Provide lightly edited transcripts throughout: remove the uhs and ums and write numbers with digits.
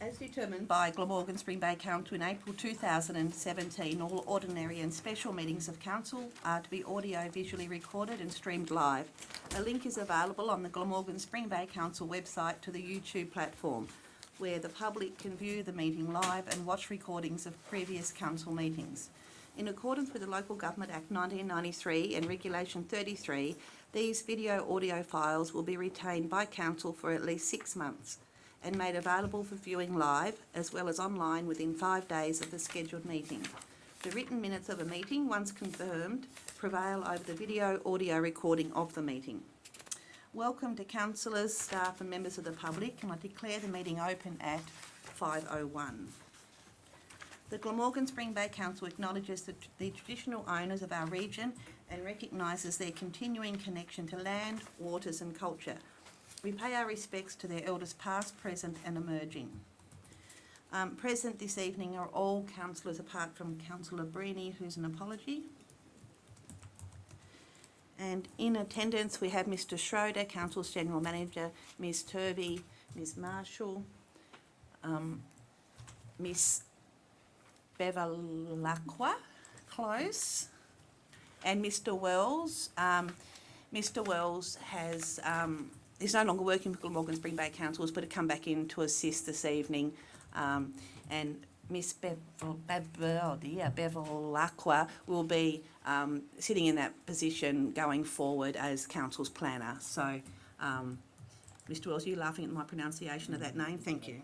As determined by Glamorgan Spring Bay Council in April 2017, all ordinary and special meetings of council are to be audio-visually recorded and streamed live. A link is available on the Glamorgan Spring Bay Council website to the YouTube platform, where the public can view the meeting live and watch recordings of previous council meetings. In accordance with the Local Government Act 1993 and Regulation 33, these video-audio files will be retained by council for at least 6 months and made available for viewing live as well as online within 5 days of the scheduled meeting. The written minutes of a meeting, once confirmed, prevail over the video-audio recording of the meeting. Welcome to councillors, staff and members of the public, and I declare the meeting open at 5:01. The Glamorgan Spring Bay Council acknowledges the traditional owners of our region and recognises their continuing connection to land, waters and culture. We pay our respects to their elders past, present and emerging. Present this evening are all councillors apart from Councillor Brini, who's an apology. And in attendance we have Mr Schroeder, Council's General Manager, Ms Turvey, Ms Marshall, Ms Bevilacqua, close, and Mr Wells. Mr Wells has is no longer working for Glamorgan Spring Bay Council, but to come back in to assist this evening. And Miss Bevilacqua will be sitting in that position going forward as Council's planner. So, Mr Wells, are you laughing at my pronunciation of that name? Thank you.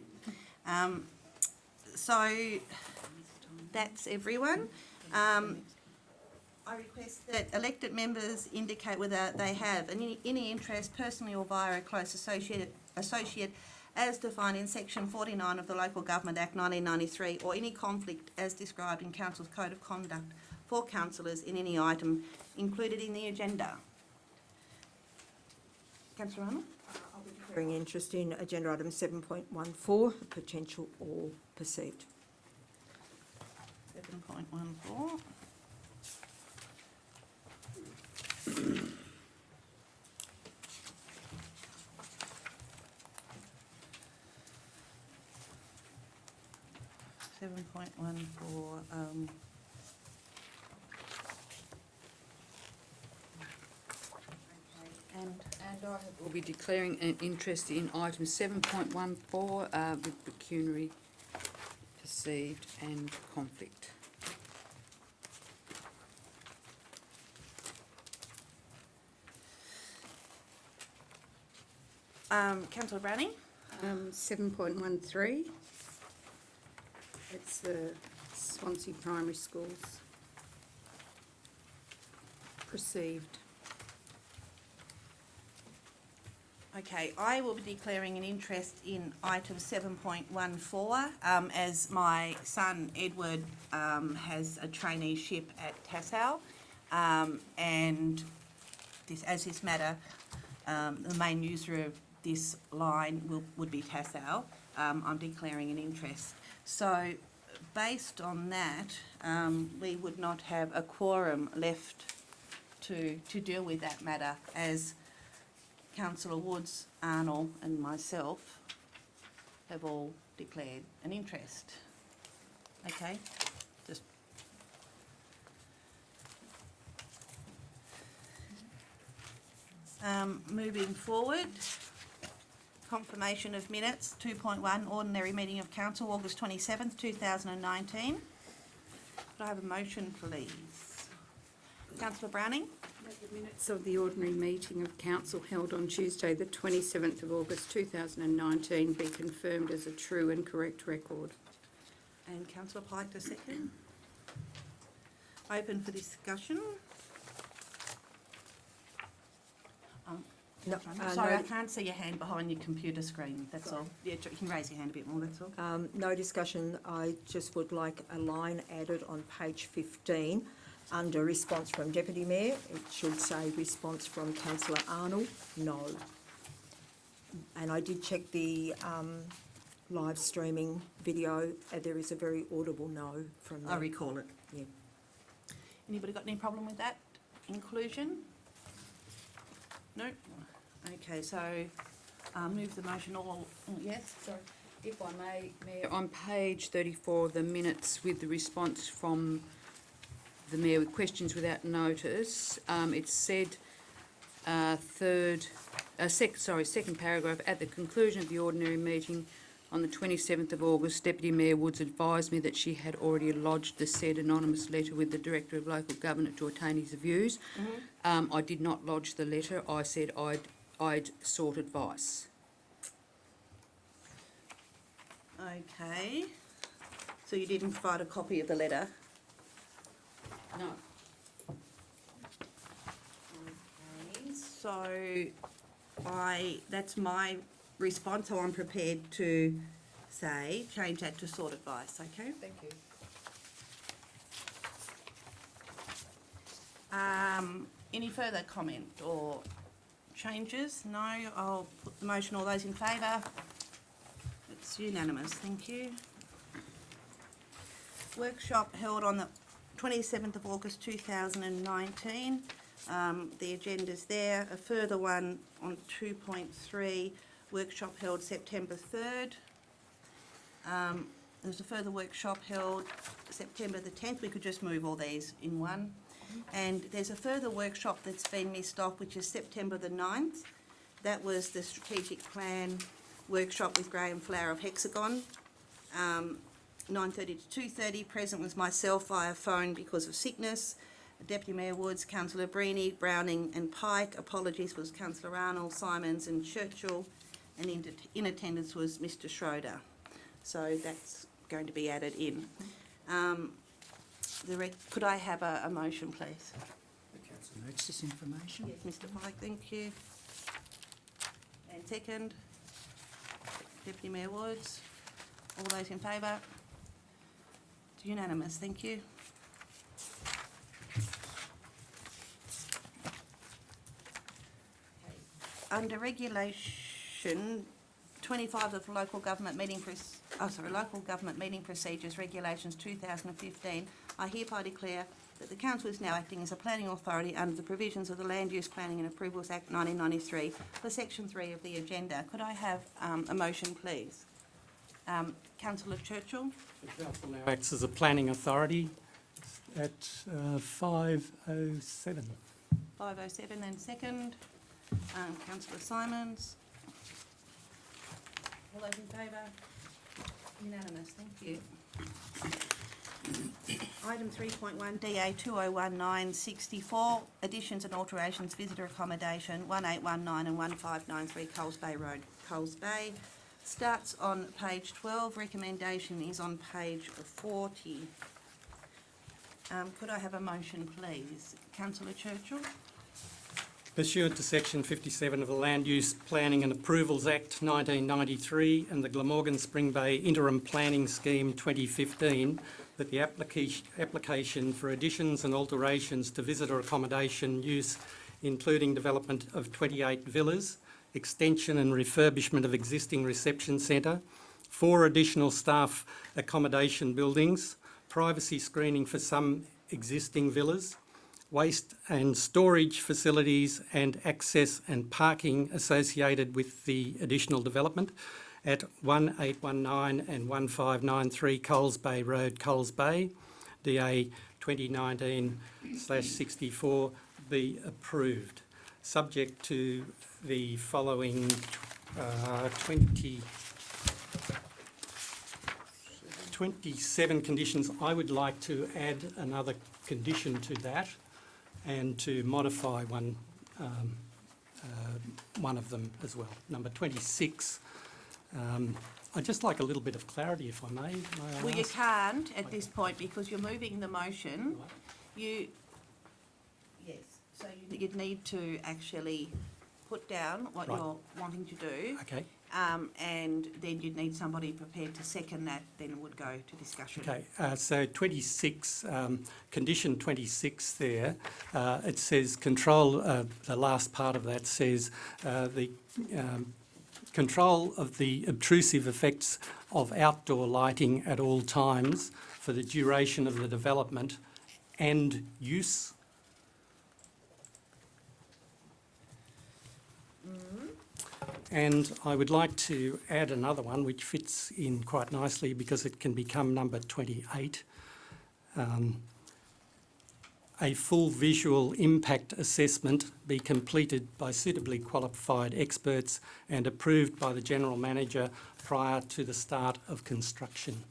So, that's everyone. I request that elected members indicate whether they have any interest, personally or via a close associate as defined in section 49 of the Local Government Act 1993, or any conflict as described in Council's Code of Conduct for councillors in any item included in the agenda. Councillor Arnold? I'll be declaring interest in agenda item 7.14, potential or perceived. 7.14. And I will be declaring an interest in item 7.14 with pecuniary, perceived and conflict. Councillor Browning? 7.13. It's the Swansea Primary Schools. Perceived. Okay, I will be declaring an interest in item 7.14 as my son Edward has a traineeship at Tassal, and as this matter, the main user of this line would be Tassal. I'm declaring an interest. So based on that, we would not have a quorum left to deal with that matter, as Councillor Woods, Arnold and myself have all declared an interest. Okay, just moving forward, confirmation of minutes, 2.1, ordinary meeting of council, August 27th, 2019. Could I have a motion, please? Councillor Browning? That the minutes of the ordinary meeting of council held on Tuesday the 27th of August 2019 be confirmed as a true and correct record. And Councillor Pike to second. Open for discussion. No, sorry, no, I can't see your hand behind your computer screen, that's all. Yeah, you can raise your hand a bit more, that's all. no discussion. I just would like a line added on page 15 under response from Deputy Mayor. It should say response from Councillor Arnold, no. And I did check the live streaming video. There is a very audible no from I there. recall it. Yeah. Anybody got any problem with that inclusion? No? Okay, so move the motion all, yes, sorry. If I may, Mayor, on page 34 of the minutes with the response from the Mayor with questions without notice, it said, second paragraph, at the conclusion of the ordinary meeting on the 27th of August, Deputy Mayor Woods advised me that she had already lodged the said anonymous letter with the Director of Local Government to obtain his views. I did not lodge the letter. I said I'd sought advice. Okay. So you didn't provide a copy of the letter? No. Okay, so that's my response, so I'm prepared to say, change that to sought advice, okay? Thank you. Any further comment or changes? No, I'll put the motion. All those in favour? It's unanimous, thank you. Workshop held on the 27th of August 2019. The agenda's there. A further one on 2.3, workshop held September 3rd. There's a further workshop held September the 10th. We could just move all these in one. And there's a further workshop that's been missed off, which is September the 9th. That was the strategic plan workshop with Graham Flower of Hexagon. 9:30 to 2:30. Present was myself via phone because of sickness. Deputy Mayor Woods, Councillor Breeny, Browning and Pike. Apologies was Councillor Arnold, Simons and Churchill. And in attendance was Mr Schroeder. So that's going to be added in. Could I have a motion, please? The council notes this information. Yes, Mr Pike, thank you. And second, Deputy Mayor Woods. All those in favour? It's unanimous, thank you. Under regulation 25 of the Local Government Meeting Procedures Regulations 2015, I hereby declare that the Council is now acting as a planning authority under the provisions of the Land Use Planning and Approvals Act 1993 for Section 3 of the agenda. Could I have a motion, please? Councillor Churchill. The council now acts as a planning authority at 5:07. 5:07 and second. Councillor Simons. All those in favour? Unanimous, thank you. Item 3.1 DA 201964, additions and alterations, visitor accommodation 1819 and 1593 Coles Bay Road, Coles Bay. Starts on page 12, recommendation is on page 40. Could I have a motion, please? Councillor Churchill. Pursuant to Section 57 of the Land Use Planning and Approvals Act 1993 and the Glamorgan Spring Bay Interim Planning Scheme 2015, that the application for additions and alterations to visitor accommodation use, including development of 28 villas, extension and refurbishment of existing reception centre, 4 additional staff accommodation buildings, privacy screening for some existing villas, waste and storage facilities and access and parking associated with the additional development at 1819 and 1593 Coles Bay Road, Coles Bay, DA 2019/64 be approved, subject to the following 27 conditions. I would like to add another condition to that and to modify one of them as well. Number 26. I'd just like a little bit of clarity, if I may. Well, you can't at this point because you're moving the motion. Yes, so you'd need to actually put down what Right. you're wanting to do. Okay. And then you'd need somebody prepared to second that, then it would go to discussion. Okay, so 26, condition 26 there, it says control, the last part of that says the control of the obtrusive effects of outdoor lighting at all times for the duration of the development and use. And I would like to add another one which fits in quite nicely because it can become number 28. A full visual impact assessment be completed by suitably qualified experts and approved by the General Manager prior to the start of construction.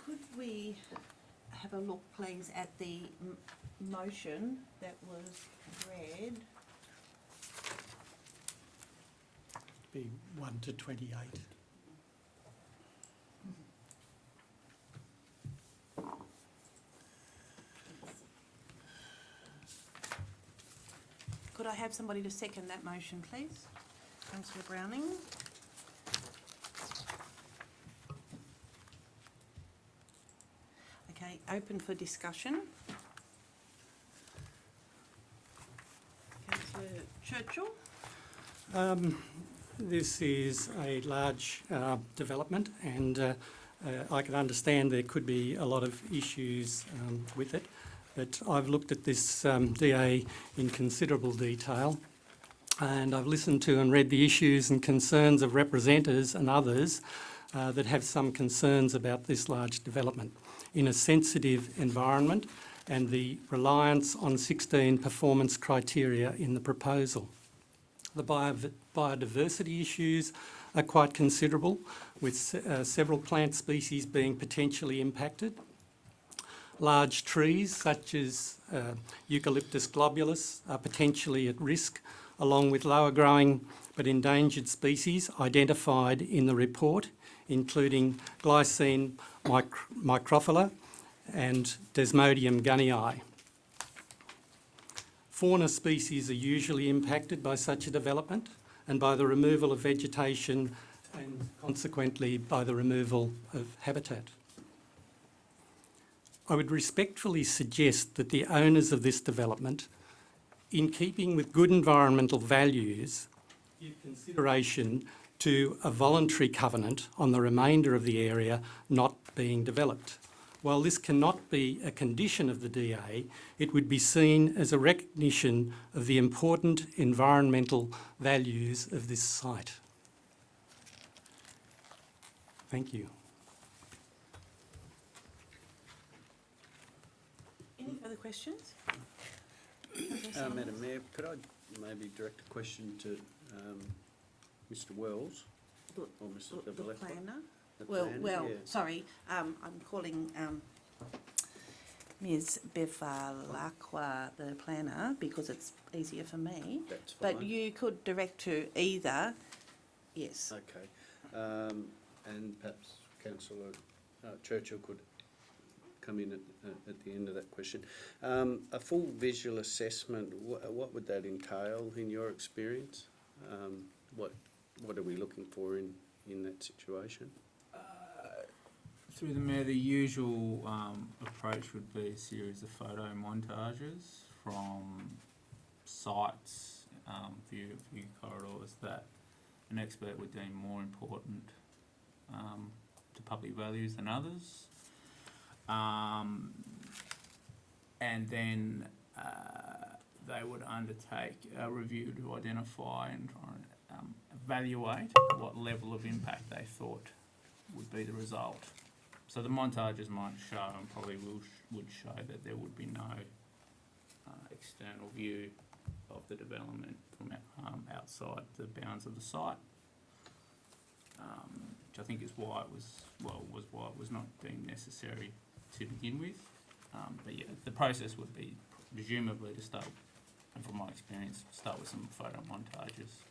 Could we have a look, please, at the motion that was read? Be 1 to 28. Could I have somebody to second that motion, please? Councillor Browning. Okay, open for discussion. Councillor Churchill. This is a large development, and I can understand there could be a lot of issues with it, but I've looked at this DA in considerable detail, and I've listened to and read the issues and concerns of representatives and others that have some concerns about this large development in a sensitive environment and the reliance on 16 performance criteria in the proposal. The biodiversity issues are quite considerable, with several plant species being potentially impacted. Large trees such as Eucalyptus globulus are potentially at risk, along with lower growing but endangered species identified in the report, including Glycine microphylla and Desmodium gunnii. Fauna species are usually impacted by such a development and by the removal of vegetation and consequently by the removal of habitat. I would respectfully suggest that the owners of this development, in keeping with good environmental values, give consideration to a voluntary covenant on the remainder of the area not being developed. While this cannot be a condition of the DA, it would be seen as a recognition of the important environmental values of this site. Thank you. Any further questions? Madam Mayor, could I maybe direct a question to Mr Wells or Mr The Vallecqua? planner? The Well, planner, yeah. sorry, I'm calling Ms Bevalacqua the planner because it's easier for me. That's But fine. you could direct to either, yes. Okay. And perhaps Councillor Churchill could come in at the end of that question. A full visual assessment, what would that entail in your experience? What are we looking for in that situation? Through the Mayor, the usual approach would be a series of photo montages from sites, view corridors that an expert would deem more important to public values than others. And then they would undertake a review to identify and try and evaluate what level of impact they thought would be the result. So the montages might show, and probably would show, that there would be no external view of the development from outside the bounds of the site. which I think is why it was not deemed necessary to begin with. But yeah, the process would be presumably to start, and from my experience, start with some photo montages.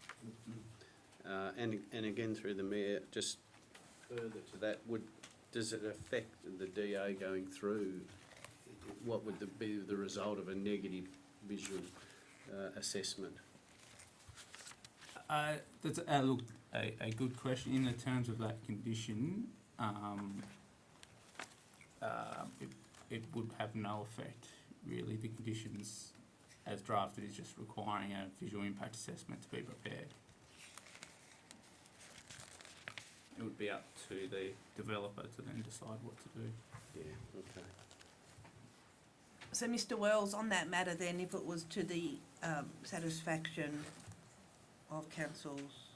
And again, through the Mayor, just further to that, does it affect the DA going through? What would be the result of a negative visual assessment? That's a good question. In the terms of that condition, it would have no effect, really. The conditions as drafted is just requiring a visual impact assessment to be prepared. It would be up to the developer to then decide what to do. Yeah, okay. So, Mr Wells, on that matter then, if it was to the satisfaction of council's,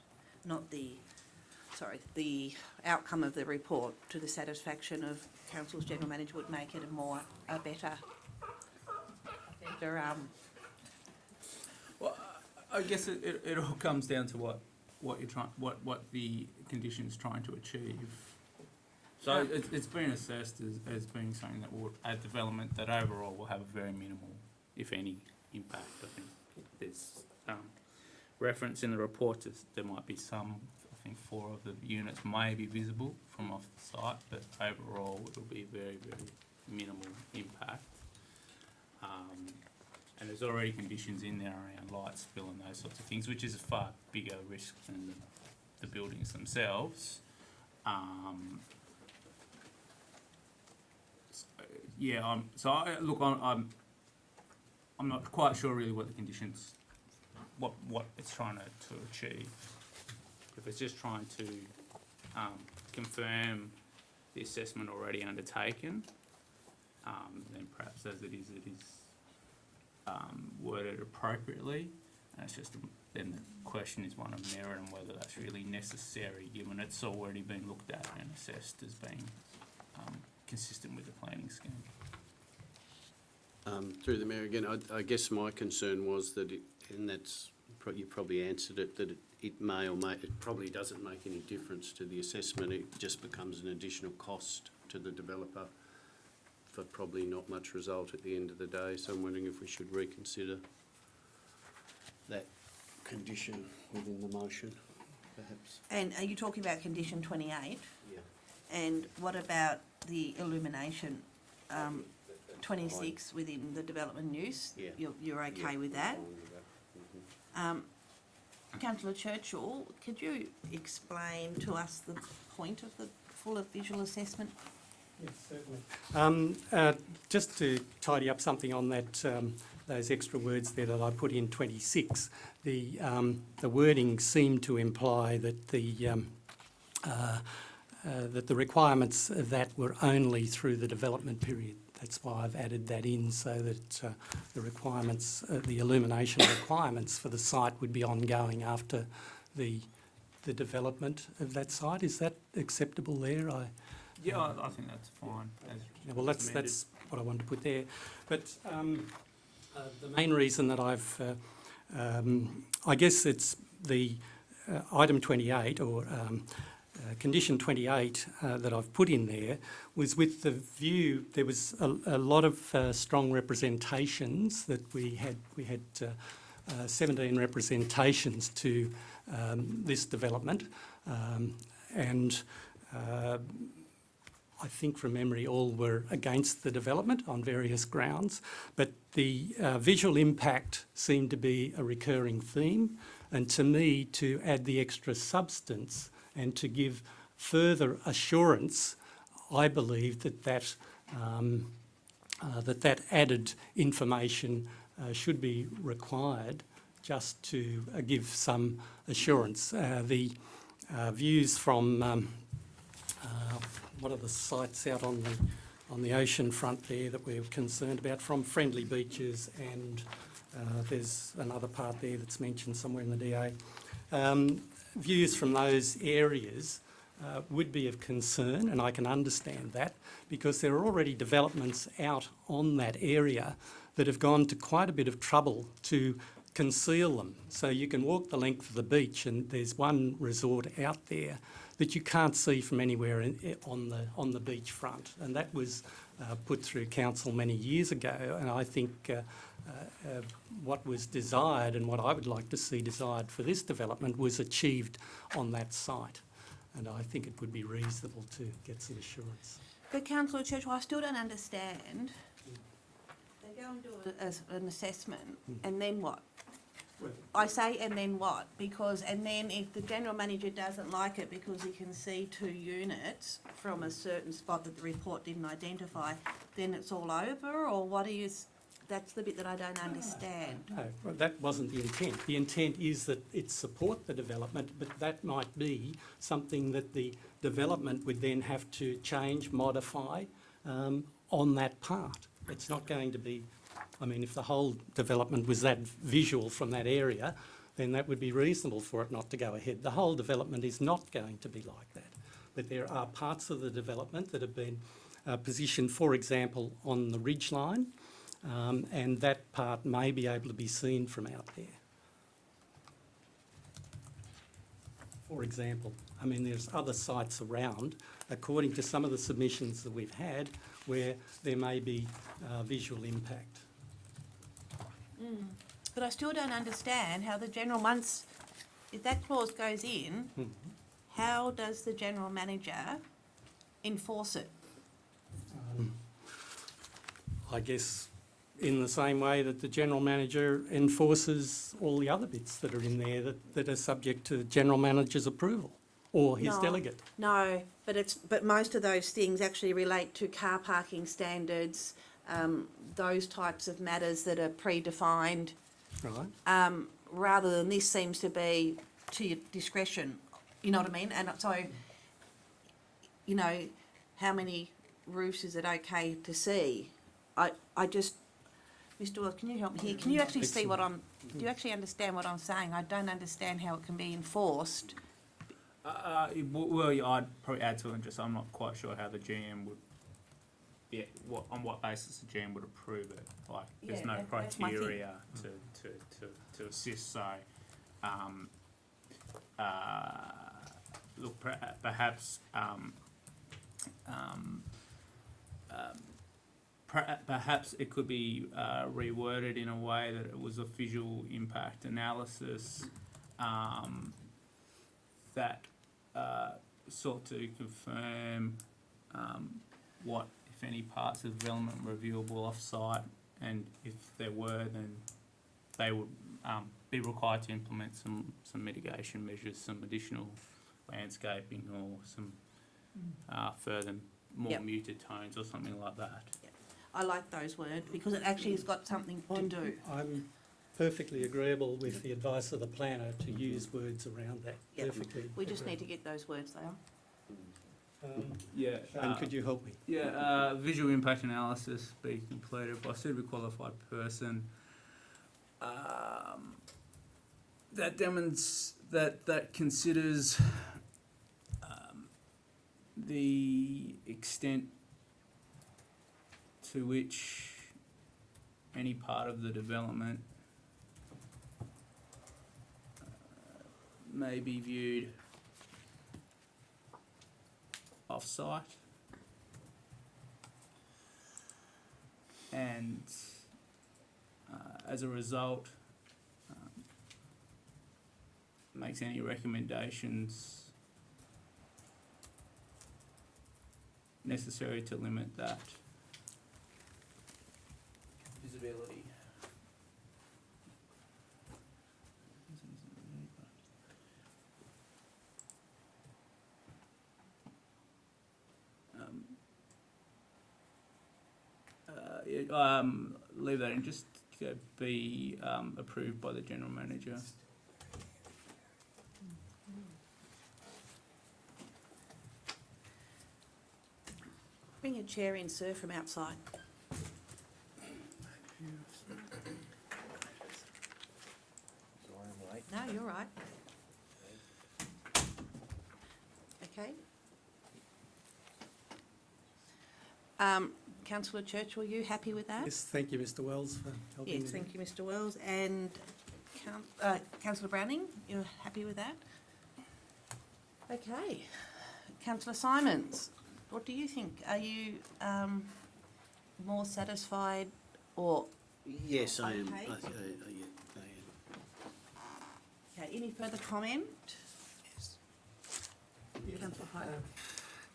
the outcome of the report to the satisfaction of council's general manager would make it a better, Well, I guess it all comes down to what the condition's trying to achieve. So it's been assessed as being something that will add development that overall will have a very minimal, if any, impact. I think there's reference in the report that there might be some, I think 4 of the units may be visible from off the site, but overall it will be very, very minimal impact. And there's already conditions in there around light spill and those sorts of things, which is a far bigger risk than the buildings themselves. I'm not quite sure really what the conditions, what it's trying to achieve. If it's just trying to confirm the assessment already undertaken, then perhaps as it is worded appropriately. And it's just then the question is one of merit and whether that's really necessary, given it's already been looked at and assessed as being consistent with the planning scheme. Through the Mayor again, I guess my concern was that, you probably answered it, that it probably doesn't make any difference to the assessment. It just becomes an additional cost to the developer for probably not much result at the end of the day. So I'm wondering if we should reconsider that condition within the motion, perhaps. and are you talking about condition 28? Yeah. And what about the illumination, 26 within the development use? Yeah. You're okay with that? Councillor Churchill, could you explain to us the point of the full of visual assessment? Yes, certainly. Just to tidy up something on that, those extra words there that I put in 26, the wording seemed to imply that the requirements of that were only through the development period. That's why I've added that in, so that the requirements, the illumination requirements for the site would be ongoing after the development of that site. Is that acceptable there? Yeah, I think that's fine. Well, that's what I wanted to put there. But the main reason that I've, I guess it's the item 28 or condition 28 that I've put in there was with the view, there was a lot of strong representations that we had 17 representations to this development, and I think from memory all were against the development on various grounds, but the visual impact seemed to be a recurring theme, and to me, to add the extra substance and to give further assurance, I believe that added information should be required just to give some assurance. The views from what are the sites out on the ocean front there that we're concerned about, from Friendly Beaches, and there's another part there that's mentioned somewhere in the DA. Views from those areas would be of concern, and I can understand that, because there are already developments out on that area that have gone to quite a bit of trouble to conceal them. So you can walk the length of the beach, and there's one resort out there that you can't see from anywhere on the beachfront. And that was put through council many years ago, and I think what was desired and what I would like to see desired for this development was achieved on that site. And I think it would be reasonable to get some assurance. But Councillor Churchill, I still don't understand. They go and do an assessment, and then what? I say, and then what? Because, and then if the general manager doesn't like it because he can see 2 units from a certain spot that the report didn't identify, then it's all over, or what are you? That's the bit that I don't understand. No, well, that wasn't the intent. The intent is that it support the development, but that might be something that the development would then have to change, modify on that part. It's not going to be, I mean, if the whole development was that visual from that area, then that would be reasonable for it not to go ahead. The whole development is not going to be like that. But there are parts of the development that have been positioned, for example, on the ridge line, and that part may be able to be seen from out there. For example, I mean, there's other sites around, according to some of the submissions that we've had, where there may be visual impact. But I still don't understand how the general, once, if that clause goes in, how does the general manager enforce it? I guess in the same way that the general manager enforces all the other bits that are in there that are subject to the general manager's approval or his No. delegate. No, but most of those things actually relate to car parking standards, those types of matters that are predefined, Right. rather than this seems to be to your discretion. You know what I mean? And so, you know, how many roofs is it okay to see? I just, Mr. Wells, can you help me here? Can you actually see what I'm, do you actually understand what I'm saying? I don't understand how it can be enforced. Well, yeah, I'd probably add to it, just I'm not quite sure how the GM would, on what basis the GM would approve it. Like, there's Yeah, no that's my thing. criteria to assist, so, look, perhaps, perhaps it could be reworded in a way that it was a visual impact analysis that sought to confirm what, if any, parts of development were viewable off-site, and if there were, then they would be required to implement some mitigation measures, some additional landscaping or some further more Yep. muted tones or something like that. I like those words because it actually has got something to do. I'm perfectly agreeable with the advice of the planner to use words around that. Yep. Perfectly. We just need agree. to get those words there. Yeah. Shane, could you help me? Yeah, visual impact analysis be completed by a suitably qualified person. That considers the extent to which any part of the development may be viewed off-site, and as a result makes any recommendations necessary to limit that visibility. Leave that in, just be approved by the general manager. Bring a chair in, sir, from outside. No, you're right. Okay. Councillor Churchill, are you happy with that? Yes, thank you, Mr. Wells, for helping me. Yes, thank you, Mr. Wells. And Councillor Browning, you're happy with that? Okay. Councillor Simons, what do you think? Are you more satisfied or... Yes, I am. Okay. Yeah, I am. Okay, any further comment? Councillor Hyde.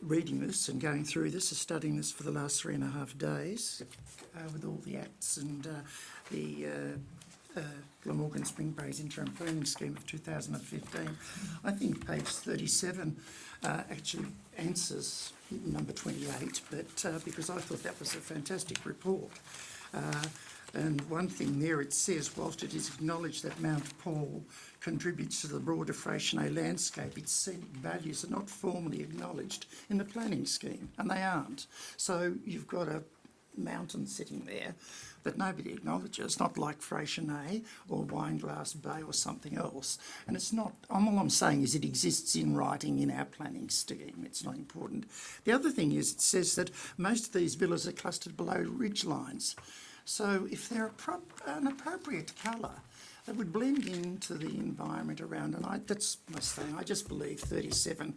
Reading this and going through this, studying this for the last 3.5 days, with all the acts and the Glamorgan Spring Bay's interim planning scheme of 2015, I think page 37 actually answers number 28, but because I thought that was a fantastic report. And one thing there, it says, whilst it is acknowledged that Mount Paul contributes to the broader Freycinet landscape, its scenic values are not formally acknowledged in the planning scheme, and they aren't. So you've got a mountain sitting there that nobody acknowledges, not like Freycinet or Wineglass Bay or something else. And it's not, all I'm saying is it exists in writing in our planning scheme. It's not important. The other thing is it says that most of these villas are clustered below ridge lines. So if they're an appropriate colour, they would blend into the environment around. And that's my thing. I just believe 37.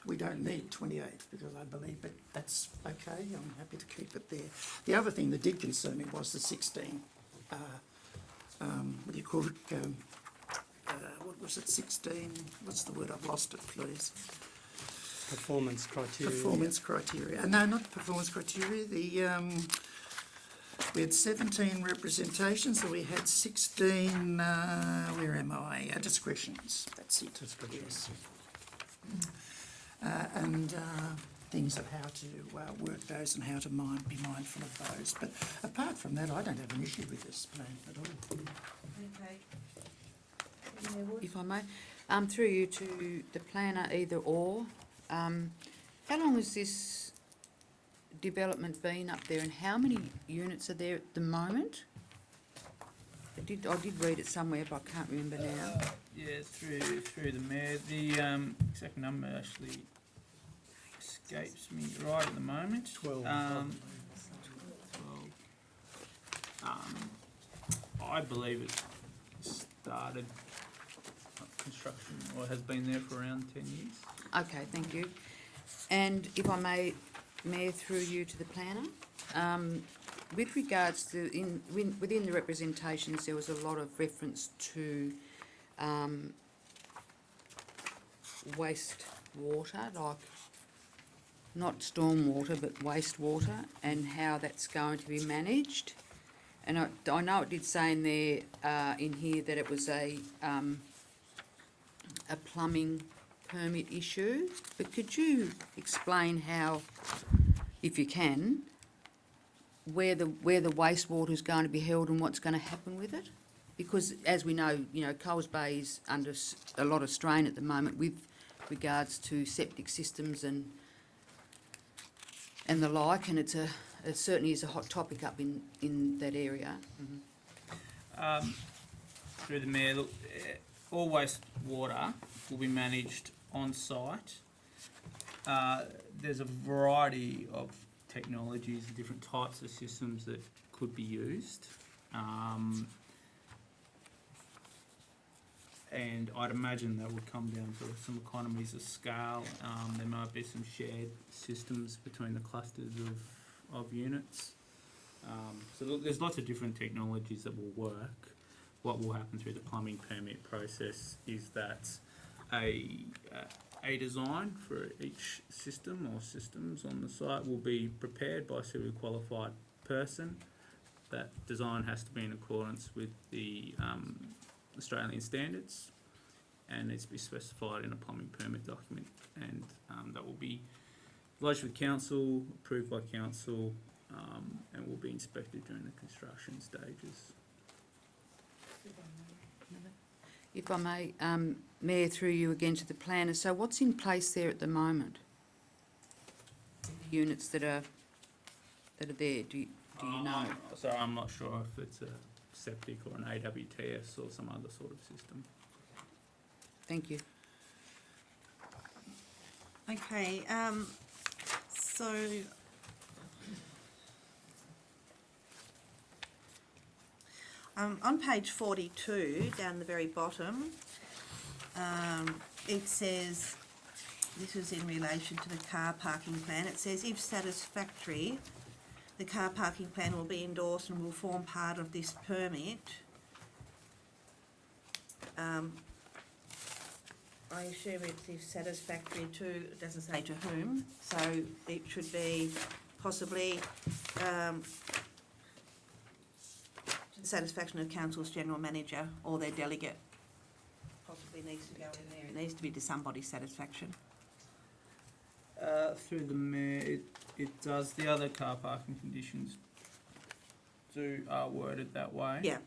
We don't need 28 because I believe, but that's okay. I'm happy to keep it there. The other thing that did concern me was the 16. What do you call it? What was it? 16. What's the word? I've lost it. Please. Performance criteria. Performance criteria. No, not performance criteria. We had 17 representations, so we had 16, where am I? Discretions, that's it. Discretions. Yes. And things of how to work those and how to be mindful of those. But apart from that, I don't have an issue with this plan at all. Okay. If I may, through you to the planner, either or. How long has this development been up there, and how many units are there at the moment? I did read it somewhere, but I can't remember now. Yeah, through the mayor. The exact number actually escapes me right at the moment. 12. 12. I believe it started construction, or has been there for around 10 years. Okay, thank you. And if I may, Mayor, through you to the planner, with regards to within the representations, there was a lot of reference to waste water, like not storm water but waste water, and how that's going to be managed. And I know it did say in there in here that it was a plumbing permit issue, but could you explain how, if you can, where the wastewater is going to be held and what's going to happen with it? Because as we know, Coles Bay is under a lot of strain at the moment with regards to septic systems and the like, and it certainly is a hot topic up in that area. Through the mayor, look, all wastewater will be managed on site. There's a variety of technologies and different types of systems that could be used. And I'd imagine that would come down to some economies of scale. There might be some shared systems between the clusters of units. So look, there's lots of different technologies that will work. What will happen through the plumbing permit process is that a design for each system or systems on the site will be prepared by a suitably qualified person. That design has to be in accordance with the Australian standards, and needs to be specified in a plumbing permit document, and that will be lodged with council, approved by council, and will be inspected during the construction stages. If I may, Mayor, through you again to the planner. So what's in place there at the moment? Units that are there. Do you know? Sorry, I'm not sure if it's a septic or an AWTS or some other sort of system. Thank you. Okay, so on page 42, down the very bottom, it says this is in relation to the car parking plan. It says, if satisfactory, the car parking plan will be endorsed and will form part of this permit. I assume it's if satisfactory to, it doesn't say to whom, so it should be possibly to the satisfaction of council's general manager or their delegate. Possibly needs to go in there. It needs to be to somebody's satisfaction. Through the mayor, it does. The other car parking conditions are worded that way. Yeah.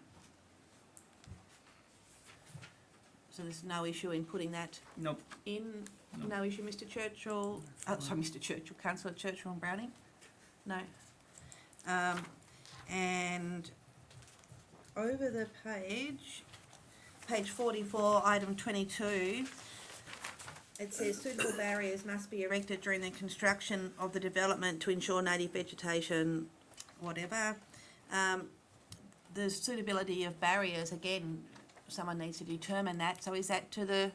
So there's no issue in putting that Nope. in? No. No issue, Mr Churchill? Mr Churchill, councillor Churchill and Browning? No. And over the page 44, item 22, it says suitable barriers must be erected during the construction of the development to ensure native vegetation, whatever. The suitability of barriers, again, someone needs to determine that. So is that to the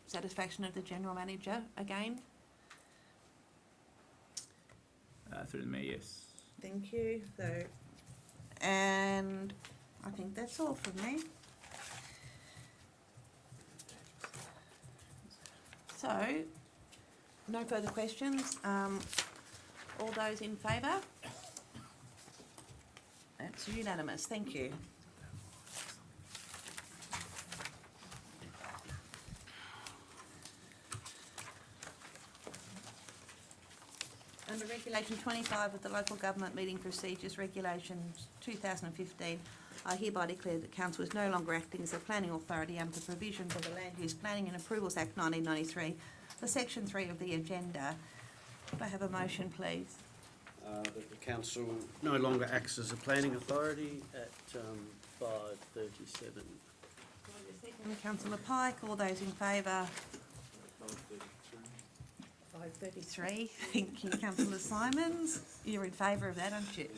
satisfaction of the general manager again? Through the mayor, yes. Thank you. So, and I think that's all from me. So, no further questions. All those in favour? That's unanimous. Thank you. Under Regulation 25 of the Local Government Meeting Procedures Regulations 2015, I hereby declare that Council is no longer acting as a planning authority under the provisions of the Land Use Planning and Approvals Act 1993 for Section 3 of the agenda. Could I have a motion, please? That the council no longer acts as a planning authority at 5:37. Second, Councillor Pike. All those in favour? 5:33. Thank you, Councillor Simons. You're in favour of that, aren't you?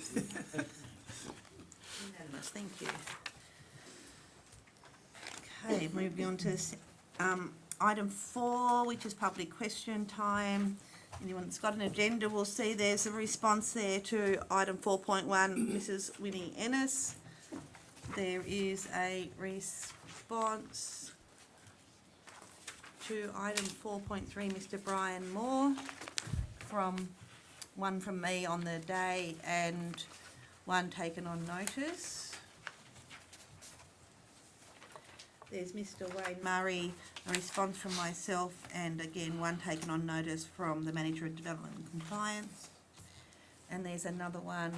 Unanimous, thank you. Okay, moving on to item 4, which is public question time. Anyone that's got an agenda will see there's a response there to item 4.1, Mrs Winnie Ennis. There is a response to item 4.3, Mr Brian Moore, one from me on the day and one taken on notice. There's Mr Wayne Murray, a response from myself, and again, one taken on notice from the Manager of Development and Compliance. And there's another one,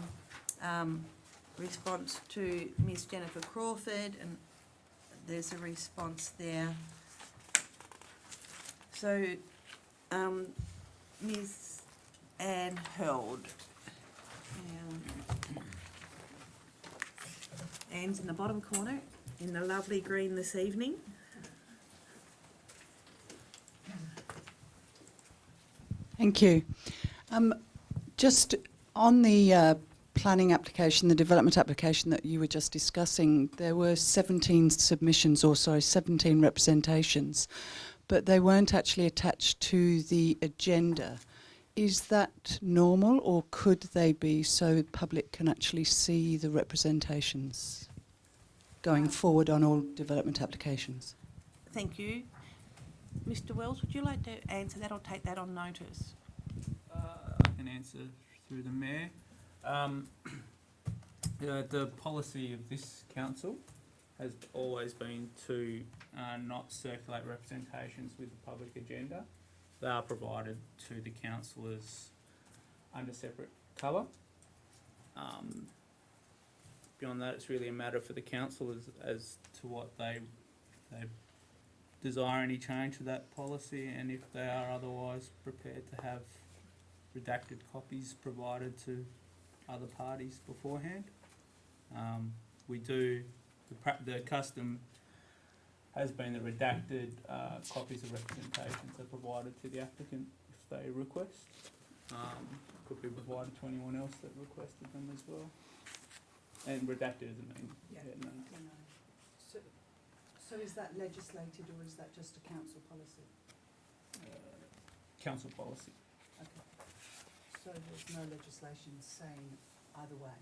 response to Ms Jennifer Crawford, and there's a response there. So, Ms Anne Hurd. Anne's in the bottom corner, in the lovely green this evening. Thank you. Just on the planning application, the development application that you were just discussing, there were 17 submissions or 17 representations, but they weren't actually attached to the agenda. Is that normal, or could they be so the public can actually see the representations going forward on all development applications? Thank you. Mr Wells, would you like to answer that or take that on notice? I can answer through the mayor. The policy of this council has always been to not circulate representations with the public agenda. They are provided to the councillors under separate cover. Beyond that, it's really a matter for the council as to what they desire any change to that policy, and if they are otherwise prepared to have redacted copies provided to other parties beforehand. We do, the custom has been that redacted copies of representations are provided to the applicant if they request. Could be provided to anyone else that requested them as well. And redacted doesn't mean, no. So is that legislated, or is that just a council policy? council policy. So there's no legislation saying either way?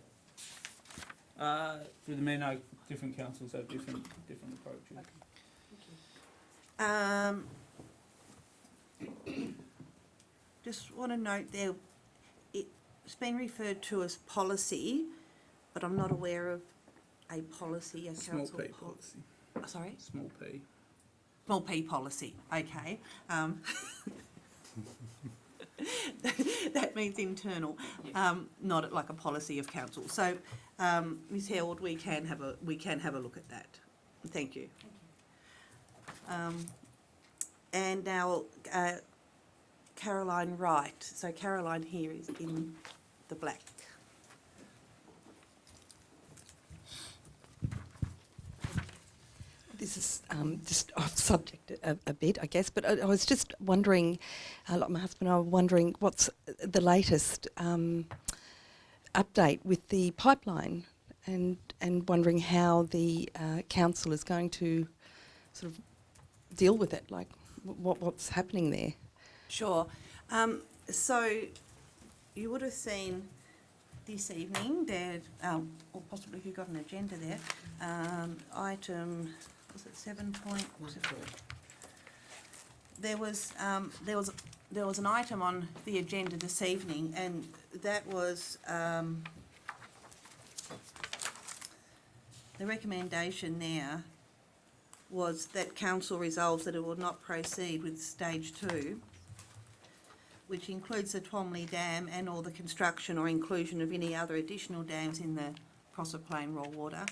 Through the mayor, no, different councils have different approaches. Just want to note there, it's been referred to as policy, but I'm not aware of a policy, a Small council p policy. Sorry? Small p. Small p policy, okay. That means internal, not like a policy of council. So, Ms Held, we can have a look at that. Thank you. And now, Caroline Wright. So Caroline here is in the black. This is just off subject a bit, I guess, but I was just wondering, like my husband and I were wondering, what's the latest update with the pipeline, and wondering how the council is going to sort of deal with it, like what's happening there. Sure. So you would have seen this evening there, or possibly if you've got an agenda there, item, was it 7 point? There was an item on the agenda this evening, and that was the recommendation there was that council resolves that it will not proceed with stage 2, which includes the Twomley Dam and or the construction or inclusion of any other additional dams in the Proserpine Plain raw water,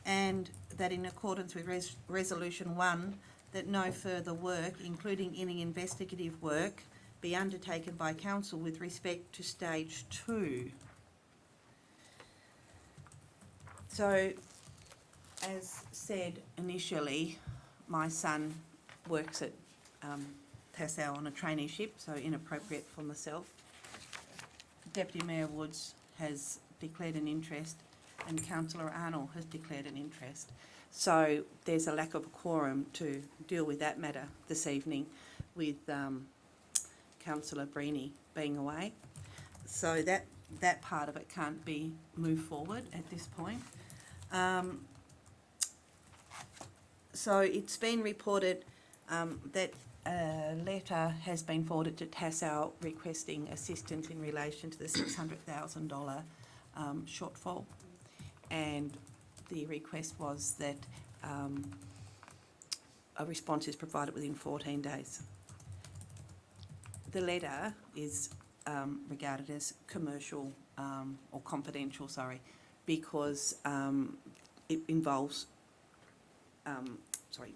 and that in accordance with Resolution 1, that no further work, including any investigative work, be undertaken by council with respect to stage 2. So, as said initially, my son works at Tassal on a traineeship, so inappropriate for myself. Deputy Mayor Woods has declared an interest, and Councillor Arnold has declared an interest. So there's a lack of a quorum to deal with that matter this evening, with Councillor Breeny being away. So that part of it can't be moved forward at this point. So it's been reported that a letter has been forwarded to Tassal requesting assistance in relation to the $600,000 shortfall, and the request was that a response is provided within 14 days. The letter is regarded as commercial or confidential, because it involves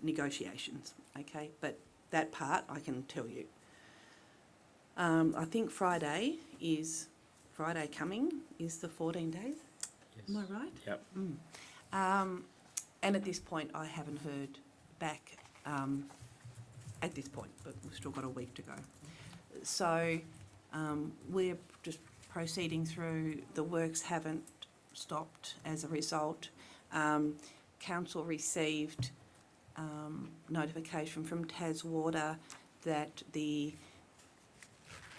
negotiations, okay? But that part I can tell you. I think Friday coming is the 14 days. Yes. Am I right? Yep. And at this point, I haven't heard back at this point, but we've still got a week to go. So we're just proceeding through. The works haven't stopped as a result. Council received notification from Taswater that the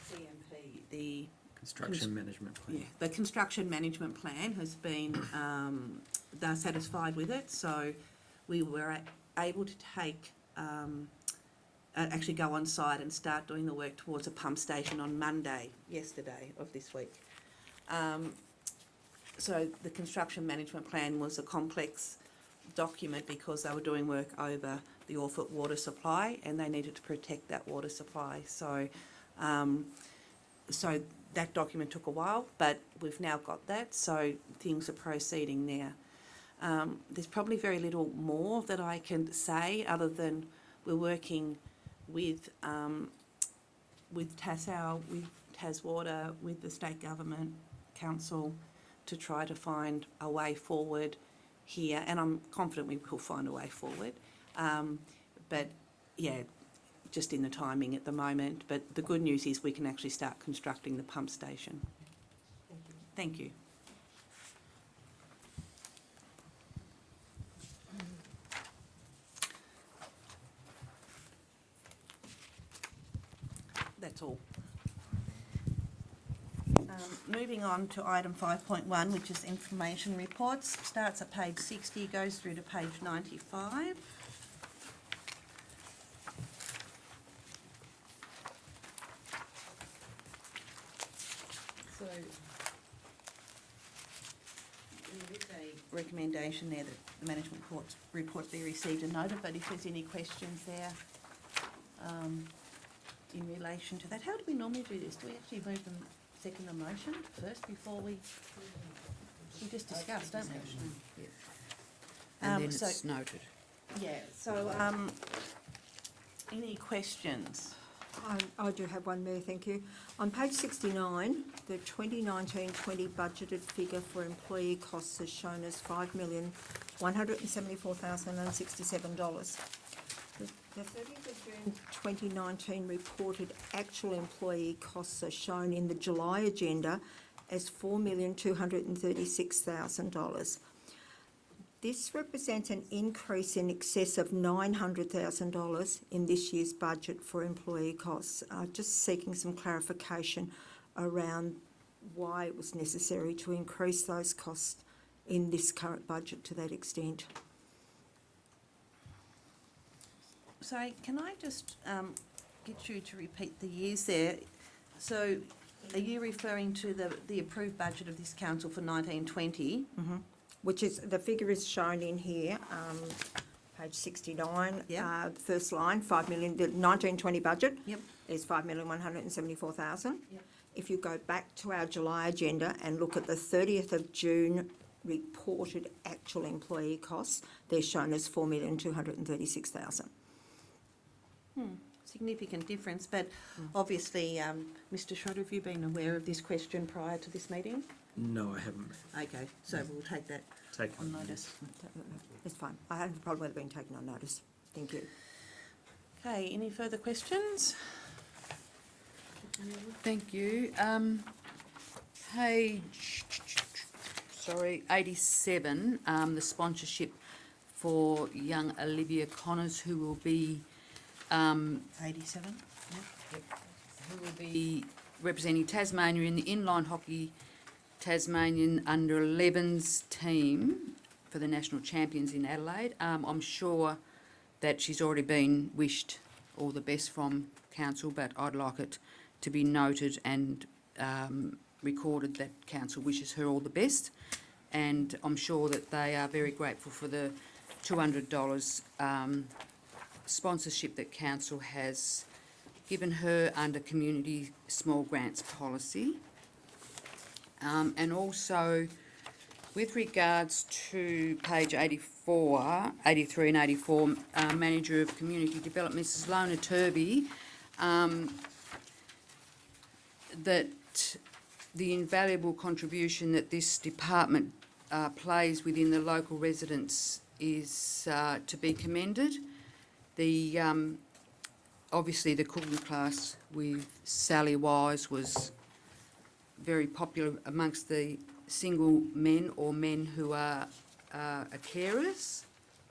CMP, the Construction management plan. the construction management plan has been, they're satisfied with it, so we were able to take, actually go on site and start doing the work towards a pump station on yesterday of this week. So the construction management plan was a complex document because they were doing work over the Orford water supply and they needed to protect that water supply. So, so that document took a while, but we've now got that, so things are proceeding there. There's probably very little more that I can say other than we're working with Tassal, with Taswater, with the state government council to try to find a way forward here, and I'm confident we will find a way forward. But yeah, just in the timing at the moment. But the good news is we can actually start constructing the pump station. Thank you. moving on to item 5.1, which is information reports. Starts at page 60, goes through to page 95. So there is a recommendation there that the management court's report be received and noted, but if there's any questions there in relation to that, how do we normally do this? Do we actually move and second the motion first before we just discuss, don't we? And then so- it's noted. Yeah, so, any questions? I do have one, Mayor, thank you. On page 69, the 2019-20 budgeted figure for employee costs is shown as $5,174,067. The 30th of June 2019 reported actual employee costs are shown in the July agenda as $4,236,000. This represents an increase in excess of $900,000 in this year's budget for employee costs. Just seeking some clarification around why it was necessary to increase those costs in this current budget to that extent. Sorry, can I just get you to repeat the years there? So are you referring to the approved budget of this council for 1920? Which is, the figure is shown in here, page 69. Yeah. First line, 5 million, the 1920 budget Yep. is 5,174,000. Yep. If you go back to our July agenda and look at the 30th of June reported actual employee costs, they're shown as 4,236,000. Significant difference, but obviously, Mr. Schroeder, have you been aware of this question prior to this meeting? No, I haven't. Okay, so we'll take that Take on notice. That's fine. I have a problem with it being taken on notice. Thank you. Okay, any further questions? Thank you. Page 87, the sponsorship for young Olivia Connors, who will be 87? who will be representing Tasmania in the inline hockey Tasmanian under 11s team for the national champions in Adelaide. I'm sure that she's already been wished all the best from council, but I'd like it to be noted and recorded that council wishes her all the best. And I'm sure that they are very grateful for the $200 sponsorship that council has given her under community small grants policy. And also, with regards to page 84, 83 and 84, Manager of Community Development, Mrs Lona Turvey, that the invaluable contribution that this department plays within the local residents is to be commended. The obviously the cooking class with Sally Wise was very popular amongst the single men or men who are carers,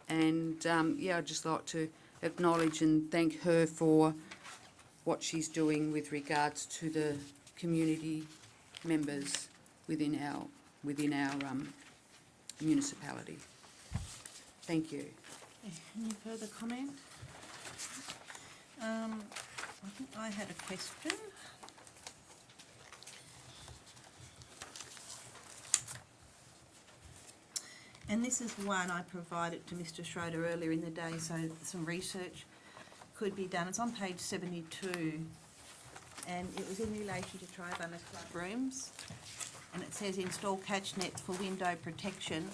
and yeah, I'd just like to acknowledge and thank her for what she's doing with regards to the community members within our municipality. Thank you. Any further comment? I think I had a question. And this is one I provided to Mr. Schroeder earlier in the day, so some research could be done. It's on page 72, and it was in relation to Tribunna club rooms. And it says install catch nets for window protection.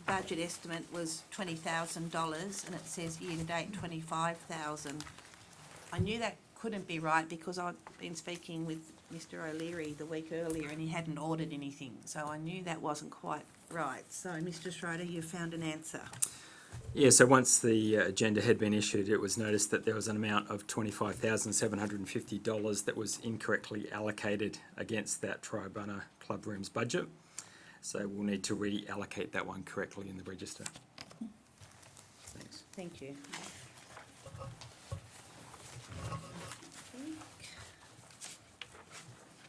Budget estimate was $20,000, and it says year to date $25,000. I knew that couldn't be right because I'd been speaking with Mr. O'Leary the week earlier and he hadn't ordered anything, so I knew that wasn't quite right. So, Mr. Schroeder, you found an answer. Yeah, so once the agenda had been issued, it was noticed that there was an amount of $25,750 that was incorrectly allocated against that Tribunna Club Rooms budget. So we'll need to reallocate that one correctly in the register. Thanks. Thank you.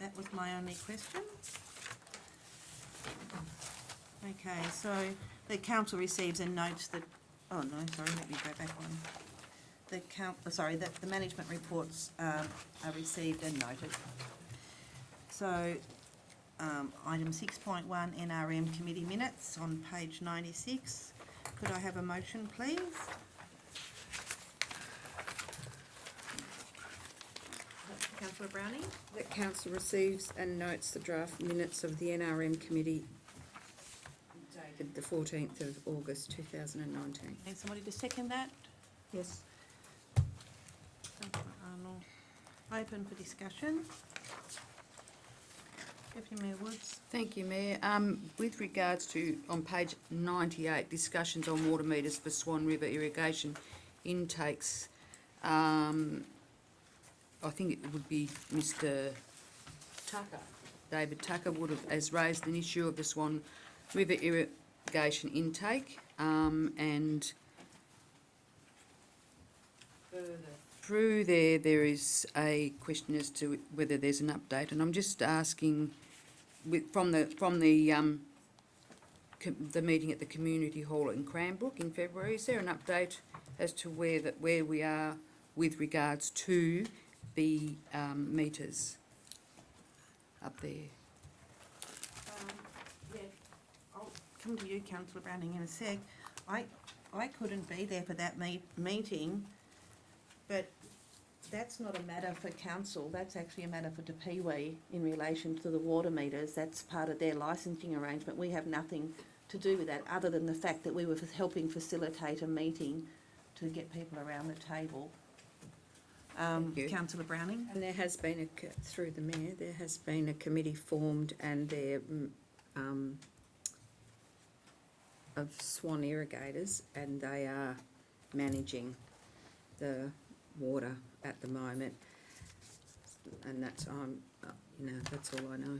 that was my only question. Okay, so the council receives and notes that, oh no, sorry, let me go back one. The management reports are received and noted. So, item 6.1, NRM committee minutes on page 96. Could I have a motion, please? Councillor Browning? That council receives and notes the draft minutes of the NRM committee dated the 14th of August 2019. Need somebody to second that? Yes. Councillor Arnold. Open for discussion. Deputy Mayor Woods. Thank you, Mayor. With regards to, on page 98, discussions on water meters for Swan River irrigation intakes, I think it would be Mr Tucker, David Tucker has raised an issue of the Swan River irrigation intake, and through there is a question as to whether there's an update, and I'm just asking, from the meeting at the community hall in Cranbrook in February, is there an update as to where we are with regards to the meters up there? Yeah, I'll come to you, Councillor Browning, in a sec. I couldn't be there for that meeting, but that's not a matter for council, that's actually a matter for Depeewee in relation to the water meters. That's part of their licensing arrangement. We have nothing to do with that, other than the fact that we were helping facilitate a meeting to get people around the table. you. Councillor Browning? And there has been, through the Mayor, there has been a committee formed, and they're of Swan Irrigators, and they are managing the water at the moment. And that's, that's all I know.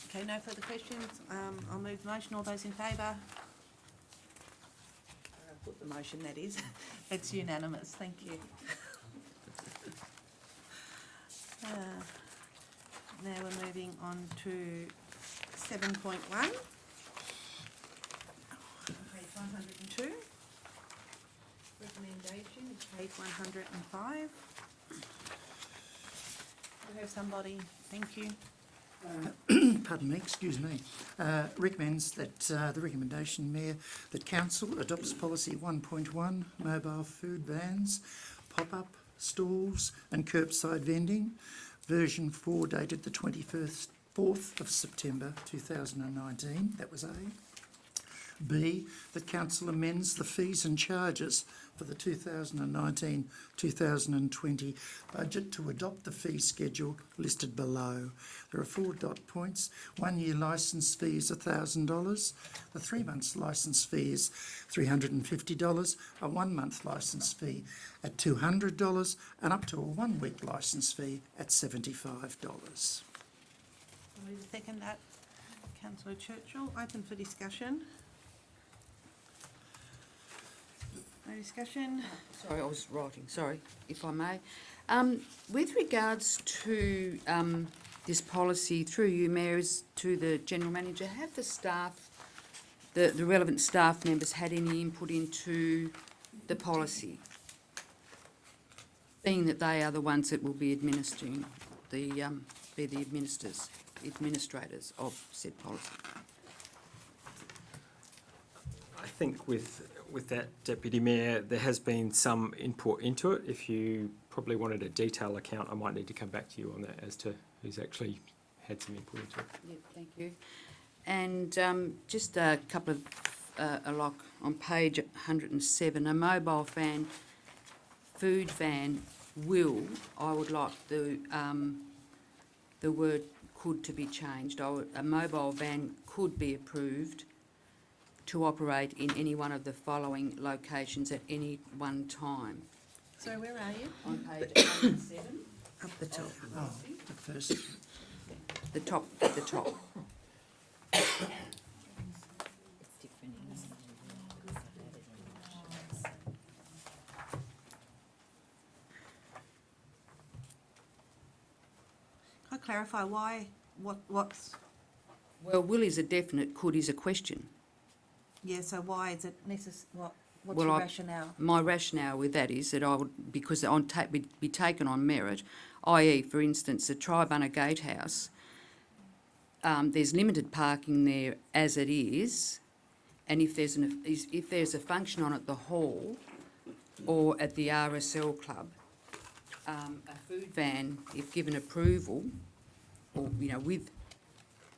Okay, no further questions. I'll move the motion. All those in favour? Put the motion, that is. It's unanimous. Thank you. Now we're moving on to 7.1. Page 102. Recommendation is page 105. We have somebody. Thank you. Pardon me, excuse me, recommends that the recommendation, Mayor, that Council adopts policy 1.1, mobile food vans, pop-up stalls and curbside vending, version 4 dated the 4th of September 2019, that was A. B, that Council amends the fees and charges for the 2019-2020 budget to adopt the fee schedule listed below. There are 4 dot points. 1 year licence fee is $1,000. The 3 months licence fee is $350. A 1 month licence fee at $200, and up to a 1 week licence fee at $75. Somebody to second that? Councillor Churchill. Open for discussion. No discussion? Sorry, I was writing, sorry, if I may. With regards to this policy, through you, Mayor, is to the General Manager, have the staff, the relevant staff members had any input into the policy? Being that they are the ones that will be administering, be the administrators of said policy. I think with that, Deputy Mayor, there has been some input into it. If you probably wanted a detailed account, I might need to come back to you on that as to who's actually had some input into it. Yeah, thank you. And just a couple of, on page 107, a mobile food van will, I would like the word could to be changed. A mobile van could be approved to operate in any one of the following locations at any one time. So where are you? On page 107. Up the top. Oh, the first. The top, at the top. clarify why, what's, Well, will is a definite, could is a question. yeah, so why is it what's Well, your I- rationale? My rationale with that is that I would, because be taken on merit, i.e., for instance, the Tribunna Gatehouse, there's limited parking there as it is, and if there's a function on at the hall or at the RSL club, a food van, if given approval, or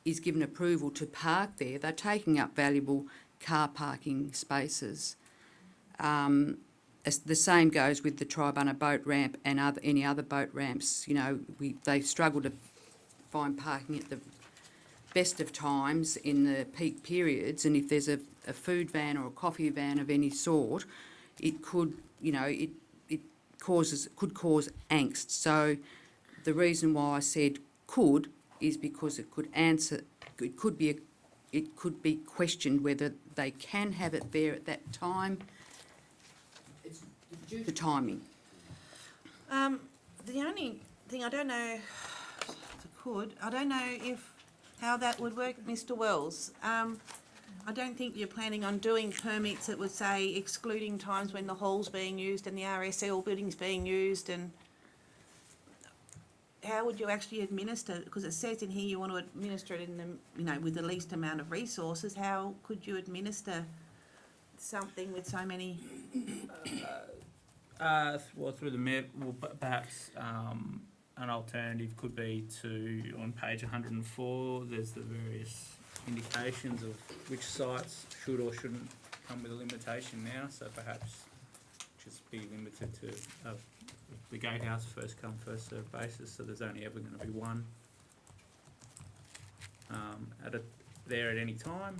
is given approval to park there, they're taking up valuable car parking spaces. The same goes with the Tribunna boat ramp and any other boat ramps. They struggle to find parking at the best of times in the peak periods, and if there's a food van or a coffee van of any sort, it could, it could cause angst. So the reason why I said could is because it could be questioned whether they can have it there at that time. It's due to timing. The only thing I don't know, I don't know how that would work, Mr. Wells. I don't think you're planning on doing permits that would say excluding times when the hall's being used and the RSL building's being used, and how would you actually administer, because it says in here you want to administer it in the, with the least amount of resources. How could you administer something with so many? Well, through the mayor, perhaps an alternative could be on page 104, there's the various indications of which sites should or shouldn't come with a limitation now, so perhaps just be limited to the gatehouse first come, first served basis, so there's only ever going to be one there at any time,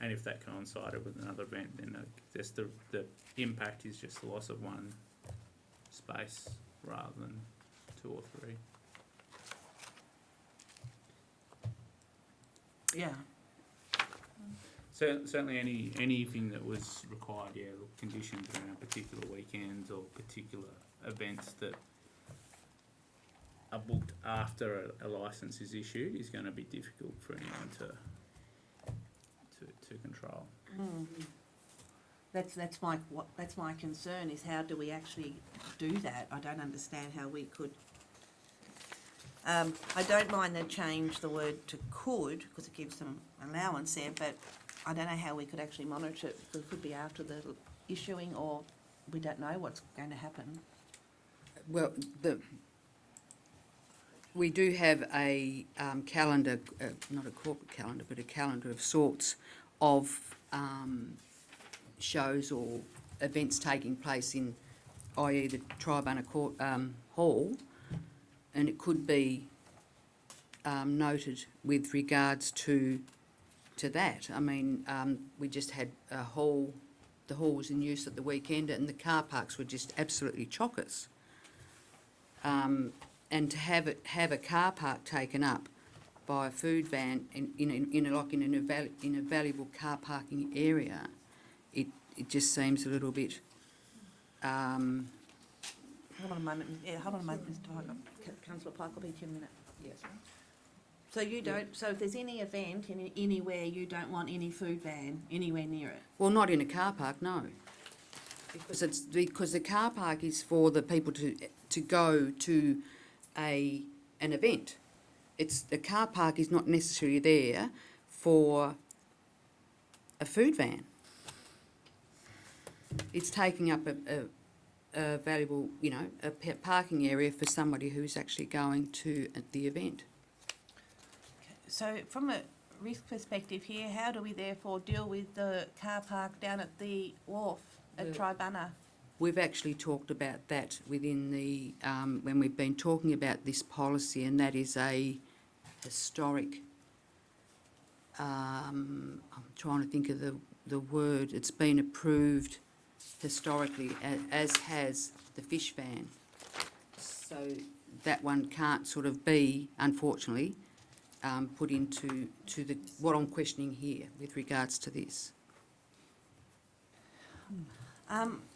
and if that coincided with another event, then just the impact is just the loss of one space rather than 2 or 3. Yeah. Certainly anything that was required, conditions around particular weekends or particular events that are booked after a licence is issued is going to be difficult for anyone to control. That's my concern, is how do we actually do that? I don't understand how we could. I don't mind they change the word to could, because it gives them allowance there, but I don't know how we could actually monitor it, because it could be after the issuing, or we don't know what's going to happen. Well, we do have a calendar, not a corporate calendar, but a calendar of sorts of shows or events taking place in, i.e. the Tribunna Court Hall, and it could be noted with regards to that. I mean, we just had the hall was in use at the weekend, and the car parks were just absolutely chockers. And to have a car park taken up by a food van in a valuable car parking area, it just seems a little bit. Hold on a moment, Mr. Parker. Councillor Parker, will be to you in a minute. Yes. So so if there's any event anywhere, you don't want any food van anywhere near it? Well, not in a car park, no. Because the car park is for the people to go to an event. The car park is not necessarily there for a food van. It's taking up a valuable, a parking area for somebody who's actually going to the event. So from a risk perspective here, how do we therefore deal with the car park down at the wharf at Tribunna? We've actually talked about that within the, when we've been talking about this policy, and that is a historic, I'm trying to think of the word, it's been approved historically, as has the fish van. So that one can't sort of be, unfortunately, put into what I'm questioning here with regards to this.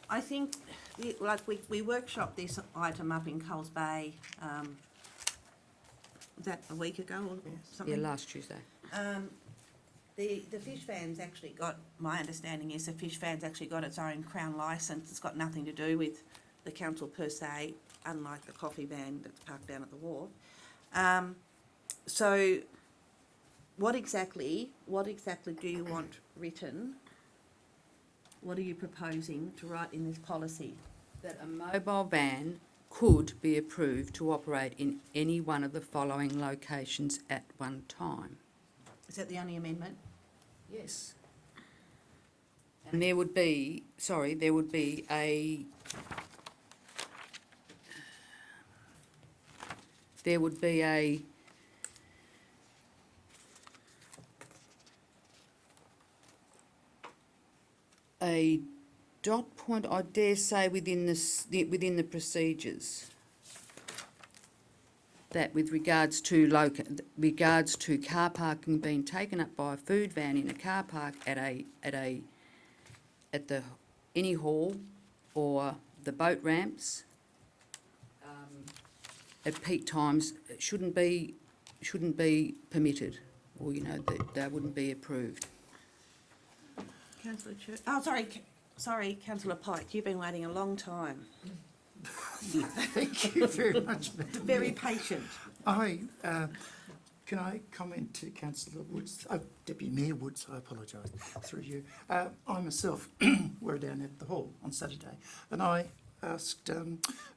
I think, we workshopped this item up in Coles Bay was that a week ago or Yeah, something? last Tuesday. The fish van's actually got, my understanding is the fish van's actually got its own Crown licence. It's got nothing to do with the council per se, unlike the coffee van that's parked down at the wharf. So what exactly do you want written? What are you proposing to write in this policy? That a mobile van could be approved to operate in any one of the following locations at one time. Is that the only amendment? Yes. And there would be a dot point, I dare say, within the procedures, that with regards to car parking being taken up by a food van in a car park at any hall or the boat ramps at peak times shouldn't be permitted, or they wouldn't be approved. Councillor Church. Oh, sorry, Councillor Pike. You've been waiting a long time. Thank you very much, Madam Very Mayor. patient. Can I comment to Councillor Woods, Deputy Mayor Woods, I apologise, through you. I myself were down at the hall on Saturday, and I asked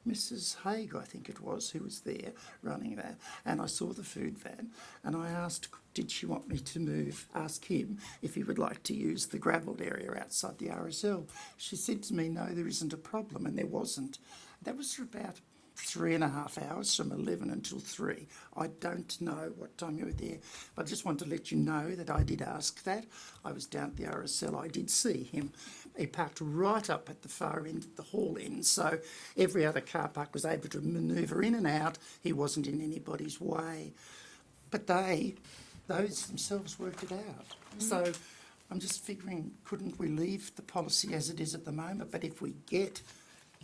Mrs. Haig, I think it was, who was there running that, and I saw the food van, and I asked, did she want me to ask him if he would like to use the gravelled area outside the RSL. She said to me, no, there isn't a problem, and there wasn't. That was for about 3.5 hours, from 11 until 3. I don't know what time you were there, but I just want to let you know that I did ask that. I was down at the RSL. I did see him. He parked right up at the far end, the hall end, so every other car park was able to manoeuvre in and out. He wasn't in anybody's way. But those themselves worked it out. So I'm just figuring, couldn't we leave the policy as it is at the moment? But if we get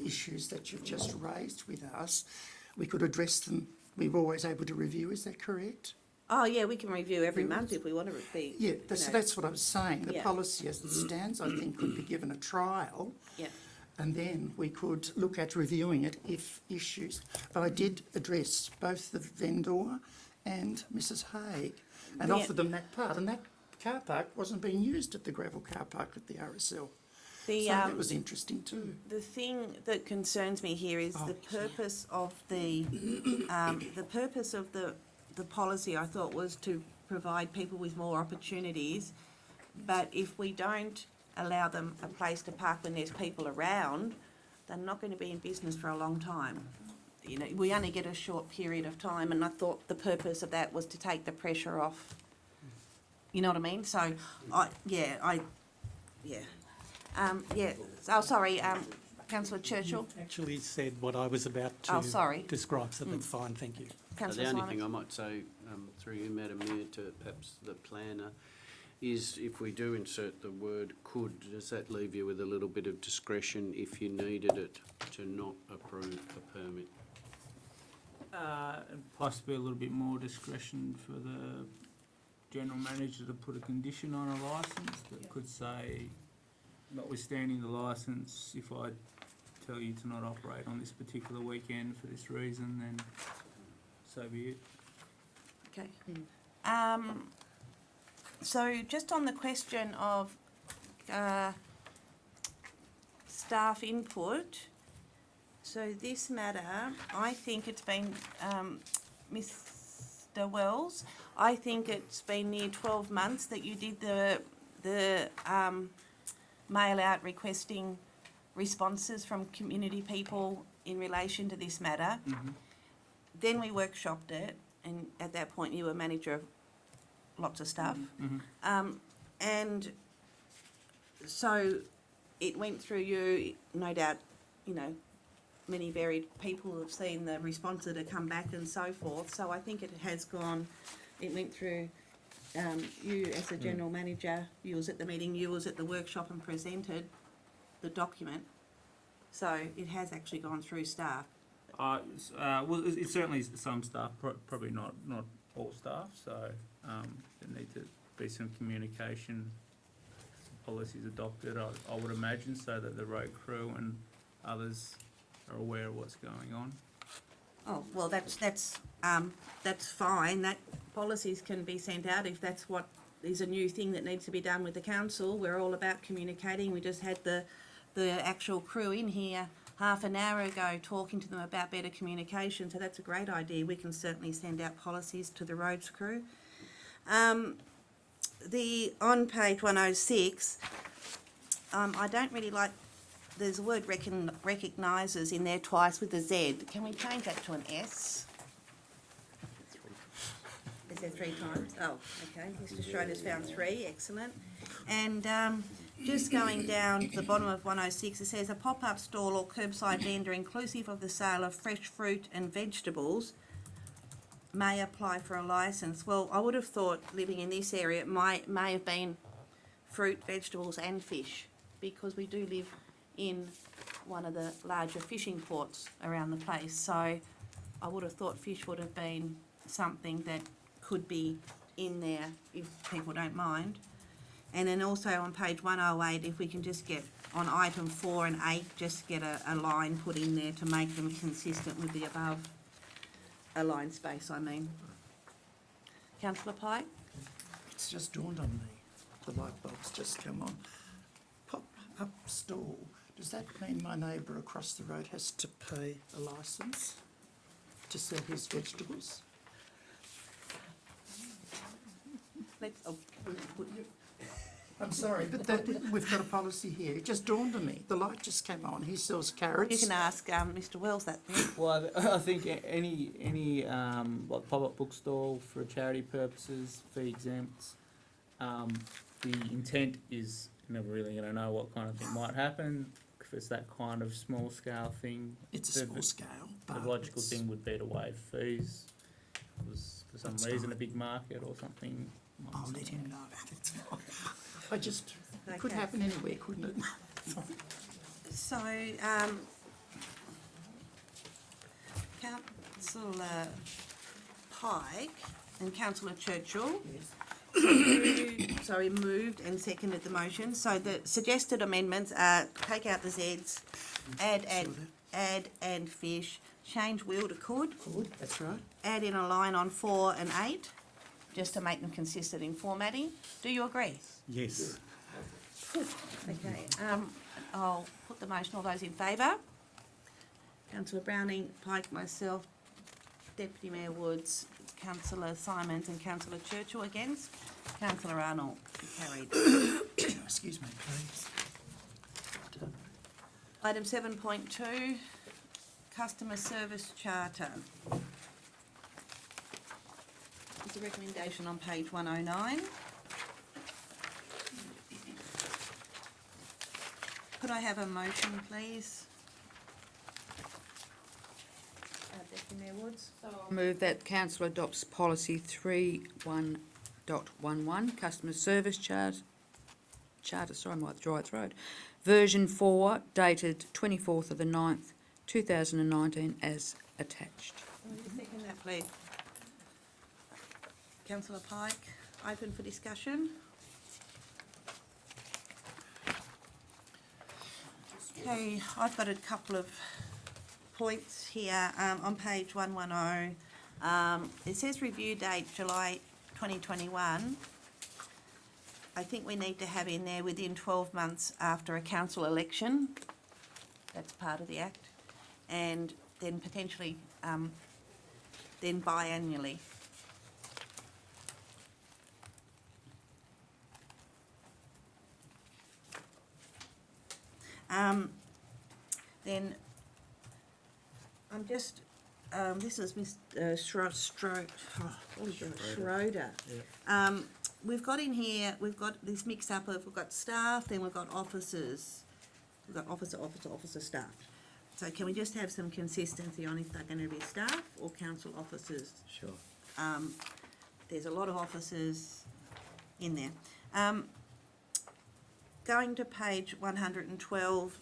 issues that you've just raised with us, we could address them. We're always able to review, is that correct? Oh, yeah, we can review every month if we want to be. Yeah, that's what I was saying. The Yeah. policy as it stands, I think, could be given a trial. Yeah. And then we could look at reviewing it if issues. But I did address both the vendor and Mrs. Haig and Yeah. offered them that part. And that car park wasn't being used at the gravel car park at the RSL. So that was interesting too. The thing that concerns me here is the purpose of the policy, I thought, was to provide people with more opportunities. But if we don't allow them a place to park when there's people around, they're not going to be in business for a long time. We only get a short period of time, and I thought the purpose of that was to take the pressure off. You know what I mean? So, sorry, Councillor Churchill. Actually said what I was about to describe, so that's fine, thank you. Councillor The only Simon. thing I might say, through you, Madam Mayor, to perhaps the planner, is if we do insert the word could, does that leave you with a little bit of discretion if you needed it to not approve the permit? And possibly a little bit more discretion for the general manager to put a condition on a licence that could say, notwithstanding the licence, if I tell you to not operate on this particular weekend for this reason, then so be it. Okay. So just on the question of staff input, so this matter, I think it's been, Mr. Wells, I think it's been near 12 months that you did the mail out requesting responses from community people in relation to this matter. Mm-hmm. Then we workshopped it, and at that point you were manager of lots of stuff. Mm-hmm. And so it went through you, no doubt, many varied people have seen the response that had come back and so forth. So I think it went through you as the general manager, you was at the meeting, you was at the workshop and presented the document. So it has actually gone through staff. Well, it's certainly some staff, probably not all staff, so there need to be some communication, some policies adopted, I would imagine, so that the road crew and others are aware of what's going on. Oh, well, that's fine. That policies can be sent out if that's what is a new thing that needs to be done with the council. We're all about communicating. We just had the actual crew in here half an hour ago talking to them about better communication, so that's a great idea. We can certainly send out policies to the roads crew. On page 106, I don't really like, there's the word recognises in there twice with a Z. Can we change that to an S? Is there 3 times? Oh, okay. Mr. Schroeder's found 3. Excellent. And just going down to the bottom of 106, it says a pop-up stall or curbside vendor inclusive of the sale of fresh fruit and vegetables may apply for a licence. Well, I would have thought, living in this area, it may have been fruit, vegetables and fish, because we do live in one of the larger fishing ports around the place. So I would have thought fish would have been something that could be in there if people don't mind. And then also on page 108, if we can just get on item 4 and 8, just get a line put in there to make them consistent with the above. A line space, I mean. Councillor Pike? It's just dawned on me. The light bulb's just come on. Pop-up stall. Does that mean my neighbour across the road has to pay a licence to sell his vegetables? I'm sorry, but we've got a policy here. It just dawned on me. The light just came on. He sells carrots. You can ask Mr. Wells that then. Well, I think any like pop-up bookstall for charity purposes, fee exempts. The intent is you're never really going to know what kind of thing might happen. If it's that kind of small scale thing, It's a small scale, but the logical it's- thing would be to waive fees. If it was for some That's reason fine. a big market or something. I'll let him know. That's fine. I just, it could Okay. happen anywhere, couldn't it? So, Councillor Pike and Councillor Churchill moved and seconded the motion. So the suggested amendments are take out the Zs, add and fish, change will to could, That's right. add in a line on 4 and 8, just to make them consistent in formatting. Do you agree? Yes. Okay, I'll put the motion. All those in favour? Councillor Browning, Pike, myself, Deputy Mayor Woods, Councillor Simons and Councillor Churchill against. Councillor Arnold, carried. Excuse me, please. Item 7.2, Customer Service Charter. There's a recommendation on page 109. Could I have a motion, please? Deputy Mayor Woods? Move that council adopts policy 31.11, customer service charter, sorry, I might dry throat, version 4, dated 24th of the 9th, 2019, as attached. Will you second that, please? Councillor Pike, open for discussion. Okay, I've got a couple of points here on page 110. It says review date July 2021. I think we need to have in there within 12 months after a council election. That's part of the Act. And then potentially then biannually. Then I'm just, this is Mr. Schroeder. We've got in here, we've got this mixed up of, we've got staff, then we've got officers. We've got officer, staff. So can we just have some consistency on if they're going to be staff or council officers? Sure. There's a lot of officers in there. Going to page 112,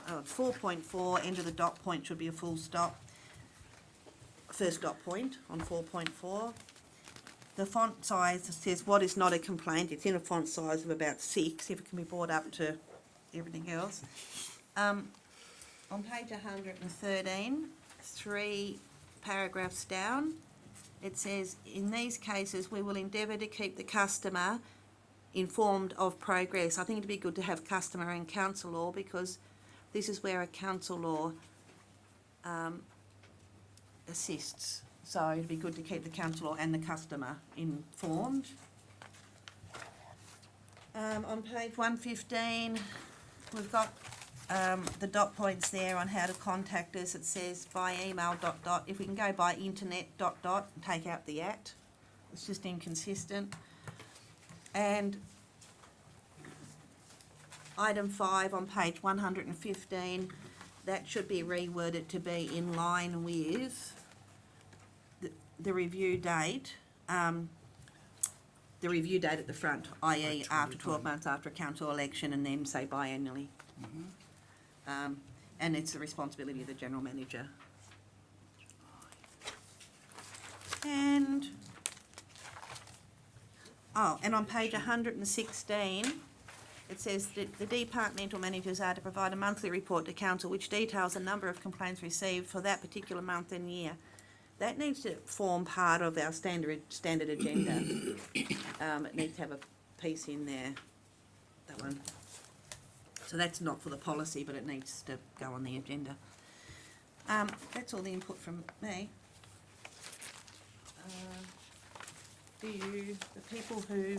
4.4, end of the dot point should be a full stop. first dot point on 4.4. The font size says what is not a complaint. It's in a font size of about 6, if it can be brought up to everything else. On page 113, 3 paragraphs down, it says, in these cases, we will endeavour to keep the customer informed of progress. I think it'd be good to have customer and council law, because this is where a council law assists. So it'd be good to keep the council law and the customer informed. On page 115, we've got the dot points there on how to contact us. It says by email ... If we can go by internet ... and take out the at. It's just inconsistent. And item 5 on page 115, that should be reworded to be in line with the review date, the review date at the front, i.e. after 12 months after a council election, and then say biannually. And it's the responsibility of the general manager. And on page 116, it says that the departmental managers are to provide a monthly report to council which details the number of complaints received for that particular month and year. That needs to form part of our standard agenda. It needs to have a piece in there, that one. So that's not for the policy, but it needs to go on the agenda. That's all the input from me. The people who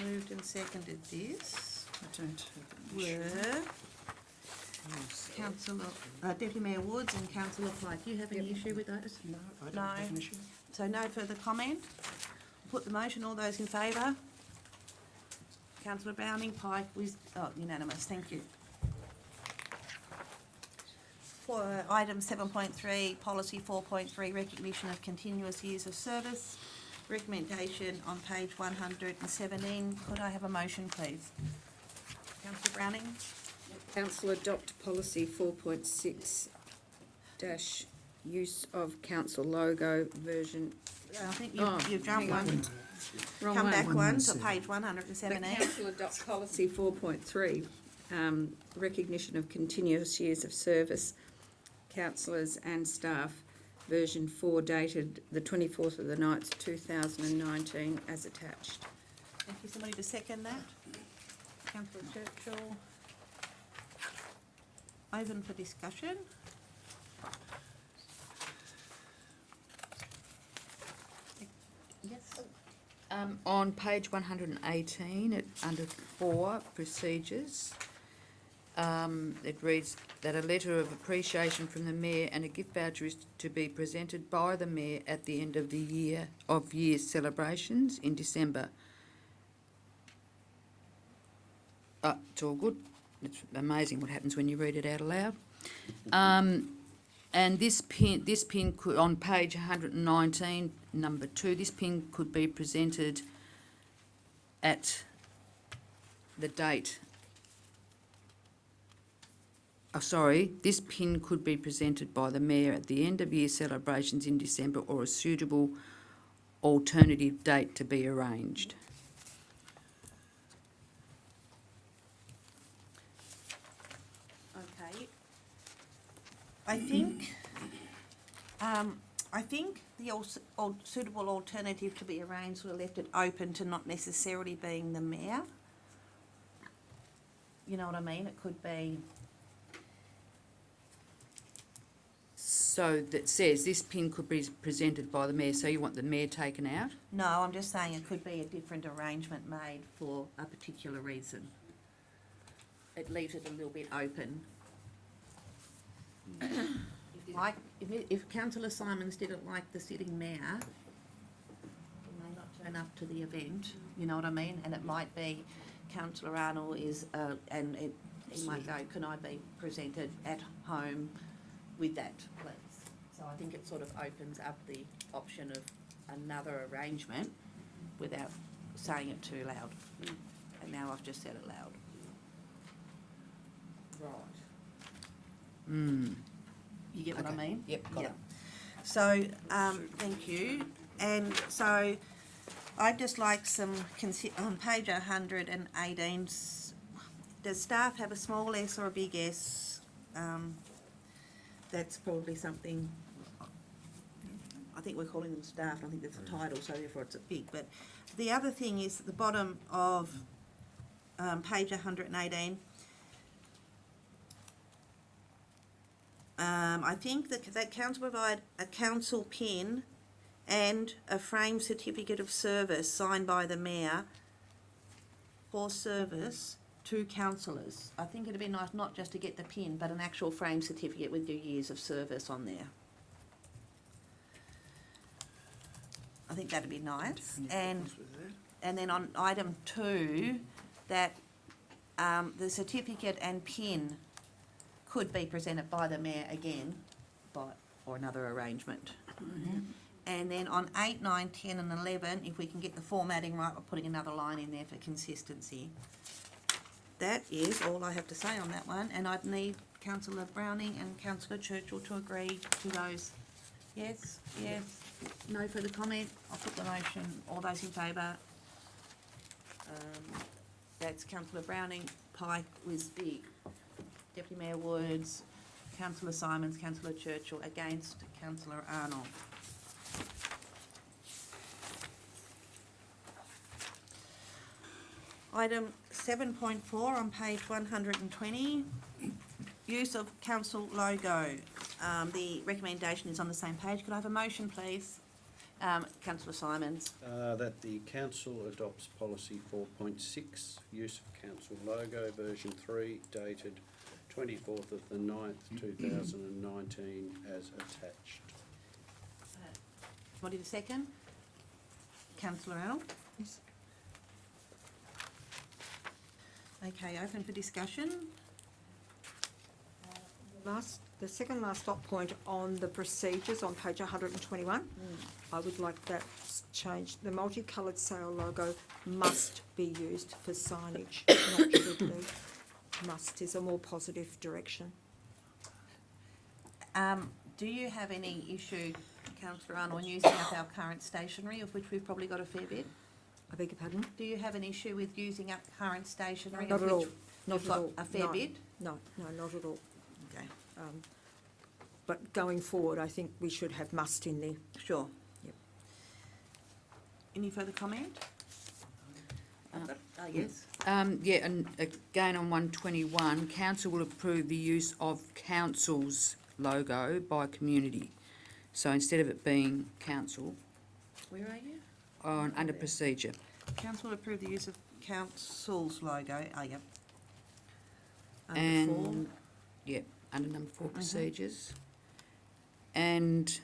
moved and seconded this I don't have an were Councillor, Deputy Mayor Woods and Councillor Pike. Do you have any issue with those? No, I don't No. have an issue. So no further comment. Put the motion. All those in favour? Councillor Browning, Pike, unanimous. Thank you. For item 7.3, policy 4.3, recognition of continuous years of service. Recommendation on page 117. Could I have a motion, please? Councillor Browning. Council adopt policy 4.6 dash use of council logo version. I think Oh, you've jumped hang on. one. Wrong Come one. back one to 117. page The 117. council adopt policy 4.3, recognition of continuous years of service, councillors and staff, version 4 dated the 24th of the 9th, 2019 as attached. Thank you. Somebody to second that? Councillor Churchill. Open for discussion. Yes. On page 118, under 4, procedures, it reads that a letter of appreciation from the Mayor and a gift voucher is to be presented by the Mayor at the end of the year celebrations in December. It's all good. It's amazing what happens when you read it out aloud. And this pin could, on page 119, number 2, this pin could be presented at the date. This pin could be presented by the Mayor at the end of year celebrations in December or a suitable alternative date to be arranged. Okay. I think the suitable alternative to be arranged would have left it open to not necessarily being the Mayor. You know what I mean? It could be. So that says this pin could be presented by the Mayor, so you want the Mayor taken out? No, I'm just saying it could be a different arrangement made for a particular reason. It leaves it a little bit open. If Councillor Simons didn't like the sitting mayor, he may not turn up to the event, you know what I mean? And it might be Councillor Arnold is, and he might go, can I be presented at home with that, please? So I think it sort of opens up the option of another arrangement without saying it too loud. And now I've just said it loud. Right. You get what I Okay. mean? Yep, got it. So, thank you. And so, I'd just like some, on page 118, does staff have a small s or a big S? That's probably something, I think we're calling them staff, and I think that's a title, so therefore it's a big. But the other thing is at the bottom of page 118, I think that council provide a council pin and a framed certificate of service signed by the mayor for service to councillors. I think it'd be nice not just to get the pin, but an actual framed certificate with your years of service on there. I think that'd be nice. And then on item 2, that the certificate and pin could be presented by the mayor again, or another arrangement. And then on 8, 9, 10 and 11, if we can get the formatting right, we're putting another line in there for consistency. That is all I have to say on that one, and I'd need Councillor Browning and Councillor Churchill to agree to those. Yes, yes, no further comment, I'll put the motion, all those in favour. That's Councillor Browning, Pike, Wisby, Deputy Mayor Woods, Councillor Simons, Councillor Churchill, against Councillor Arnold. Item 7.4 on page 120, use of council logo. The recommendation is on the same page. Could I have a motion, please? Councillor Simons. That the council adopts policy 4.6, use of council logo, version 3, dated 24th of the 9th, 2019, as attached. What did you second? Councillor Arnold? Yes. Okay, open for discussion. The second last dot point on the procedures on page 121, I would like that changed. The multicoloured sail logo must be used for signage, not should be. Must is a more positive direction. Do you have any issue, Councillor Arnold, using up our current stationery, of which we've probably got a fair bit? I beg your pardon? Do you have an issue with using up current stationery? Not of at all. which Not we've at got all. a fair No. bit? No, not at all. Okay, But going forward, I think we should have must in there. sure. Yep. Any further comment? Yes. Yeah, and again on 121, council will approve the use of council's logo by community. So instead of it being council, Where are you? under procedure. Council will approve the use of council's logo. Oh, yep. Under And, yeah, under number 4 procedures. And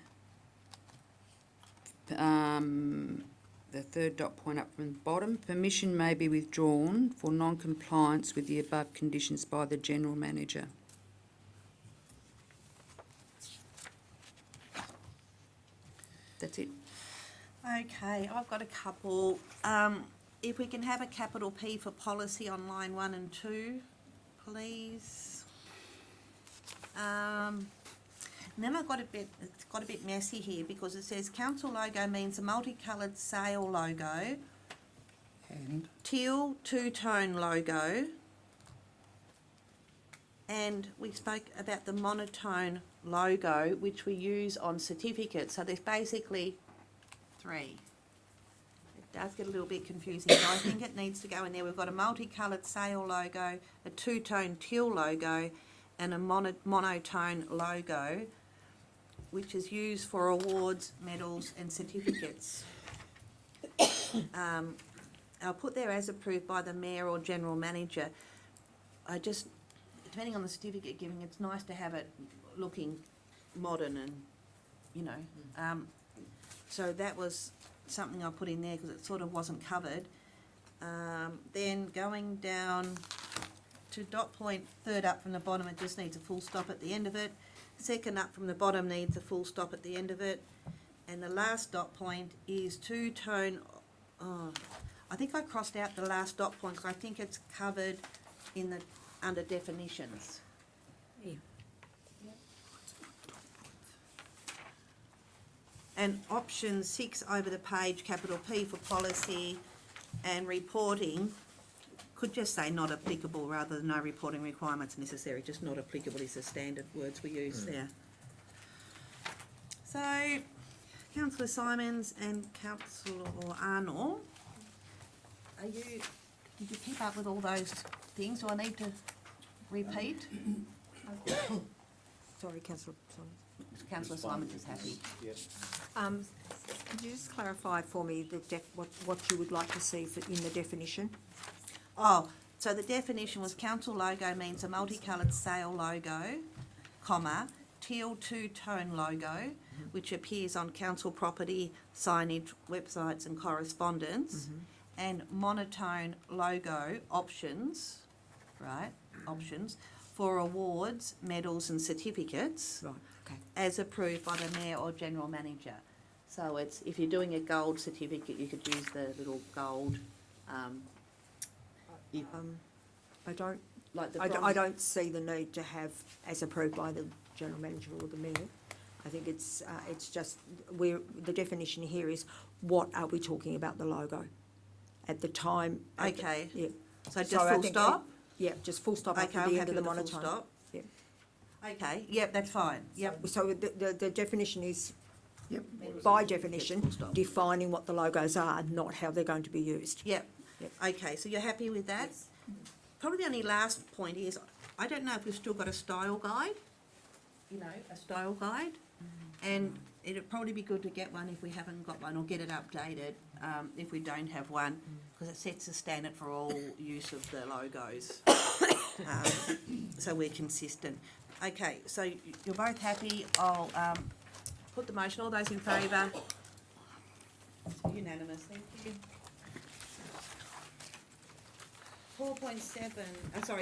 the third dot point up from the bottom, permission may be withdrawn for non-compliance with the above conditions by the general manager. That's it. Okay, I've got a couple. If we can have a capital P for policy on line 1 and 2, please. And then it's got a bit messy here because it says council logo means a multicoloured sail logo, And teal two-tone logo, and we spoke about the monotone logo which we use on certificates. So there's basically 3. It does get a little bit confusing, so I think it needs to go in there. We've got a multicoloured sail logo, a two-tone teal logo, and a monotone logo, which is used for awards, medals and certificates. I'll put there as approved by the mayor or general manager. Depending on the certificate giving, it's nice to have it looking modern and, you know. So that was something I put in there because it sort of wasn't covered. Then going down to dot point, third up from the bottom, it just needs a full stop at the end of it. Second up from the bottom needs a full stop at the end of it. And the last dot point is two-tone, I think I crossed out the last dot point because I think it's covered in the, under definitions. Yeah. And option 6 over the page, capital P for policy and reporting, could just say not applicable rather than no reporting requirements necessary. Just not applicable is the standard words we use there. So, Councillor Simons and Councillor Arnold, did you keep up with all those things? Do I need to repeat? Sorry, councillor Simon. Councillor Simons is happy. Yep. Could you just clarify for me what you would like to see in the definition? Oh, so the definition was council logo means a multicoloured sail logo, comma, teal two-tone logo, which appears on council property, signage, websites and correspondence, and monotone logo options, right, options, for awards, medals and certificates, Right, okay. as approved by the mayor or general manager. So it's, if you're doing a gold certificate, you could use the little gold, I don't, like the I bronze. don't see the need to have as approved by the general manager or the mayor. I think it's just, the definition here is what are we talking about the logo? At the time. Okay. Yeah. So just I full think stop? Yeah, just full stop Okay, after I'm the end happy of the with the full monotone. stop. Yeah. Okay, yep, that's fine, yep. So the definition is, Yep. by definition, Full stop. defining what the logos are, not how they're going to be used. Yep, Yep. okay, so you're happy with that? Probably the only last point is, I don't know if we've still got a style guide, you know, a style guide. And it'd probably be good to get one if we haven't got one, or get it updated, if we don't have one, because it sets a standard for all use of the logos. So we're consistent. Okay, so you're both happy, I'll, put the motion, all those in favour? It's unanimous, thank you.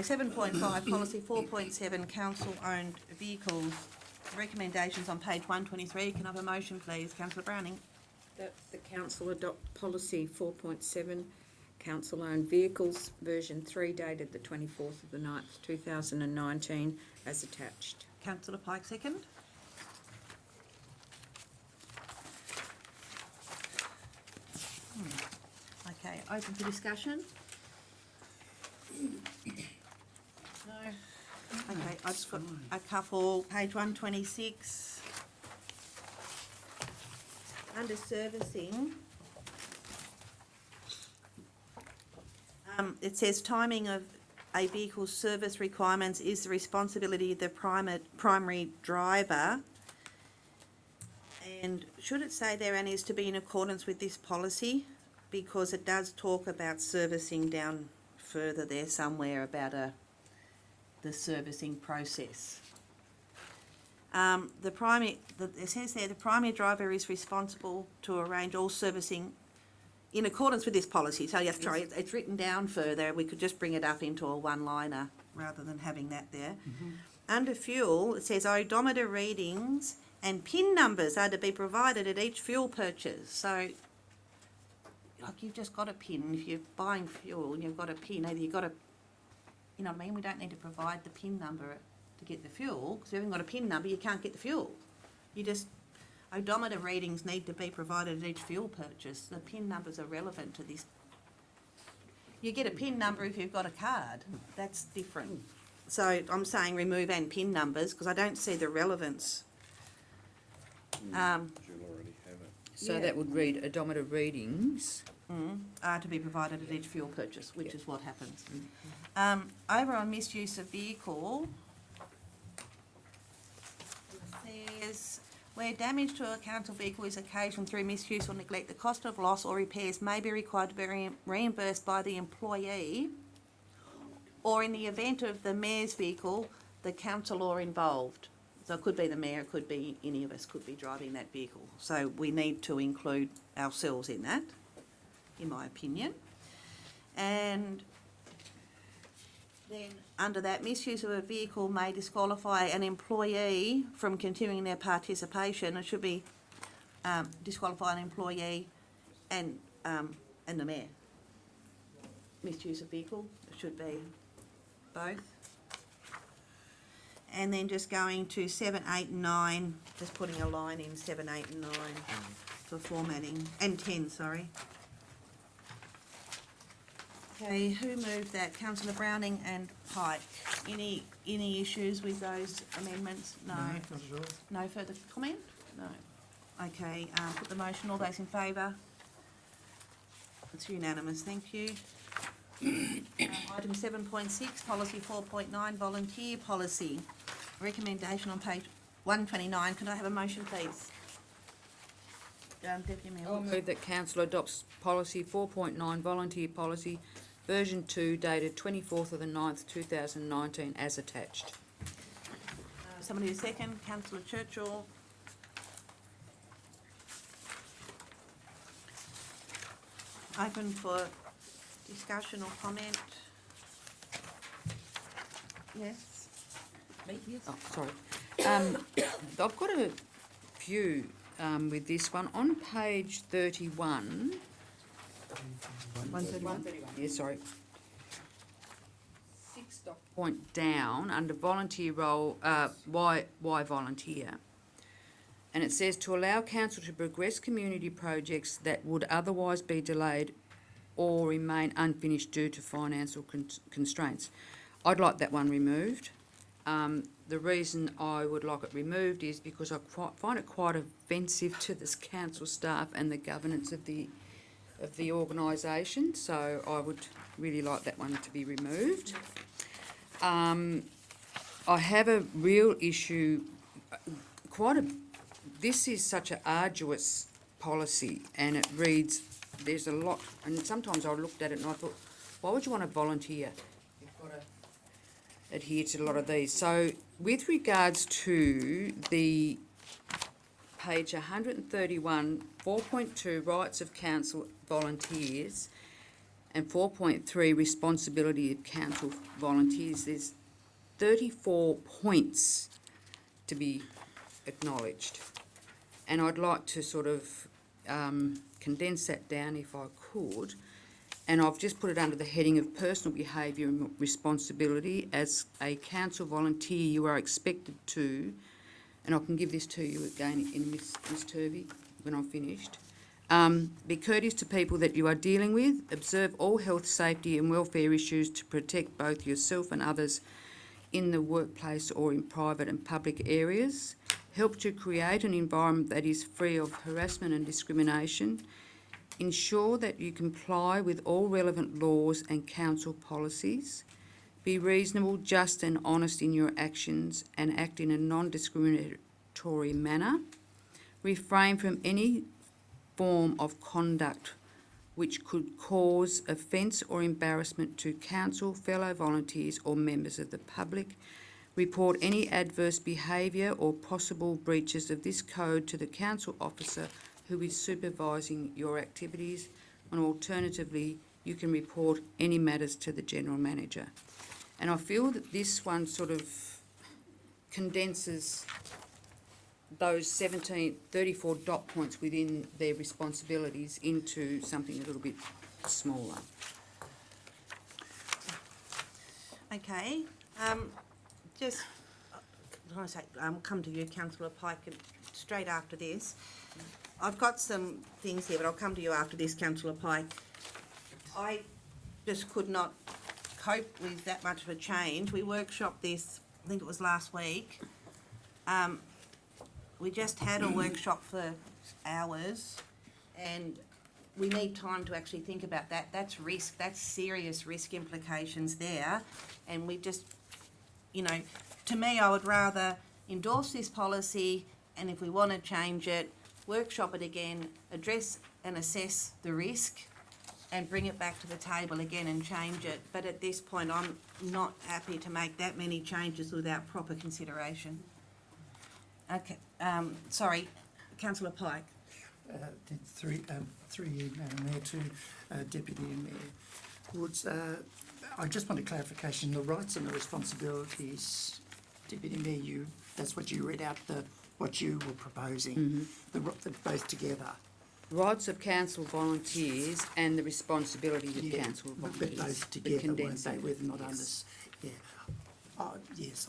7.5, policy 4.7, council-owned vehicles. Recommendations on page 123. Can I have a motion, please? Councillor Browning. That the council adopt policy 4.7, council-owned vehicles, version 3, dated the 24th of the 9th, 2019, as attached. Councillor Pike, second. Okay, open for discussion? No? Okay, I've just got a couple, page 126. Under servicing, it says timing of a vehicle's service requirements is the responsibility of the primary driver. And should it say there, and is to be in accordance with this policy? Because it does talk about servicing down further there somewhere about the servicing process. It says there, the primary driver is responsible to arrange all servicing in accordance with this policy. So yes, sorry, it's written down further. We could just bring it up into a one-liner rather than having that there. Under fuel, it says odometer readings and PIN numbers are to be provided at each fuel purchase. So, like, you've just got a PIN. If you're buying fuel and you've got a PIN, either you've got a, you know what I mean? We don't need to provide the PIN number to get the fuel, because if you haven't got a PIN number, you can't get the fuel. Odometer readings need to be provided at each fuel purchase. The PIN numbers are relevant to this. You get a PIN number if you've got a card. That's different. So I'm saying remove and PIN numbers, because I don't see the relevance. You'll already have it. So Yeah. that would read odometer readings. Are to be provided at each fuel purchase, which is what happens. Over on misuse of vehicle, it says, where damage to a council vehicle is occasioned through misuse or neglect, the cost of loss or repairs may be required to be reimbursed by the employee, or in the event of the mayor's vehicle, the council or involved. So it could be the mayor, it could be any of us could be driving that vehicle. So we need to include ourselves in that, in my opinion. And then under that, misuse of a vehicle may disqualify an employee from continuing their participation. It should be disqualify an employee and the mayor. Misuse of vehicle, it should be both. And then just going to 7, 8, and 9, just putting a line in 7, 8, and 9 for formatting, and 10, sorry. Okay, who moved that? Councillor Browning and Pike. Any issues with those amendments? No. Not at all. No further comment? No. Okay, put the motion. All those in favour? It's unanimous, thank you. Item 7.6, policy 4.9, volunteer policy. Recommendation on page 129. Can I have a motion, please? Deputy Mayor. I'll move that council adopts policy 4.9 volunteer policy version 2 dated 24th of the 9th 2019 as attached. Somebody who second, councillor Churchill. Open for discussion or comment. Yes? Me? Yes. Oh, sorry. I've got a few with this one. On page 31. 131? Yeah, sorry. 6 point down under volunteer role, why volunteer? And it says to allow council to progress community projects that would otherwise be delayed or remain unfinished due to financial constraints. I'd like that one removed. The reason I would like it removed is because I find it quite offensive to this council staff and the governance of the organisation, so I would really like that one to be removed. I have a real issue, this is such an arduous policy, and it reads, there's a lot, and sometimes I looked at it and I thought, why would you want to volunteer? You've got to adhere to a lot of these. So with regards to the page 131, 4.2, rights of council volunteers, and 4.3, responsibility of council volunteers, there's 34 points to be acknowledged. And I'd like to sort of condense that down if I could. And I've just put it under the heading of personal behaviour and responsibility. As a council volunteer, you are expected to, and I can give this to you again in Miss Turvey when I'm finished. Be courteous to people that you are dealing with. Observe all health, safety and welfare issues to protect both yourself and others in the workplace or in private and public areas. Help to create an environment that is free of harassment and discrimination. Ensure that you comply with all relevant laws and council policies. Be reasonable, just and honest in your actions and act in a non-discriminatory manner. Refrain from any form of conduct which could cause offence or embarrassment to council, fellow volunteers or members of the public. Report any adverse behaviour or possible breaches of this code to the council officer who is supervising your activities, and alternatively, you can report any matters to the General Manager. And I feel that this one sort of condenses those 34 dot points within their responsibilities into something a little bit smaller. Okay, just, I want to say, come to you, councillor Pike, straight after this. I've got some things here, but I'll come to you after this, councillor Pike. I just could not cope with that much of a change. We workshopped this, I think it was last week. We just had a workshop for hours, and we need time to actually think about that. That's risk, that's serious risk implications there. And we just, you know, to me, I would rather endorse this policy, and if we want to change it, workshop it again, address and assess the risk, and bring it back to the table again and change it. But at this point, I'm not happy to make that many changes without proper consideration. Okay, sorry, councillor Pike. Through you, Madam Mayor, to Deputy Mayor Woods. I just want a clarification. The rights and the responsibilities, Deputy Mayor, that's what you read out, what you were proposing. They're both together. Rights of council volunteers and the responsibility of council But volunteers. both together, weren't they, condensing. with not under, Yes. yeah. Yes,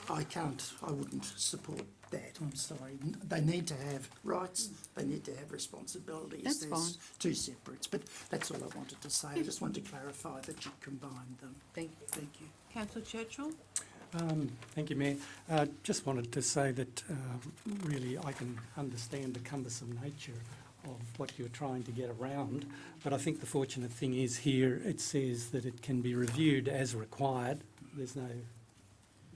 I can't, I wouldn't support that, I'm sorry. They need to have rights, they need to have responsibilities. That's There's fine. two separates, but that's all I wanted to say. I just wanted to clarify that you combined them. Thank you. Thank you. Councillor Churchill? Thank you, Mayor. Just wanted to say that really I can understand the cumbersome nature of what you're trying to get around, but I think the fortunate thing is here it says that it can be reviewed as required. There's no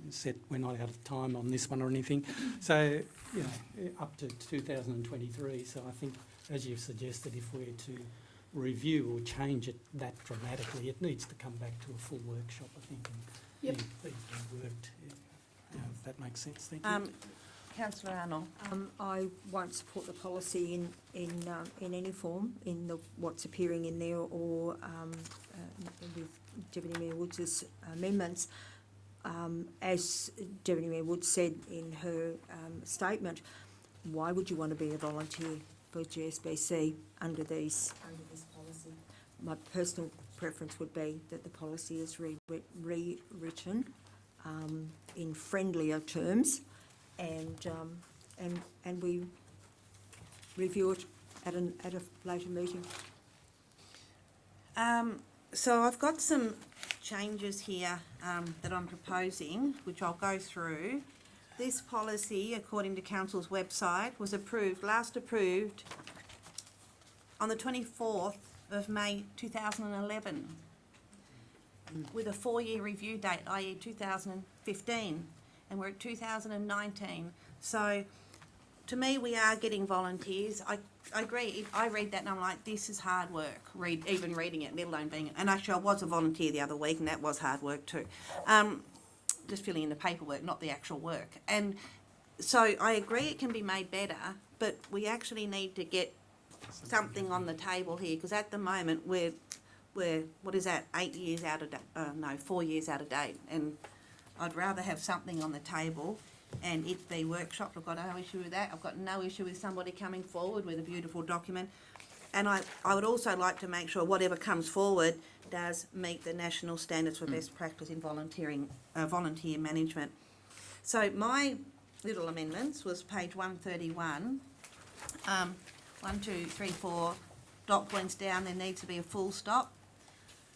set, we're not out of time on this one or anything. So, you know, up to 2023. So I think, as you've suggested, if we're to review or change it that dramatically, it needs to come back to a full workshop, I think, and Yep. be worked. If that makes sense. Thank you. Councillor Arnold? I won't support the policy in any form, in what's appearing in there or with Deputy Mayor Woods' amendments. As Deputy Mayor Woods said in her statement, why would you want to be a volunteer for GSBC under this policy? My personal preference would be that the policy is rewritten in friendlier terms, and we review it at a later meeting. So I've got some changes here that I'm proposing, which I'll go through. This policy, according to Council's website, was last approved on the 24th of May 2011, with a 4-year review date, i.e. 2015, and we're at 2019. So to me, we are getting volunteers. I agree. I read that and I'm like, this is hard work, even reading it, let alone being it. And actually, I was a volunteer the other week, and that was hard work too. Just filling in the paperwork, not the actual work. And so I agree it can be made better, but we actually need to get something on the table here, because at the moment we're what is that, 8 years out of 4 years out of date, and I'd rather have something on the table and it be workshopped. I've got no issue with that. I've got no issue with somebody coming forward with a beautiful document, and I would also like to make sure whatever comes forward does meet the national standards for best practice in volunteer management. So my little amendments was page 131. 1, 2, 3, 4 dot points down, there needs to be a full stop.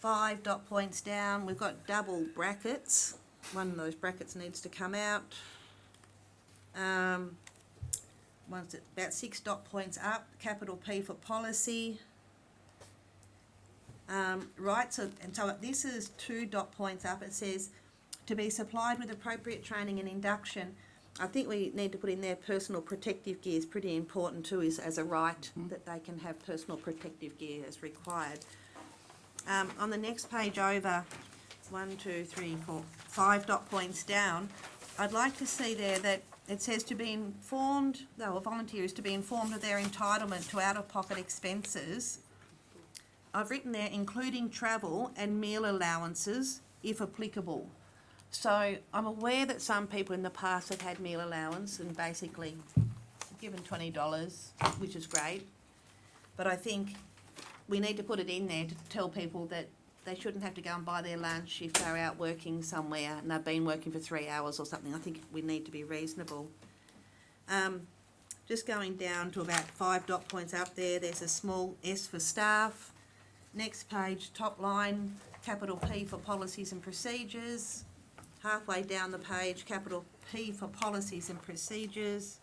5 dot points down, we've got double brackets. One of those brackets needs to come out. One's about 6 dot points up, capital P for policy. Right, so this is 2 dot points up. It says to be supplied with appropriate training and induction. I think we need to put in there personal protective gear is pretty important too, is as a right that they can have personal protective gear as required. On the next page over, 1, 2, 3, 4, 5 dot points down, I'd like to see there that it says to be informed, a volunteer is to be informed of their entitlement to out-of-pocket expenses. I've written there including travel and meal allowances if applicable. So I'm aware that some people in the past have had meal allowance and basically given $20, which is great. But I think we need to put it in there to tell people that they shouldn't have to go and buy their lunch if they're out working somewhere and they've been working for 3 hours or something. I think we need to be reasonable. Just going down to about 5 dot points up there, there's a small S for staff. Next page, top line, capital P for policies and procedures. Halfway down the page, capital P for policies and procedures.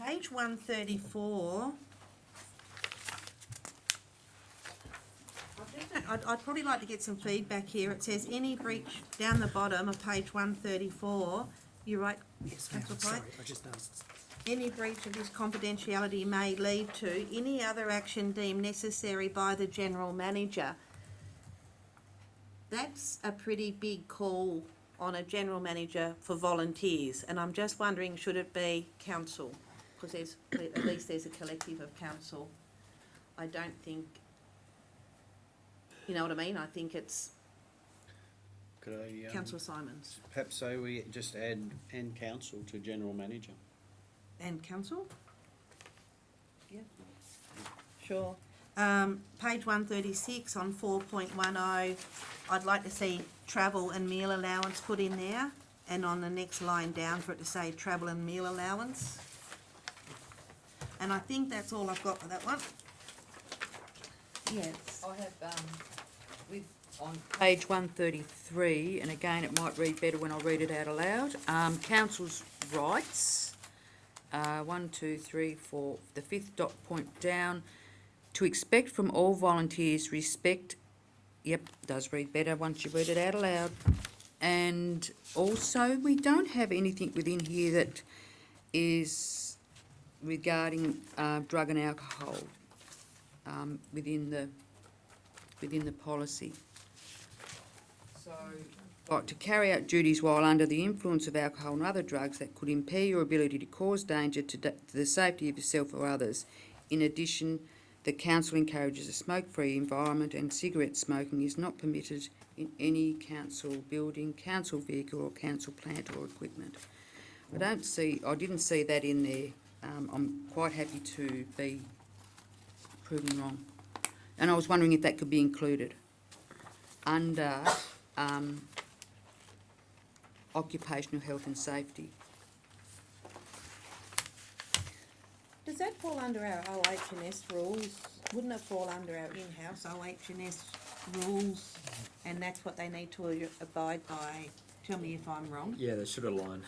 Page 134. I'd probably like to get some feedback here. It says any breach down the bottom of page 134. You're right, Yes, ma'am, Councillor sorry, Pike? I just asked. Any breach of this confidentiality may lead to any other action deemed necessary by the General Manager. That's a pretty big call on a General Manager for volunteers, and I'm just wondering, should it be council? Because at least there's a collective of council. I don't think, you know what I mean? I think it's Could I, Councillor Simons perhaps say we just add and council to general manager? and council. Yeah, sure. Page 136 on 4.10, I'd like to see travel and meal allowance put in there, and on the next line down for it to say travel and meal allowance. And I think that's all I've got for that one. Yes. I have, on page 133, and again, it might read better when I read it out aloud, council's rights, 1, 2, 3, 4, the fifth dot point down, to expect from all volunteers respect, yep, does read better once you read it out aloud. And also, we don't have anything within here that is regarding drug and alcohol within the policy. So, like, to carry out duties while under the influence of alcohol and other drugs that could impair your ability to cause danger to the safety of yourself or others. In addition, the council encourages a smoke-free environment, and cigarette smoking is not permitted in any council building, council vehicle or council plant or equipment. I didn't see that in there. I'm quite happy to be proven wrong. And I was wondering if that could be included under occupational health and safety. Does that fall under our OH&S rules? Wouldn't it fall under our in-house OH&S rules? And that's what they need to abide by? Tell me if I'm wrong. Yeah, they should align.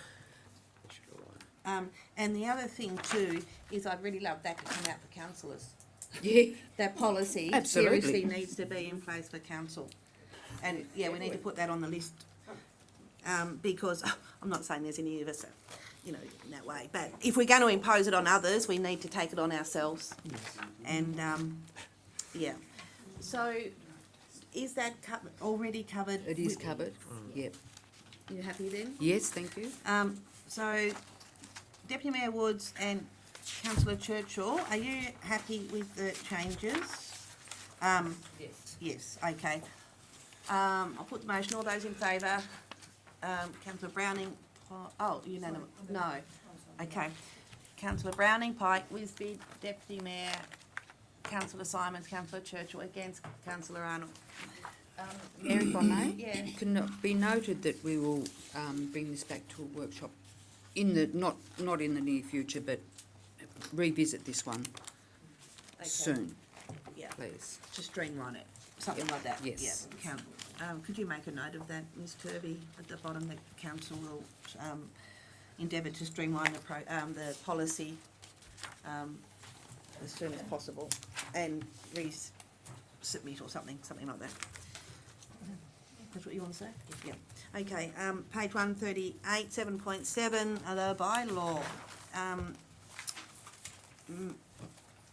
And the other thing too is I'd really love that to come out for councillors. Yeah. That policy Absolutely. seriously needs to be in place for council. And yeah, we need to put that on the list. Because I'm not saying there's any of us that, you know, in that way, but if we're going to impose it on others, we need to take it on ourselves. And yeah. So is that already covered? It is covered, yep. You happy then? Yes, thank you. So Deputy Mayor Woods and Councillor Churchill, are you happy with the changes? Yes. Yes, okay. I'll put the motion. All those in favour? Councillor Browning, unanimous, no. Okay. Councillor Browning, Pike, Wisby, Deputy Mayor, Councillor Simons, Councillor Churchill, against Councillor Arnold. Mayor, if I may? Yeah. Can it be noted that we will bring this back to a workshop in the, not in the near future, but revisit this one soon, Yeah, please. to streamline it, something like that. Yes. Yeah. Could you make a note of that, Ms Turvey, at the bottom, that council will endeavour to streamline the policy as soon as possible and resubmit or something like that. That's what you want to say? Yeah. Okay, page 138, 7.7, the bylaw.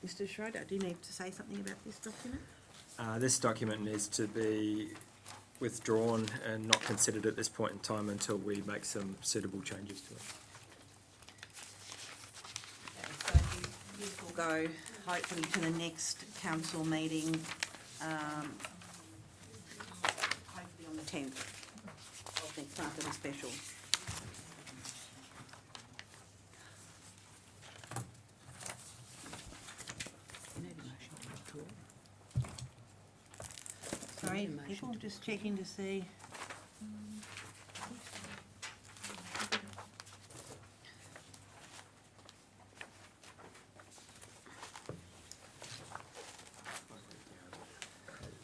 Mr Schroeder, do you need to say something about this document? This document needs to be withdrawn and not considered at this point in time until we make some suitable changes to it. Okay, so this will go hopefully to the next council meeting, hopefully on the 10th of next month, at a special. You need a motion to withdraw. Sorry, Need a motion people to- just checking to see.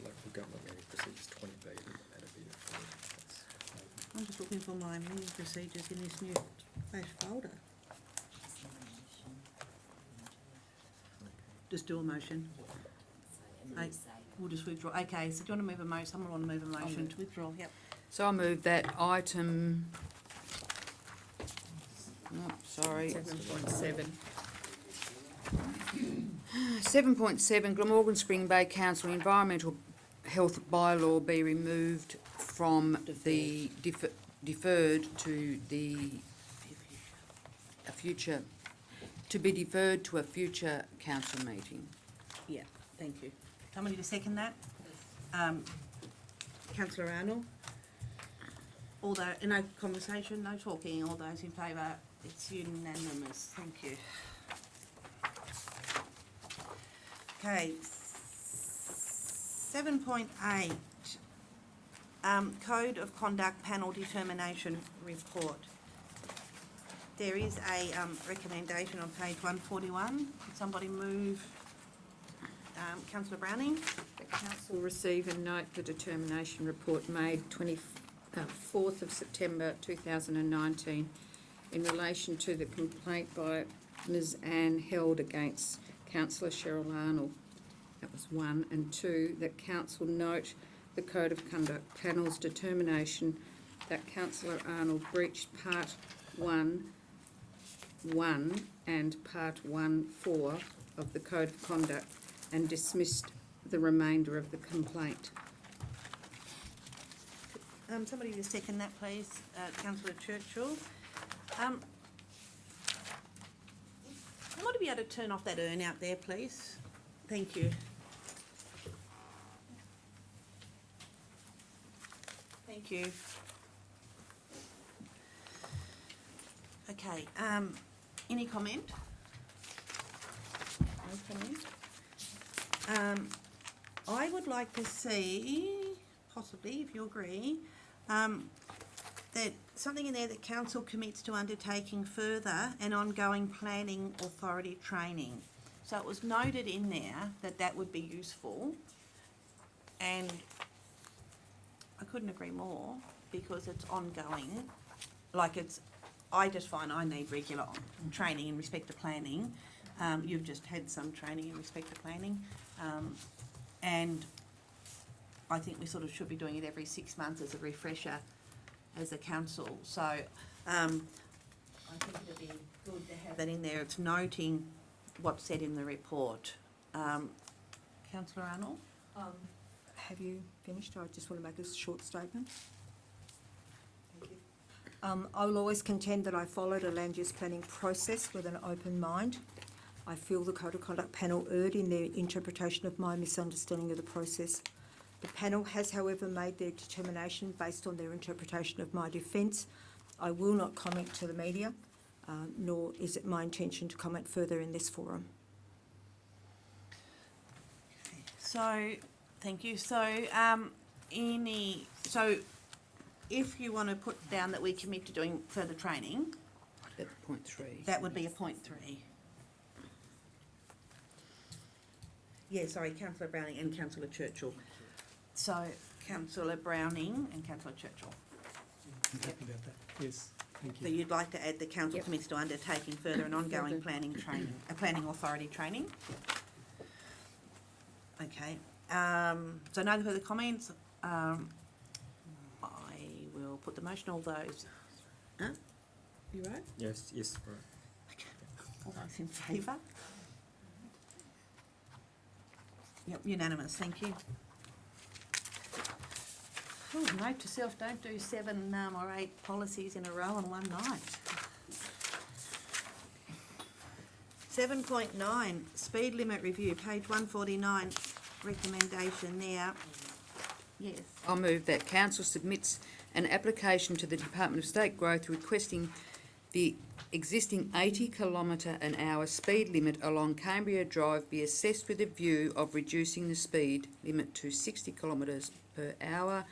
Local government meeting procedures 20B, that'd be I'm just looking for my meeting procedures in this new flash folder. Just do a motion. We'll just withdraw. Okay, so do you want to move a motion? Someone want to move a motion to withdraw? Yep. So I move that item, oh, sorry. 7.7. 7.7, Glamorgan Spring Bay Council Environmental Health Bylaw be removed from the deferred to a future council meeting. Yeah, thank you. Somebody to second that? Councillor Arnold? No conversation, no talking, all those in favour, it's unanimous, thank you. Okay, 7.8, Code of Conduct Panel Determination Report. There is a recommendation on page 141. Could somebody move councillor Browning? The council receive and note the determination report made 4th of September 2019 in relation to the complaint by Ms Anne Held against Councillor Cheryl Arnold. That was 1. And 2, that council note the Code of Conduct Panel's determination that Councillor Arnold breached Part 1 and Part 1.4 of the Code of Conduct and dismissed the remainder of the complaint. Somebody to second that, please. Councillor Churchill. Somebody be able to turn off that urn out there, please? Thank you. Thank you. Okay, any comment? No comment. I would like to see, possibly, if you agree, that something in there that council commits to undertaking further and ongoing planning authority training. So it was noted in there that that would be useful, and I couldn't agree more because it's ongoing. Like I just find I need regular training in respect to planning. You've just had some training in respect to planning, and I think we sort of should be doing it every 6 months as a refresher as a council. So I think it'd be good to have that in there. It's noting what's said in the report. Councillor Arnold? Have you finished? I just want to make a short statement. Thank you. I will always contend that I followed a land use planning process with an open mind. I feel the Code of Conduct panel erred in their interpretation of my misunderstanding of the process. The panel has, however, made their determination based on their interpretation of my defence. I will not comment to the media, nor is it my intention to comment further in this forum. So, thank you. So, if you want to put down that we commit to doing further training, At point 3. that would be a point 3. Yeah, sorry, Councillor Browning and Councillor Churchill. So, Councillor Browning and Councillor Churchill. I'm happy about that. Yes, thank So you. you'd like to add the council Yep. commits to undertaking further and ongoing planning training, planning authority training? Okay, so no further comments. I will put the motion, all those, you right? Yes, right. All those in favour? Yep, unanimous, thank you. Oh, note to self, don't do 7 or 8 policies in a row on one night. 7.9, speed limit review, page 149, recommendation there. Yes. I'll move that council submits an application to the Department of State Growth requesting the existing 80km/h speed limit along Cambria Drive be assessed with a view of reducing the speed limit to 60km/h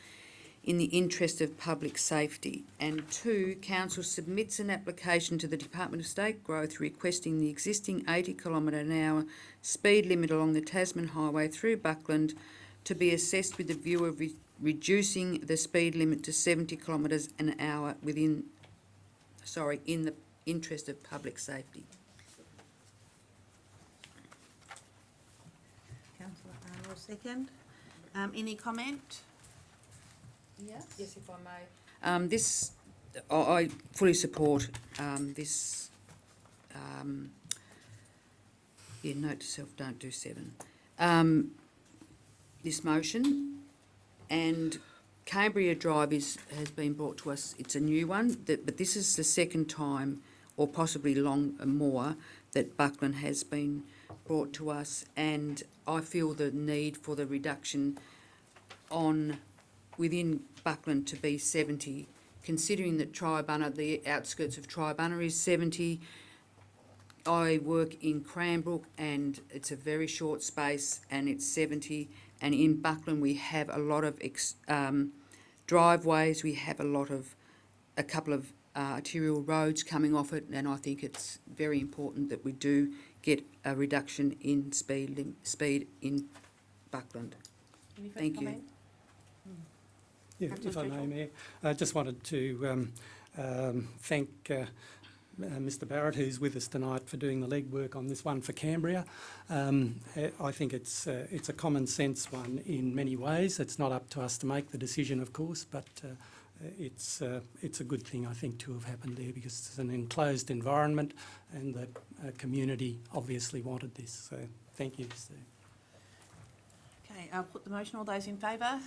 in the interest of public safety. And 2, council submits an application to the Department of State Growth requesting the existing 80km/h speed limit along the Tasman Highway through Buckland to be assessed with a view of reducing the speed limit to 70km/h in the interest of public safety. Councillor Arnold, second. Any comment? Yes? Yes, if I may. I fully support this. Note to self, don't do 7. This motion, and Cambria Drive has been brought to us. It's a new one, but this is the second time, or possibly more, that Buckland has been brought to us, and I feel the need for the reduction within Buckland to be 70, considering that Tribunna, the outskirts of Tribunna, is 70. I work in Cranbrook and it's a very short space and it's 70, And in Buckland, we have a lot of driveways, we have a couple of arterial roads coming off it, and I think it's very important that we do get a reduction in speed in Buckland. Any further Thank you. comment? Yeah, Councillor if I may, Churchill. Mayor, I just wanted to thank Mr Barrett, who's with us tonight, for doing the legwork on this one for Cambria. I think it's a common sense one in many ways. It's not up to us to make the decision, of course, but it's a good thing, I think, to have happened there, because it's an enclosed environment and the community obviously wanted this. So thank you, Steve. Okay, I'll put the motion. All those in favour?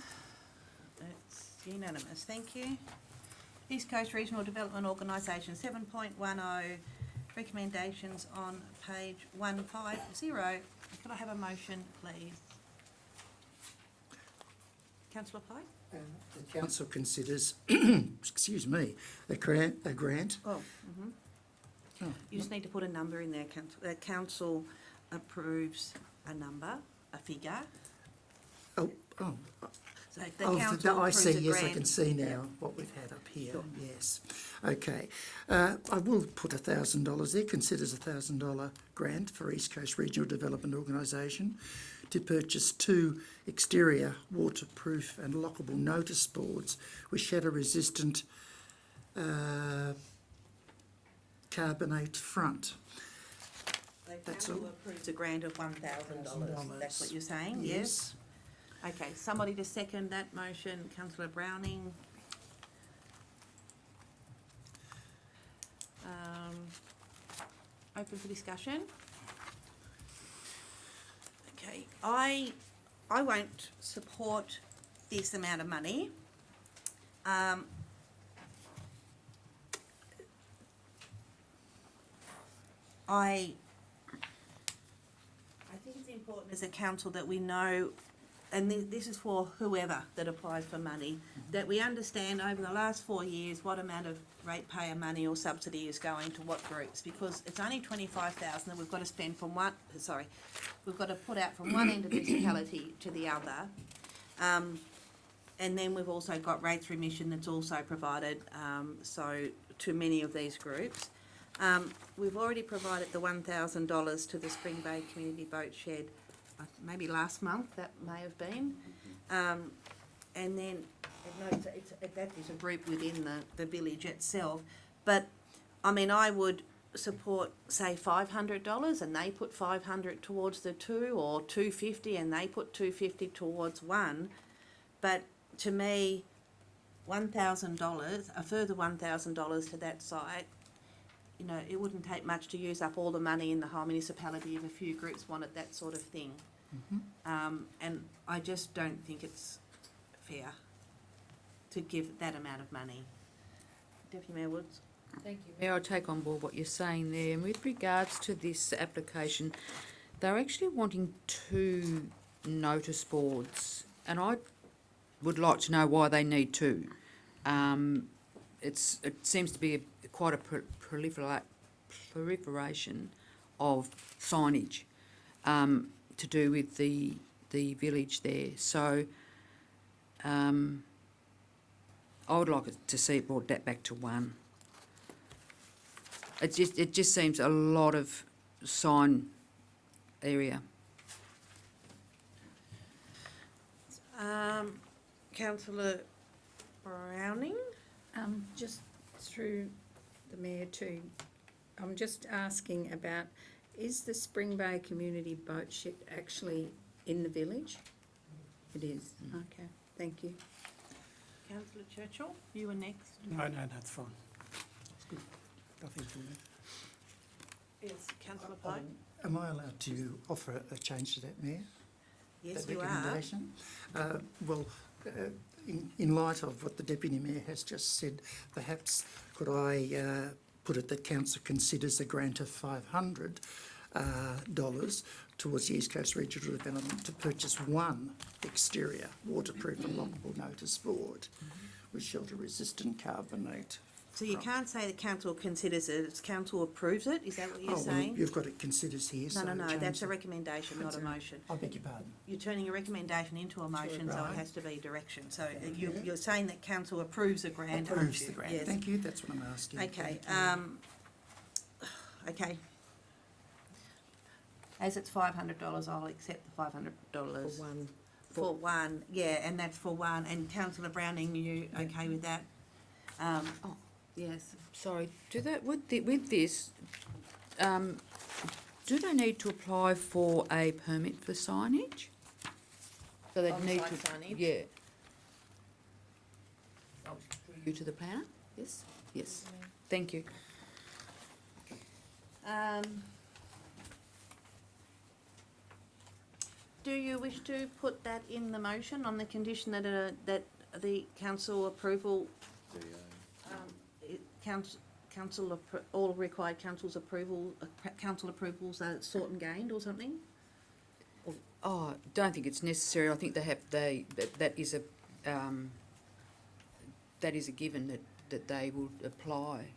It's unanimous. Thank you. East Coast Regional Development Organisation 7.10, recommendations on page 150. Could I have a motion, please? Councillor Pike? The council considers, excuse me, a grant. Oh, you just need to put a number in there, council. The council approves a number, a figure. Oh, So the council I approves see, a yes, I grant. can see now what we've had up here, yes. Okay, I will put $1,000 there, considers a $1,000 grant for East Coast Regional Development Organisation to purchase 2 exterior waterproof and lockable notice boards with shatter-resistant carbonate front. The That's council all. approves a grant of $1,000. That's what you're saying, yes? Okay, somebody to second that motion, councillor Browning. Open for discussion. Okay, I won't support this amount of money. I think it's important as a council that we know, and this is for whoever that applies for money, that we understand over the last 4 years what amount of ratepayer money or subsidy is going to what groups, because it's only 25,000 that we've got to spend from one, we've got to put out from one end of the municipality to the other. And then we've also got rates remission that's also provided, so to many of these groups. We've already provided the $1,000 to the Spring Bay Community Boat Shed, maybe last month, that may have been. And then, that is a group within the village itself. But, I mean, I would support, say, $500 and they put $500 towards the 2, or $250 and they put $250 towards 1. But to me, $1,000, a further $1,000 to that site, you know, it wouldn't take much to use up all the money in the whole municipality if a few groups wanted that sort of thing. And I just don't think it's fair to give that amount of money. Deputy Mayor Woods? Thank you, Mayor. I take on board what you're saying there. And with regards to this application, they're actually wanting 2 notice boards, and I would like to know why they need 2. It seems to be quite a proliferation of signage to do with the village there. So I would like to see it brought back to 1. It just seems a lot of sign area. Councillor Browning? Just through the mayor too, I'm just asking about, is the Spring Bay Community Boat Shed actually in the village? It is, okay, thank you. Councillor Churchill, you were next. No, that's fine. That's good. Nothing from me. Yes, councillor Pike? Am I allowed to offer a change to that, Mayor? Yes, That you are. recommendation? In light of what the Deputy Mayor has just said, perhaps could I put it that Council considers a grant of $500 towards the East Coast Regional Development to purchase 1 exterior waterproof and lockable notice board with shelter-resistant carbonate So you can't say the council considers it, it's council approves it, is that what you're Oh, well, saying? you've got it considers here, so. No, change that's a that. recommendation, not a motion. I beg your pardon. You're turning a recommendation into a motion, so Right. it has to be direction. So you. you're saying that council approves a grant, aren't Approves you? the grant. Yes. Thank you, that's what I'm asking. Okay, Thank you. okay. As it's $500, I'll accept the $500. For one. For one, yeah, and that's for one. And councillor Browning, you okay with that? Yes. Sorry, with this, do they need to apply for a permit for signage? So they need On-site to, signage? yeah. I'll through you to the planner, yes? Yes, thank you. Do you wish to put that in the motion on the condition that that the council approval, all required council's approval, council approvals are sought and gained or something? Oh, don't think it's necessary. I think that is a given that they will apply.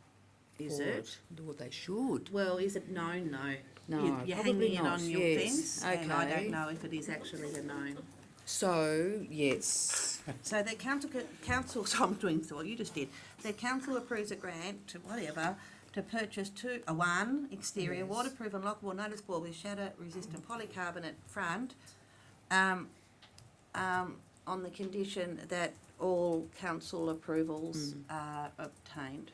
Is for it? Well, they should. Well, is it known though? No, You're probably hanging it not, on your yes. fence, and I Okay. don't know if it is actually a known. So, yes. So the council, so I'm doing what you just did. The council approves a grant to whatever to purchase one exterior Yes. waterproof and lockable notice board with shatter-resistant polycarbonate front, on the condition that all council approvals are obtained.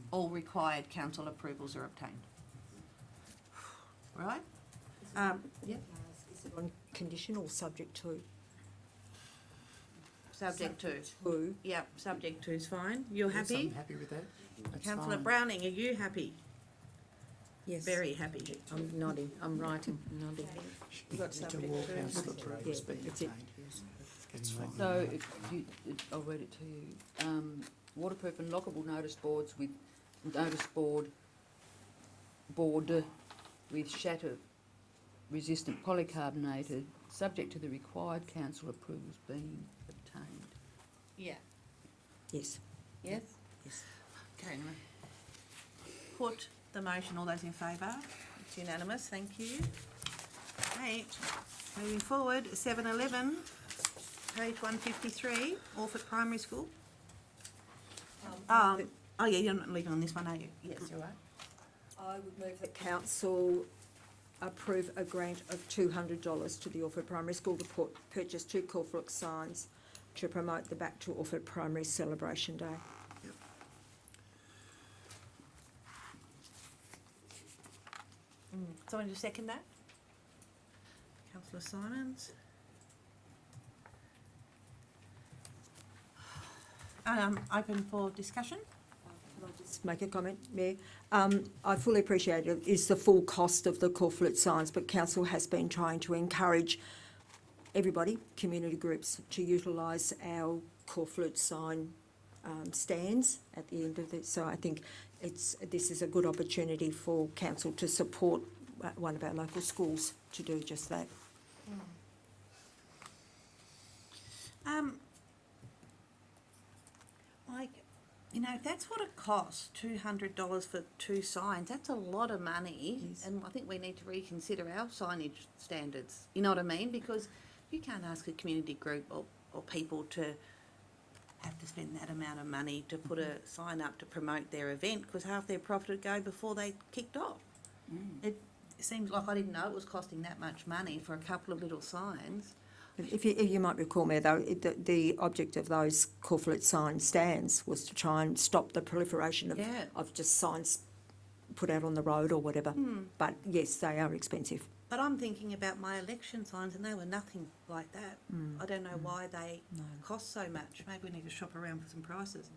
All required council approvals are obtained. Right? Yep. Is it on condition or subject to? Subject to. Who? Yep, subject to is fine. You're Yes, happy? I'm happy with that. That's Councillor fine. Browning, are you happy? Yes. Very happy. I'm nodding, I'm writing, nodding. You've got To subject all to. council approvals Yeah, being that's it. obtained. That's fine. So, I'll read it to you. Waterproof and lockable notice boards with board with shatter-resistant polycarbonated, subject to the required council approvals being obtained. Yeah. Yes. Yes? Yes. Okay. Put the motion, all those in favour? It's unanimous, thank you. Okay, moving forward, 711, page 153, Orford Primary School. Oh yeah, you're not leaving on this one, are you? Yes, you're right. I would move that council approve a grant of $200 to the Orford Primary School to purchase 2 cornflake signs to promote the Back to Orford Primary Celebration Day. Someone to second that? Councillor Simons. Open for discussion? Can I just make a comment, Mayor? I fully appreciate it is the full cost of the cornflake signs, but council has been trying to encourage everybody, community groups, to utilise our cornflake sign stands at the end of it. So I think this is a good opportunity for council to support one of our local schools to do just that. If that's what it costs, $200 for 2 signs, that's a lot of money. Yes. And I think we need to reconsider our signage standards, you know what I mean? Because you can't ask a community group or people to have to spend that amount of money to put a sign up to promote their event, because half their profit would go before they kicked off. It seems like I didn't know it was costing that much money for a couple of little signs. If you might recall, Mayor, though, the object of those cornflake sign stands was to try and stop the proliferation Yeah. of just signs put out on the road or whatever. But yes, they are expensive. But I'm thinking about my election signs, and they were nothing like that. I don't know why they cost so much. Maybe we need to shop around for some prices.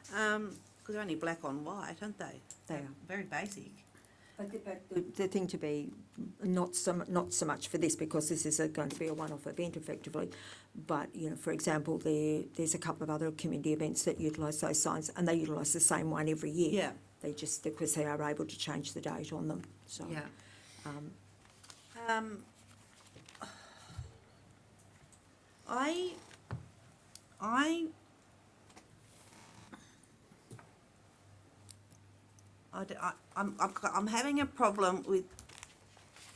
Because they're only black on white, aren't they? They are. Very basic. But the thing to be, not so much for this, because this is going to be a one-off event effectively, but, for example, there's a couple of other community events that utilise those signs, and they utilise the same one every year. Yeah. They just, because they are able to change the date on them, so. Yeah. I'm having a problem with,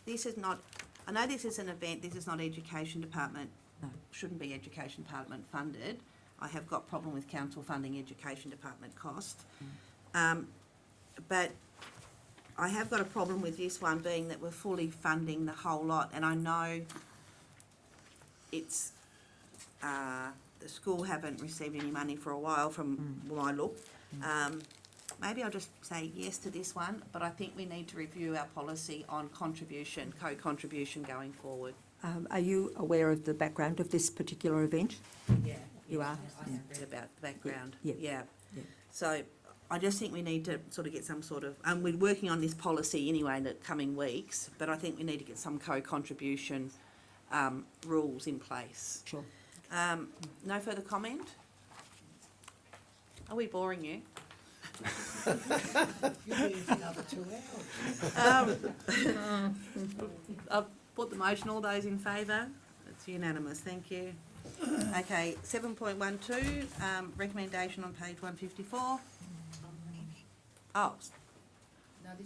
this is not, I know this is an event, this is not Education Department, No. shouldn't be Education Department funded. I have got problem with council funding Education Department cost. But I have got a problem with this one being that we're fully funding the whole lot, and I know it's, the school haven't received any money for a while from my look. Maybe I'll just say yes to this one, but I think we need to review our policy on contribution, co-contribution going forward. Are you aware of the background of this particular event? Yeah. You are? I have read about the background. Yeah. Yeah. Yeah. So I just think we need to sort of get some sort of, we're working on this policy anyway in the coming weeks, but I think we need to get some co-contribution rules in place. Sure. No further comment? Are we boring you? You'll be here for another 2 hours. I'll put the motion. All those in favour? It's unanimous. Thank you. Okay, 7.12, recommendation on page 154. Oh,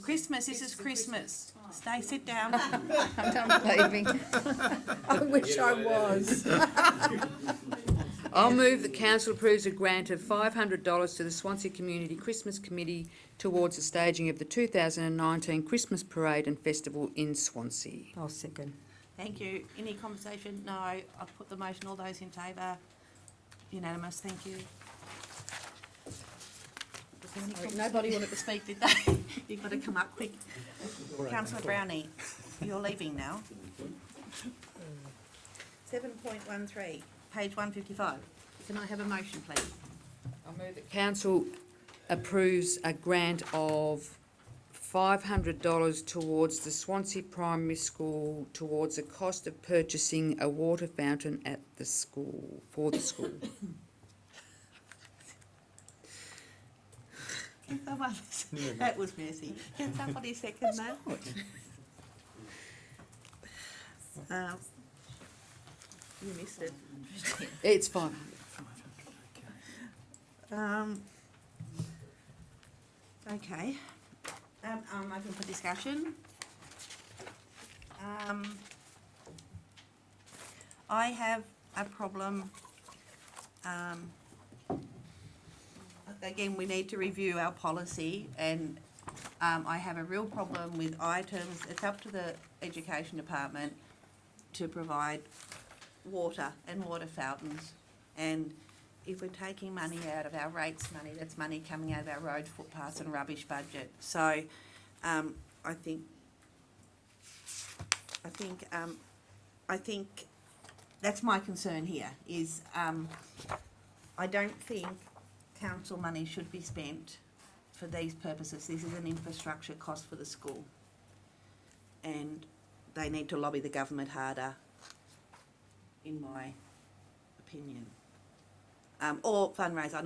Christmas. This is Christmas. Stay, sit down. I'm done leaving. I wish I was. I'll move that council approves a grant of $500 to the Swansea Community Christmas Committee towards the staging of the 2019 Christmas Parade and Festival in Swansea. I'll second. Thank you. Any conversation? No. I'll put the motion. All those in favour? Unanimous. Thank you. Nobody wanted to speak, did they? You've got to come up quick. Councillor Brownie, you're leaving now. 7.13, page 155. Can I have a motion, please? I'll move that council approves a grant of $500 towards the Swansea Primary School towards the cost of purchasing a water fountain at the school, for the school. Can someone, that was messy. Can somebody second that? You missed it. It's $500. Okay. I'm open for discussion. I have a problem. Again, we need to review our policy, and I have a real problem with items. It's up to the Education Department to provide water and water fountains, and if we're taking money out of our rates money, that's money coming out of our road, footpaths and rubbish budget. So I think that's my concern here, is I don't think council money should be spent for these purposes. This is an infrastructure cost for the school, and they need to lobby the government harder, in my opinion. Or fundraise. I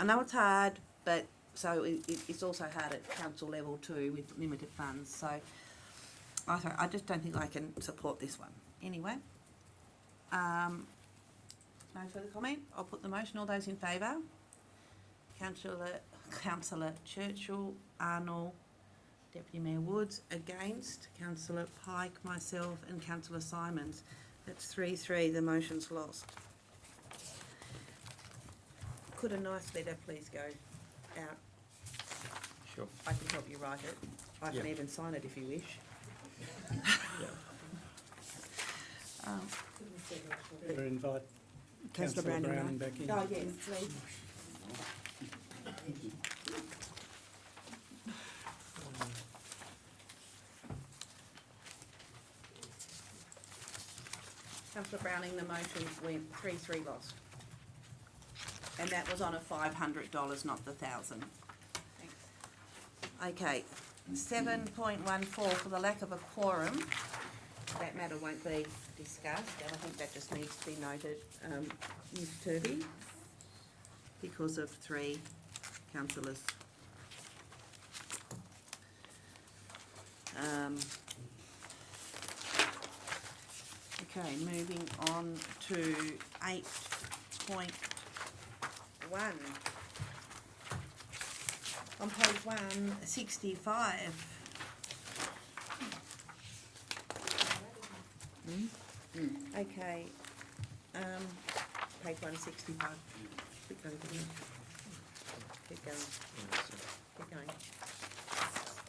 know it's hard, but so it's also hard at council level too with limited funds. So I just don't think I can support this one. Anyway, no further comment. I'll put the motion. All those in favour? Councillor Churchill, Arnold, Deputy Mayor Woods. Against, Councillor Pike, myself and Councillor Simons. That's 3-3. The motion's lost. Could a nice letter please go out? Sure. I can help you write it. I can Yeah. even sign it if you wish. We'll invite Councillor Councillor Browning, Browning back in. Oh, yes, please. Councillor Browning, the motion went 3-3 lost. And that was on a $500, not the 1,000. Okay, 7.14, for the lack of a quorum, that matter won't be discussed, and I think that just needs to be noted, Ms Turvey, because of 3 councillors. Okay, moving on to 8.1. on page 165. Okay, page 165. Keep going, keep going. Keep going. Keep going.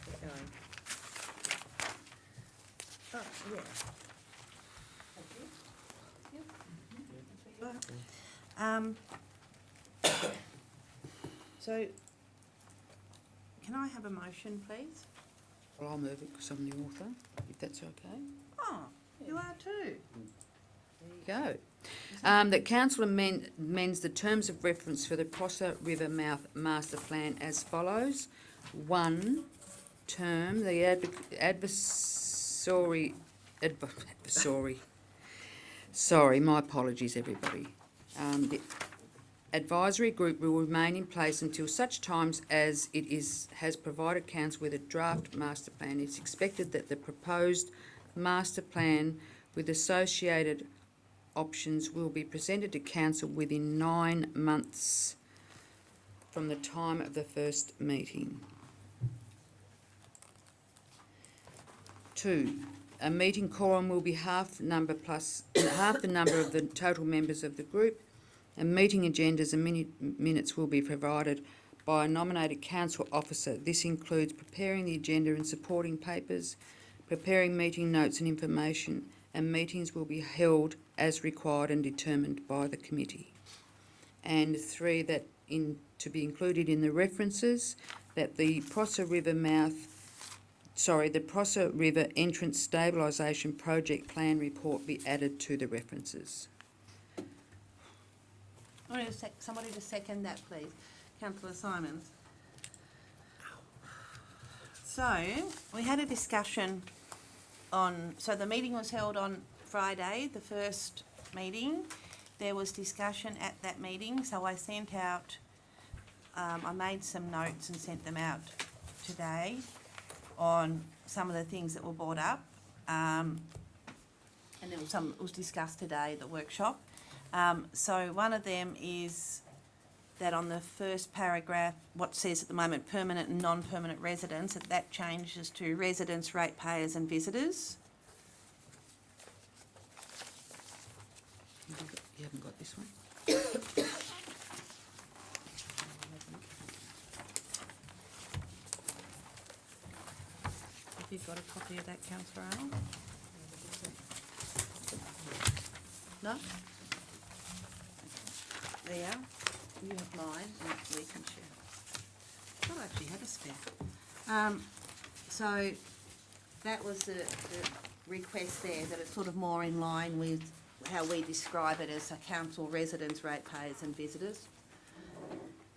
Keep going. Oh, yeah. So, can I have a motion, please? Well, I'll move it because I'm the author, if that's okay. Oh, you are too. Go. That council amends the terms of reference for the Prosser River Mouth Master Plan as follows. 1, term, the advisory, sorry, my apologies everybody. The advisory group will remain in place until such times as it has provided council with a draft master plan. It's expected that the proposed master plan with associated options will be presented to council within 9 months from the time of the first meeting. 2, a meeting quorum will be half the number of the total members of the group, and meeting agendas and minutes will be provided by a nominated council officer. This includes preparing the agenda and supporting papers, preparing meeting notes and information, and meetings will be held as required and determined by the committee. And 3, that to be included in the references, that the Prosser River Entrance Stabilisation Project Plan report be added to the references. I want somebody to second that, please. Councillor Simons. So, we had a discussion so the meeting was held on Friday, the first meeting. There was discussion at that meeting, so I sent out, I made some notes and sent them out today on some of the things that were brought up. And there was it was discussed today at the workshop. So one of them is that on the first paragraph, what says at the moment, permanent and non-permanent residents, that changes to residents, ratepayers and visitors. You haven't got this one? Have you got a copy of that, Councillor Arnold? No? There. You have mine, and we can share. I thought I actually had a spare. So that was the request there, that it's sort of more in line with how we describe it as a council, residents, ratepayers and visitors.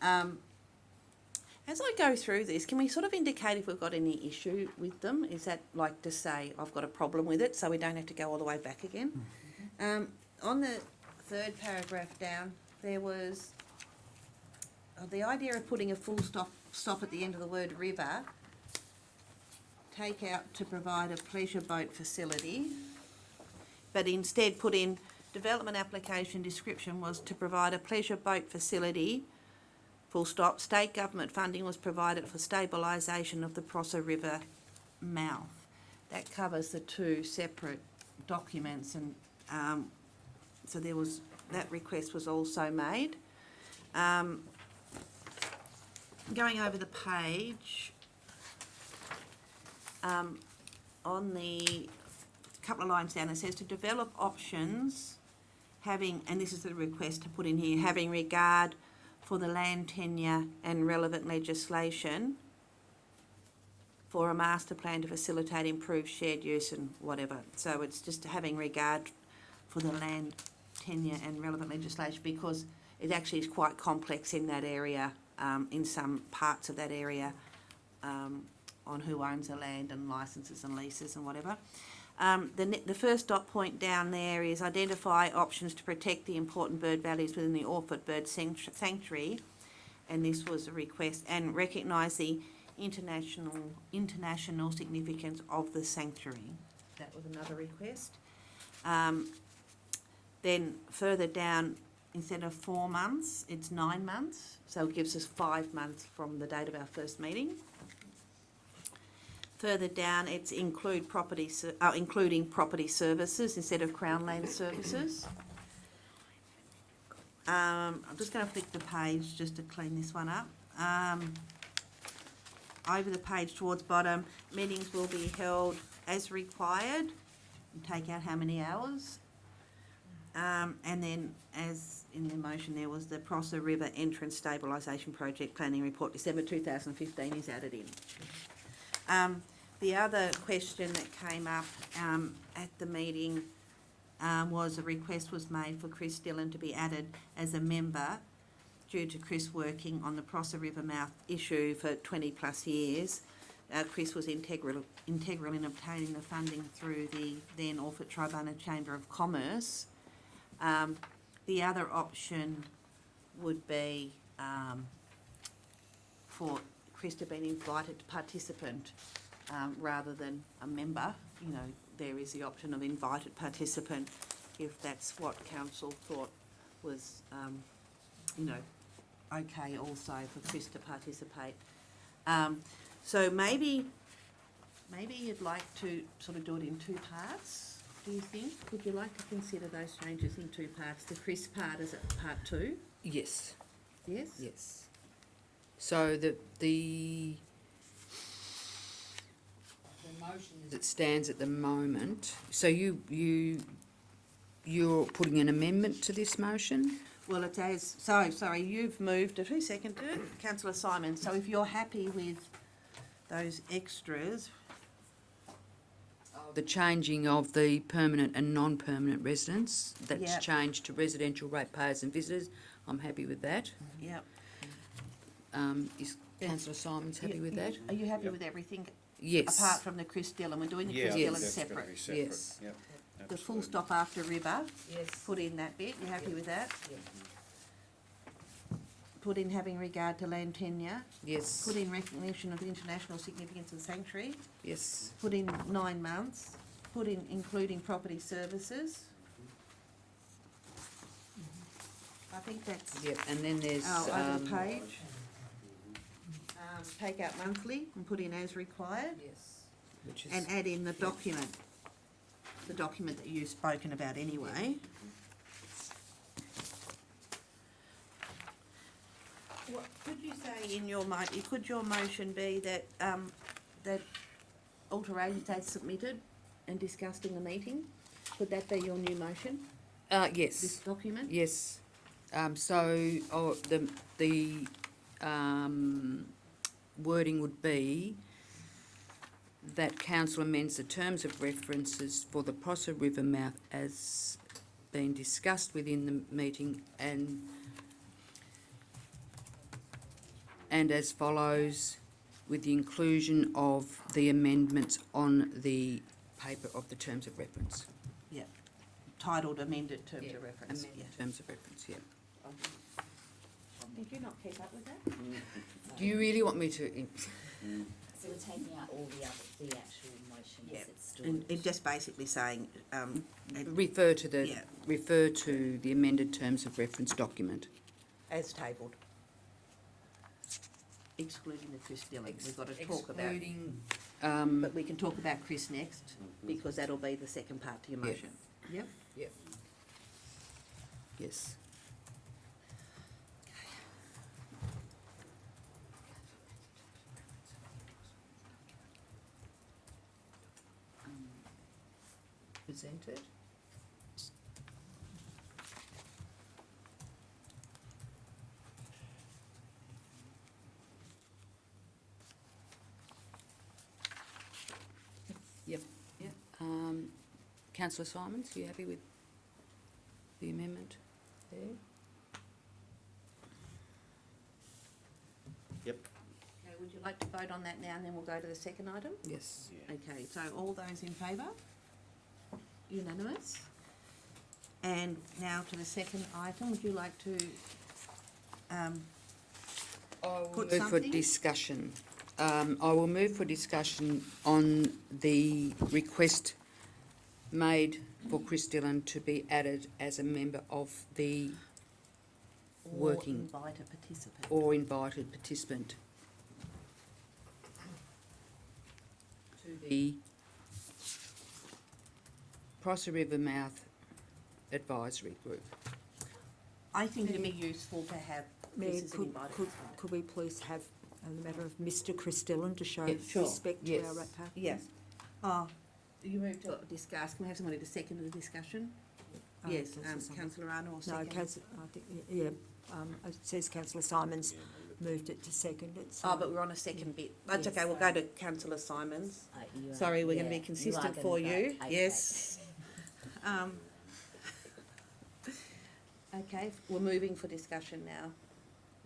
As I go through this, can we sort of indicate if we've got any issue with them? Is that like to say I've got a problem with it so we don't have to go all the way back again? On the third paragraph down, there was the idea of putting a full stop at the end of the word river, take out to provide a pleasure boat facility, but instead put in development application description was to provide a pleasure boat facility, full stop. State government funding was provided for stabilisation of the Prosser River mouth. That covers the 2 separate documents, and so there was that request was also made. Going over the page, on the couple of lines down, it says to develop options having, and this is the request to put in here, having regard for the land tenure and relevant legislation for a master plan to facilitate improved shared use and whatever. So it's just having regard for the land tenure and relevant legislation, because it actually is quite complex in that area, in some parts of that area, on who owns the land and licenses and leases and whatever. The first dot point down there is identify options to protect the important bird values within the Orford Bird Sanctuary, and this was a request, and recognise the international significance of the sanctuary. That was another request. Then further down instead of 4 months, it's 9 months. So it gives us 5 months from the date of our first meeting. Further down, it's including property services instead of Crown Land services. I'm just going to flick the page just to clean this one up. Over the page towards bottom, meetings will be held as required. And take out how many hours. And then, as in the motion, there was the Prosser River Entrance Stabilisation Project Planning Report, December 2015 is added in. The other question that came up at the meeting was a request was made for Chris Dillon to be added as a member due to Chris working on the Prosser River mouth issue for 20 plus years. Chris was integral in obtaining the funding through the then Orford Tribunna Chamber of Commerce. The other option would be for Chris to be an invited participant rather than a member. You know, there is the option of invited participant if that's what council thought was, okay also for Chris to participate. So maybe you'd like to sort of do it in 2 parts, do you think? Would you like to consider those changes in 2 parts? The Chris part is at part 2? Yes. Yes? Yes. So the motion as it stands at the moment, so you're putting an amendment to this motion? Well, it's as, sorry, you've moved it. Who seconded it? Councillor Simon. So if you're happy with those extras, The changing of the permanent and non-permanent residents, that's Yep. changed to residential ratepayers and visitors, I'm happy with that. yep. Is Councillor Simons happy with that? Are you happy with everything Yes. apart from the Chris Dillon? We're doing the Yeah, Chris I Yes. think Dillon that's gotta separate. be separate. Yes. Yep, The full absolutely. stop after river, Yes. put in that bit. You happy with that? Yeah. Put in having regard to land tenure. Yes. Put in recognition of the international significance of the sanctuary. Yes. Put in 9 months. Put in including property services. I think that's, Yep, and then there's, over the page. Take out monthly and put in as required. yes, which is, And add in the document that you've spoken about anyway. What, could you say in your could your motion be that, that alterations as submitted and discussed in the meeting? Could that be your new motion, this yes, document? yes. The wording would be that council amends the terms of references for the Prosser River mouth as been discussed within the meeting and as follows, with the inclusion of the amendments on the paper of the terms of reference. Yeah. Titled amended terms Yeah, of reference. Amended terms of reference, yeah. Did you not keep up with that? Do you really want me to? So we're taking out all the actual motion Yeah. as it's stood. And just basically saying, Refer to the, Yeah. refer to the amended terms of reference document. as tabled. Excluding the Chris Dillon. We've got to talk about, Excluding, but we can talk about Chris next, because that'll be the second part to your Yeah. motion. Yep. yes. Presented. Yep. Councillor Simons, are you happy with the amendment there? Yep. Okay, would you like to vote on that now, and then we'll go to the second item? Yes. Yeah. Okay, so all those in favour? Unanimous? And now to the second item, would you like to, I will Put move for something? discussion. I will move for discussion on the request made for Chris Dillon to be added as a member of the working Invite a participant. or invited participant to the Prosser River Mouth Advisory Group. I think it'd be useful to have Mayor, this as an could, invited could, participant. could we please have the matter of Mr Chris Dillon to show Yeah, sure. respect to Yes. our ratepayer? Yes. Oh, you moved to discuss. Can we have somebody to second the discussion? Yes, councillor Arnold will No, second. councillor, I think, yeah, it says councillor Simons moved it to second it, so. Oh, but we're on a second bit. That's Yes. okay, we'll go to councillor Simons. You are- Sorry, we're going to yeah, be consistent you are for gonna you. vote. Okay. Yes. Okay, we're moving for discussion now.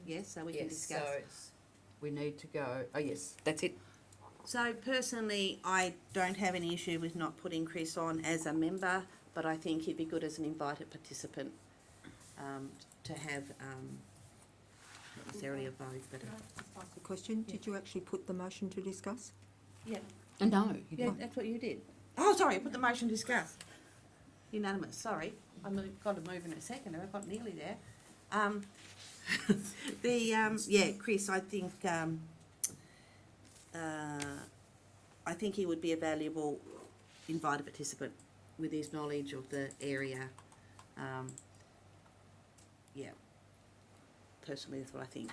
Yes, so we can discuss. We need to go, oh yes, that's it. So personally, I don't have any issue with not putting Chris on as a member, but I think he'd be good as an invited participant to have not necessarily a vote, but Ask a question, did you actually put the motion to discuss? yeah, No. yeah, that's what you did. Oh, sorry, I put the motion to discuss. Unanimous. Sorry, got to move in a second. I got nearly there. Yeah, Chris, I think he would be a valuable invited participant with his knowledge of the area. Yeah, personally, that's what I think.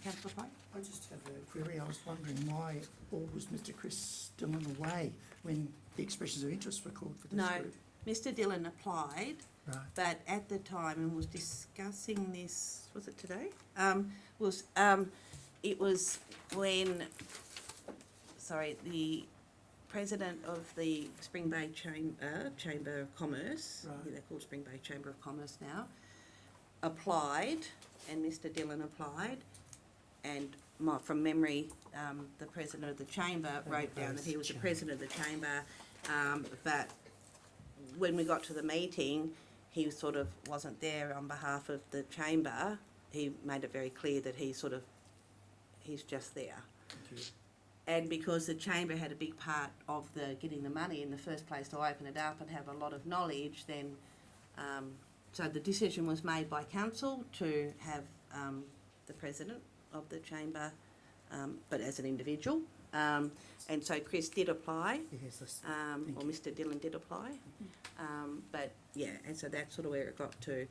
Councillor Pike? I just have a query. I was wondering why all was Mr Chris Dillon away when the expressions of interest were called for this No. group? Mr Dillon applied, Right. but at the time, and was discussing this, was it today? It was when, the president of the Spring Bay Chamber of Commerce, Right. they're called Spring Bay Chamber of Commerce now, applied, and Mr Dillon applied, and from memory, the president of the chamber wrote down that he was the president of the chamber, but when we got to the meeting, he sort of wasn't there on behalf of the chamber. He made it very clear that he's just there. Thank you. And because the chamber had a big part of the getting the money in the first place to open it up and have a lot of knowledge, then so the decision was made by council to have the president of the chamber, but as an individual. And so Chris did apply, Yes, that's, or Mr Dillon did apply. But yeah, and so that's sort of where it got to.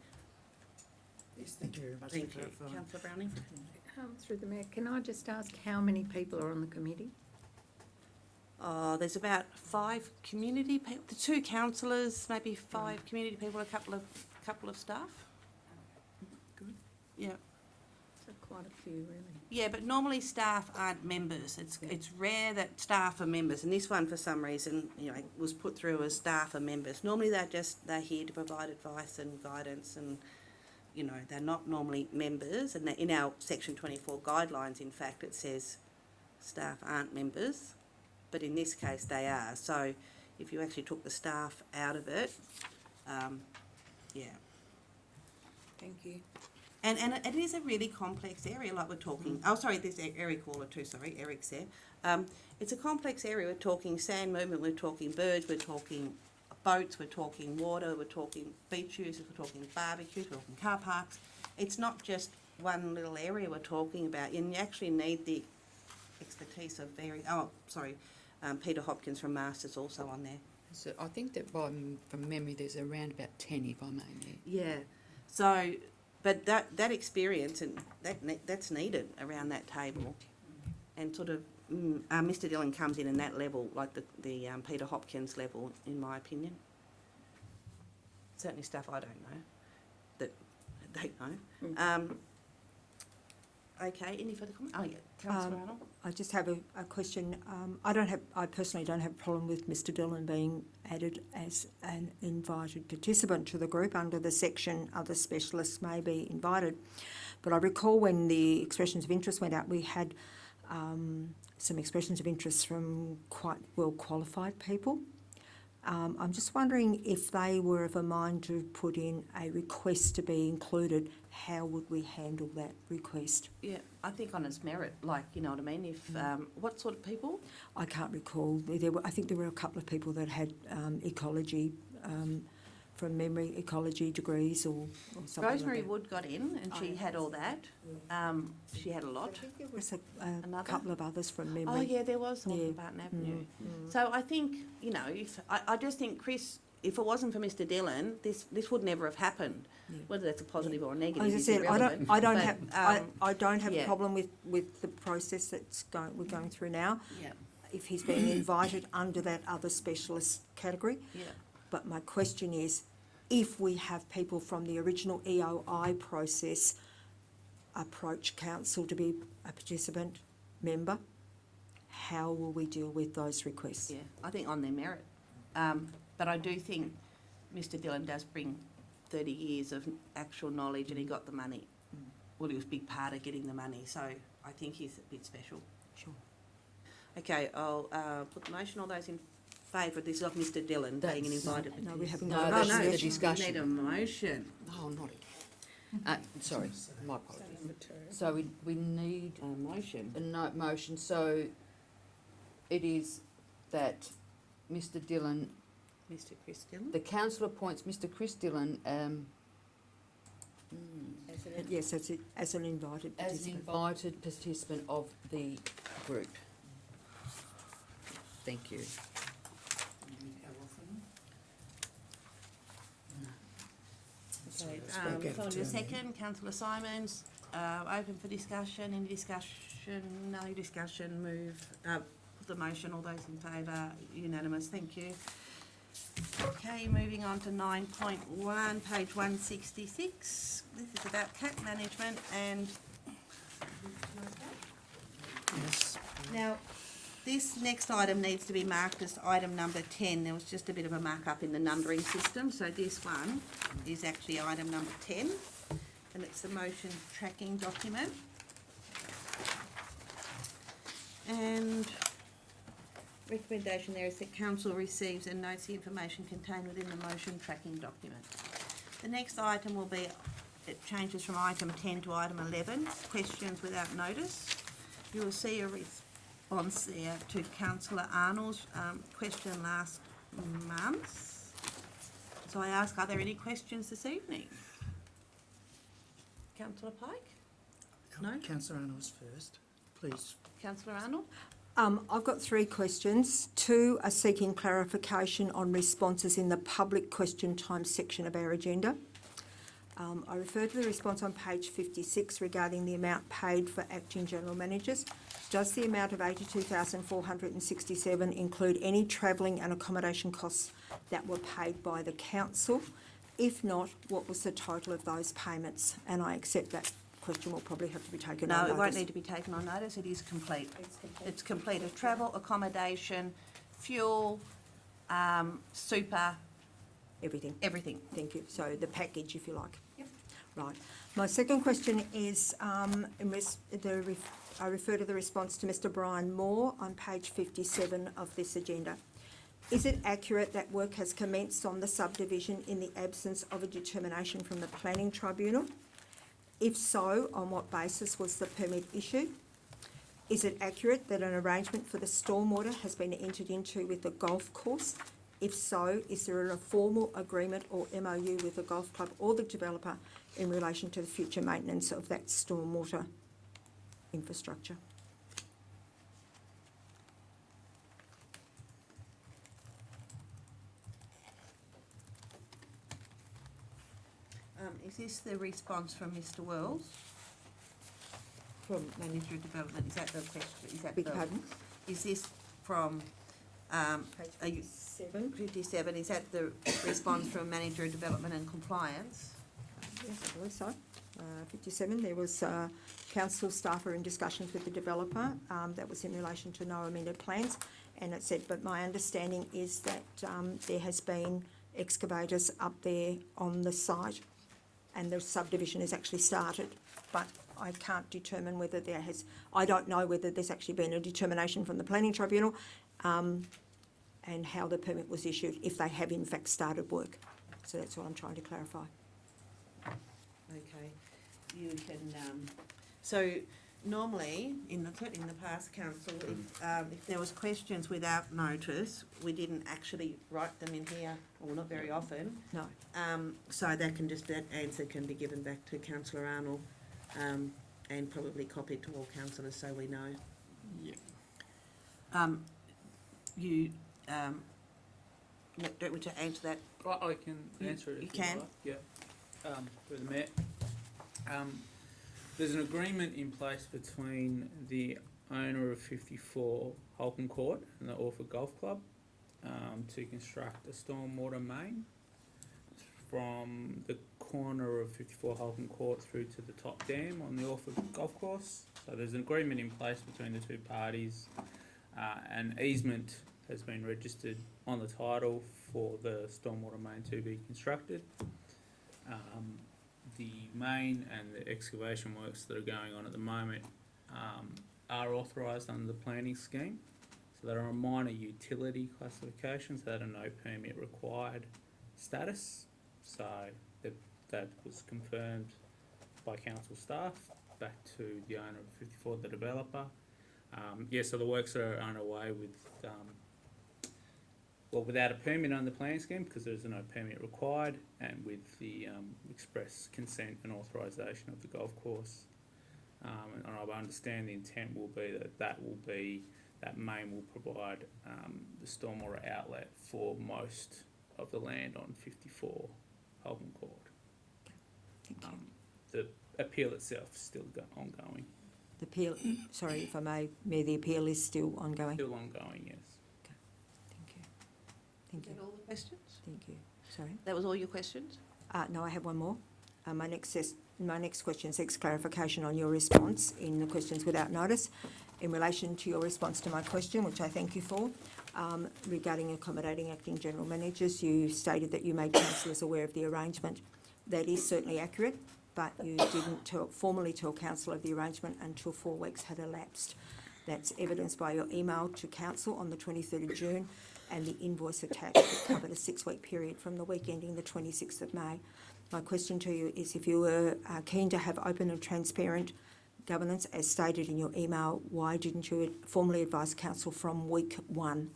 yes, thank you very much Thank for you. clarifying. Councillor Browning? Through the Mayor, can I just ask how many people are on the committee? There's about 5 community people, the 2 councillors, maybe 5 community people, a couple of staff. Good. Yeah. So quite a few, really. Yeah, but normally staff aren't members. It's rare that staff are members, and this one for some reason, was put through as staff are members. Normally they're here to provide advice and guidance, and they're not normally members. And in our Section 24 guidelines, in fact, it says staff aren't members, but in this case they are. So if you actually took the staff out of it, yeah. Thank you. And it is a really complex area, like we're talking. Oh, sorry, there's Eric Caller too. Sorry, Eric's there. It's a complex area. We're talking sand movement. We're talking birds. We're talking boats. We're talking water. We're talking beach users. We're talking barbecues. We're talking car parks. It's not just one little area we're talking about. And you actually need the expertise of Peter Hopkins from Masters also on there. So I think that from memory, there's around about 10, if I may. Yeah. So, but that experience and that's needed around that table, and sort of Mr Dillon comes in that level, like the Peter Hopkins level, in my opinion. Certainly stuff I don't know that they know. Okay, any further comment? Oh yeah, Councillor Arnold. I just have a question. I personally don't have a problem with Mr Dillon being added as an invited participant to the group under the section other specialists may be invited. But I recall when the expressions of interest went out, we had some expressions of interest from quite well qualified people. I'm just wondering if they were of a mind to put in a request to be included, how would we handle that request? Yeah, I think on its merit, like, you know what I mean? If what sort of people? I can't recall. I think there were a couple of people that had ecology from memory, ecology degrees or something like Rosemary that. Wood got in and she had all that. She had a lot. I think there was a Another? couple of others from memory. Oh, yeah, there was one Yeah. from Barton Avenue. So I think, you know, I just think, Chris, if it wasn't for Mr Dillon, this would never have happened. Yeah. Whether that's a positive or a negative As I is said, irrelevant. I don't but, have, I don't have a yeah. problem with the process we're going through now. Yeah, If he's being invited under that other specialist category. yeah. But my question is, if we have people from the original EOI process approach council to be a participant member, how will we deal with those requests? Yeah, I think on their merit. But I do think Mr Dillon does bring 30 years of actual knowledge and he got the money. Well, he was a big part of getting the money, so I think he's a bit special. Sure. Okay, I'll put the motion. All those in favour of this, of Mr Dillon being an invited No, we haven't No, got a that's motion. the discussion. We need a motion. Oh, not again. Sorry, my apologies. So we need A motion. a motion, so it is that Mr Dillon, Mr Chris Dillon. the council appoints Mr Chris Dillon Yes, that's it, as an invited as an participant. invited participant of the group. Thank you. Okay, spoke out so of the turn. second, councillor Simons, open for discussion, any discussion, no discussion, move, put the motion, all those in favour, unanimous, thank you. Okay, moving on to 9.1, page 166, this is about cat management and, Yes. now, this next item needs to be marked as item number 10. There was just a bit of a markup in the numbering system, so this one is actually item number 10, and it's the motion tracking document. And recommendation there is that council receives and notes the information contained within the motion tracking document. The next item will be, it changes from item 10 to item 11, questions without notice. You will see a response there to councillor Arnold's question last month. So I ask, are there any questions this evening? Councillor Pike? No? Councillor Arnold's first, please. Councillor Arnold? I've got 3 questions. 2 are seeking clarification on responses in the public question time section of our agenda. I refer to the response on page 56 regarding the amount paid for acting general managers. Does the amount of $82,467 include any travelling and accommodation costs that were paid by the council? If not, what was the total of those payments? And I accept that question will probably have to be taken on No, notice. it won't need to be taken on notice, it is complete. It's complete of travel, accommodation, fuel, super, Everything. everything. Thank you. So the package, if you like. Yep. Right. My second question is, I refer to the response to Mr Brian Moore on page 57 of this agenda. Is it accurate that work has commenced on the subdivision in the absence of a determination from the Planning Tribunal? If so, on what basis was the permit issued? Is it accurate that an arrangement for the stormwater has been entered into with the golf course? If so, is there a formal agreement or MOU with the golf club or the developer in relation to the future maintenance of that stormwater infrastructure? Is this the response from Mr Wells? From Manager of Development, is that the question, is that Beg the? your pardon? Is this from, are you, 7. 57, is that the response from Manager of Development and Compliance? Yes, I believe so. 57, there was council staff are in discussions with the developer. That was in relation to no amended plans. And it said, but my understanding is that there has been excavators up there on the site and the subdivision has actually started. But I can't determine whether there has, I don't know whether there's actually been a determination from the Planning Tribunal and how the permit was issued, if they have in fact started work. So that's what I'm trying to clarify. Okay, you can, so normally, certainly in the past, council, if there was questions without notice, we didn't actually write them in here, or not very often. No. So that answer can be given back to councillor Arnold, and probably copied to all councillors so we know. Yeah. You, don't want to answer that? I can answer it You if you can. like. Yeah. Through the Mayor. There's an agreement in place between the owner of 54 Holcombe Court and the Orford Golf Club to construct a stormwater main from the corner of 54 Holcombe Court through to the top dam on the Orford Golf Course. So there's an agreement in place between the two parties. An easement has been registered on the title for the stormwater main to be constructed. The main and the excavation works that are going on at the moment are authorised under the planning scheme. So there are a minor utility classification, so that are no permit required status. So that was confirmed by council staff back to the owner of 54, the developer. So the works are underway with, without a permit under the planning scheme because there's no permit required, and with the express consent and authorisation of the golf course. And I understand the intent will be that main will provide the stormwater outlet for most of the land on 54 Holcombe Court. Thank you. The appeal itself is still ongoing. The appeal, sorry if I may, Mayor, the appeal is still ongoing? Still ongoing, yes. Thank you. Thank you. All the questions? Thank you. Sorry. That was all your questions? No, I have one more. My next question seeks clarification on your response in the questions without notice. In relation to your response to my question, which I thank you for, regarding accommodating acting general managers, you stated that you made councillors aware of the arrangement. That is certainly accurate, but you didn't formally tell council of the arrangement until 4 weeks had elapsed. That's evidenced by your email to council on the 23rd of June and the invoice attached that covered a 6-week period from the week ending the 26th of May. My question to you is, if you were keen to have open and transparent governance as stated in your email, why didn't you formally advise council from week 1?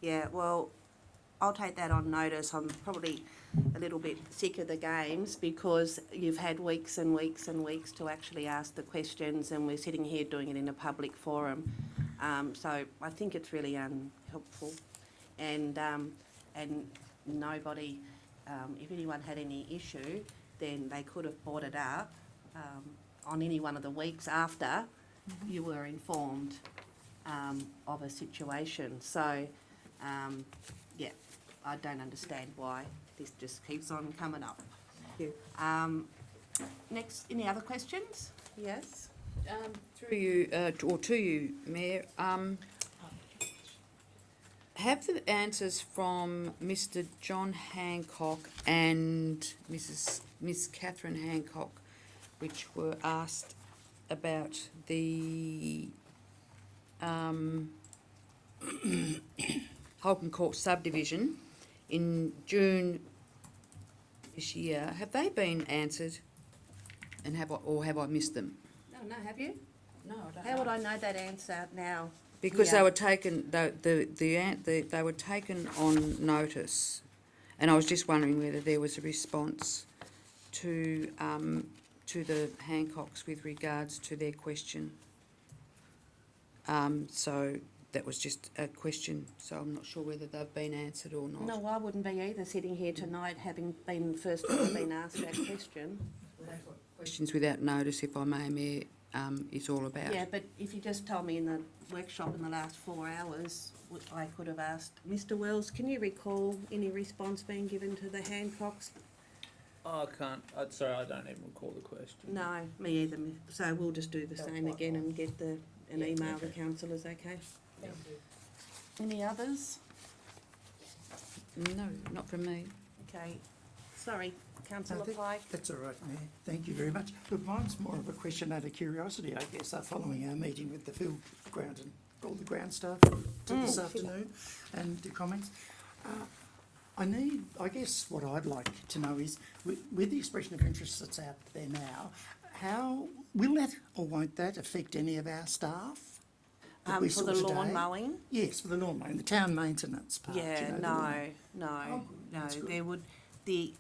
Yeah, well, I'll take that on notice. I'm probably a little bit sick of the games because you've had weeks and weeks and weeks to actually ask the questions, and we're sitting here doing it in a public forum. So I think it's really unhelpful, and nobody, if anyone had any issue, then they could have brought it up on any one of the weeks after you were informed of a situation. So, I don't understand why this just keeps on coming up. Thank you. Next, any other questions? Yes? Through you, or to you, Mayor, have the answers from Mr. John Hancock and Miss Catherine Hancock, which were asked about the Holcombe Court subdivision in June this year, have they been answered? And have I missed them? No, have you? No, I don't How would I know that answer now? Because Yeah. they were taken, they were taken on notice, and I was just wondering whether there was a response to the Hancocks with regards to their question. So that was just a question, so I'm not sure whether they've been answered or not. No, I wouldn't be either, sitting here tonight having been first time been asked that question. Questions without notice, if I may, Mayor, is all about. Yeah, but if you just told me in the workshop in the last 4 hours, I could have asked. Mr. Wells, can you recall any response being given to the Hancocks? I can't, sorry, I don't even recall the question. No, me either. So we'll just do the same again and get an email to councillors, okay? Thank you. Any others? No, not from me. Okay. Sorry, councillor think Pike. That's all right, Mayor. Thank you very much. Look, mine's more of a question out of curiosity, I guess, following our meeting with the field ground and all the ground staff this afternoon and the comments. I guess what I'd like to know is, with the expression of interest that's out there now, how, will that or won't that affect any of our staff? that we For saw the lawn today? mowing? Yes, for the lawn mowing, the town maintenance part. you Yeah, know, the no, lawn- no, Oh, no, that's good. there would, the,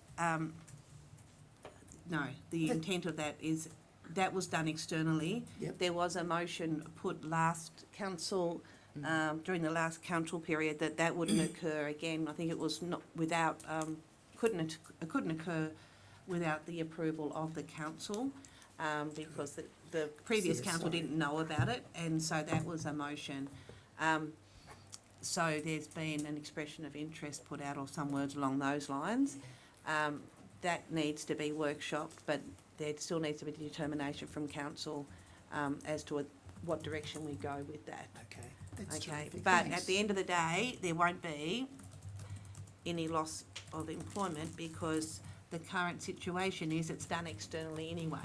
no, the intent of that is, that was done externally. Yep. There was a motion put last council, during the last council period, that wouldn't occur again. I think it was not without, couldn't occur without the approval of the council, because the previous council CSI. didn't know about it, and so that was a motion. So there's been an expression of interest put out, or some words along those lines. That needs to be workshopped, but there still needs to be determination from council as to what direction we go with that. Okay, that's Okay, terrific, but thanks. at the end of the day, there won't be any loss of employment because the current situation is it's done externally anyway.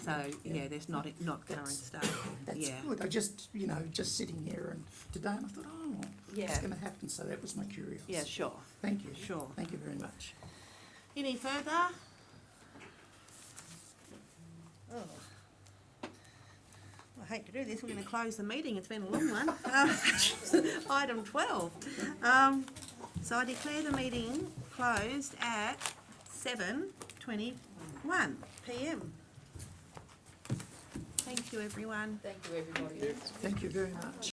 So, yeah, there's not current That's- staff, That's yeah. good. I just, just sitting here and today, and I thought, what's Yeah. going to happen? So that was my curiosity. Yeah, sure. Thank you. Sure. Thank you very much. Any further? Oh. I hate to do this, we're going to close the meeting, it's been a long one. Item 12. So I declare the meeting closed at 7:21 PM. Thank you, everyone. Thank you, everybody. Thank you very much.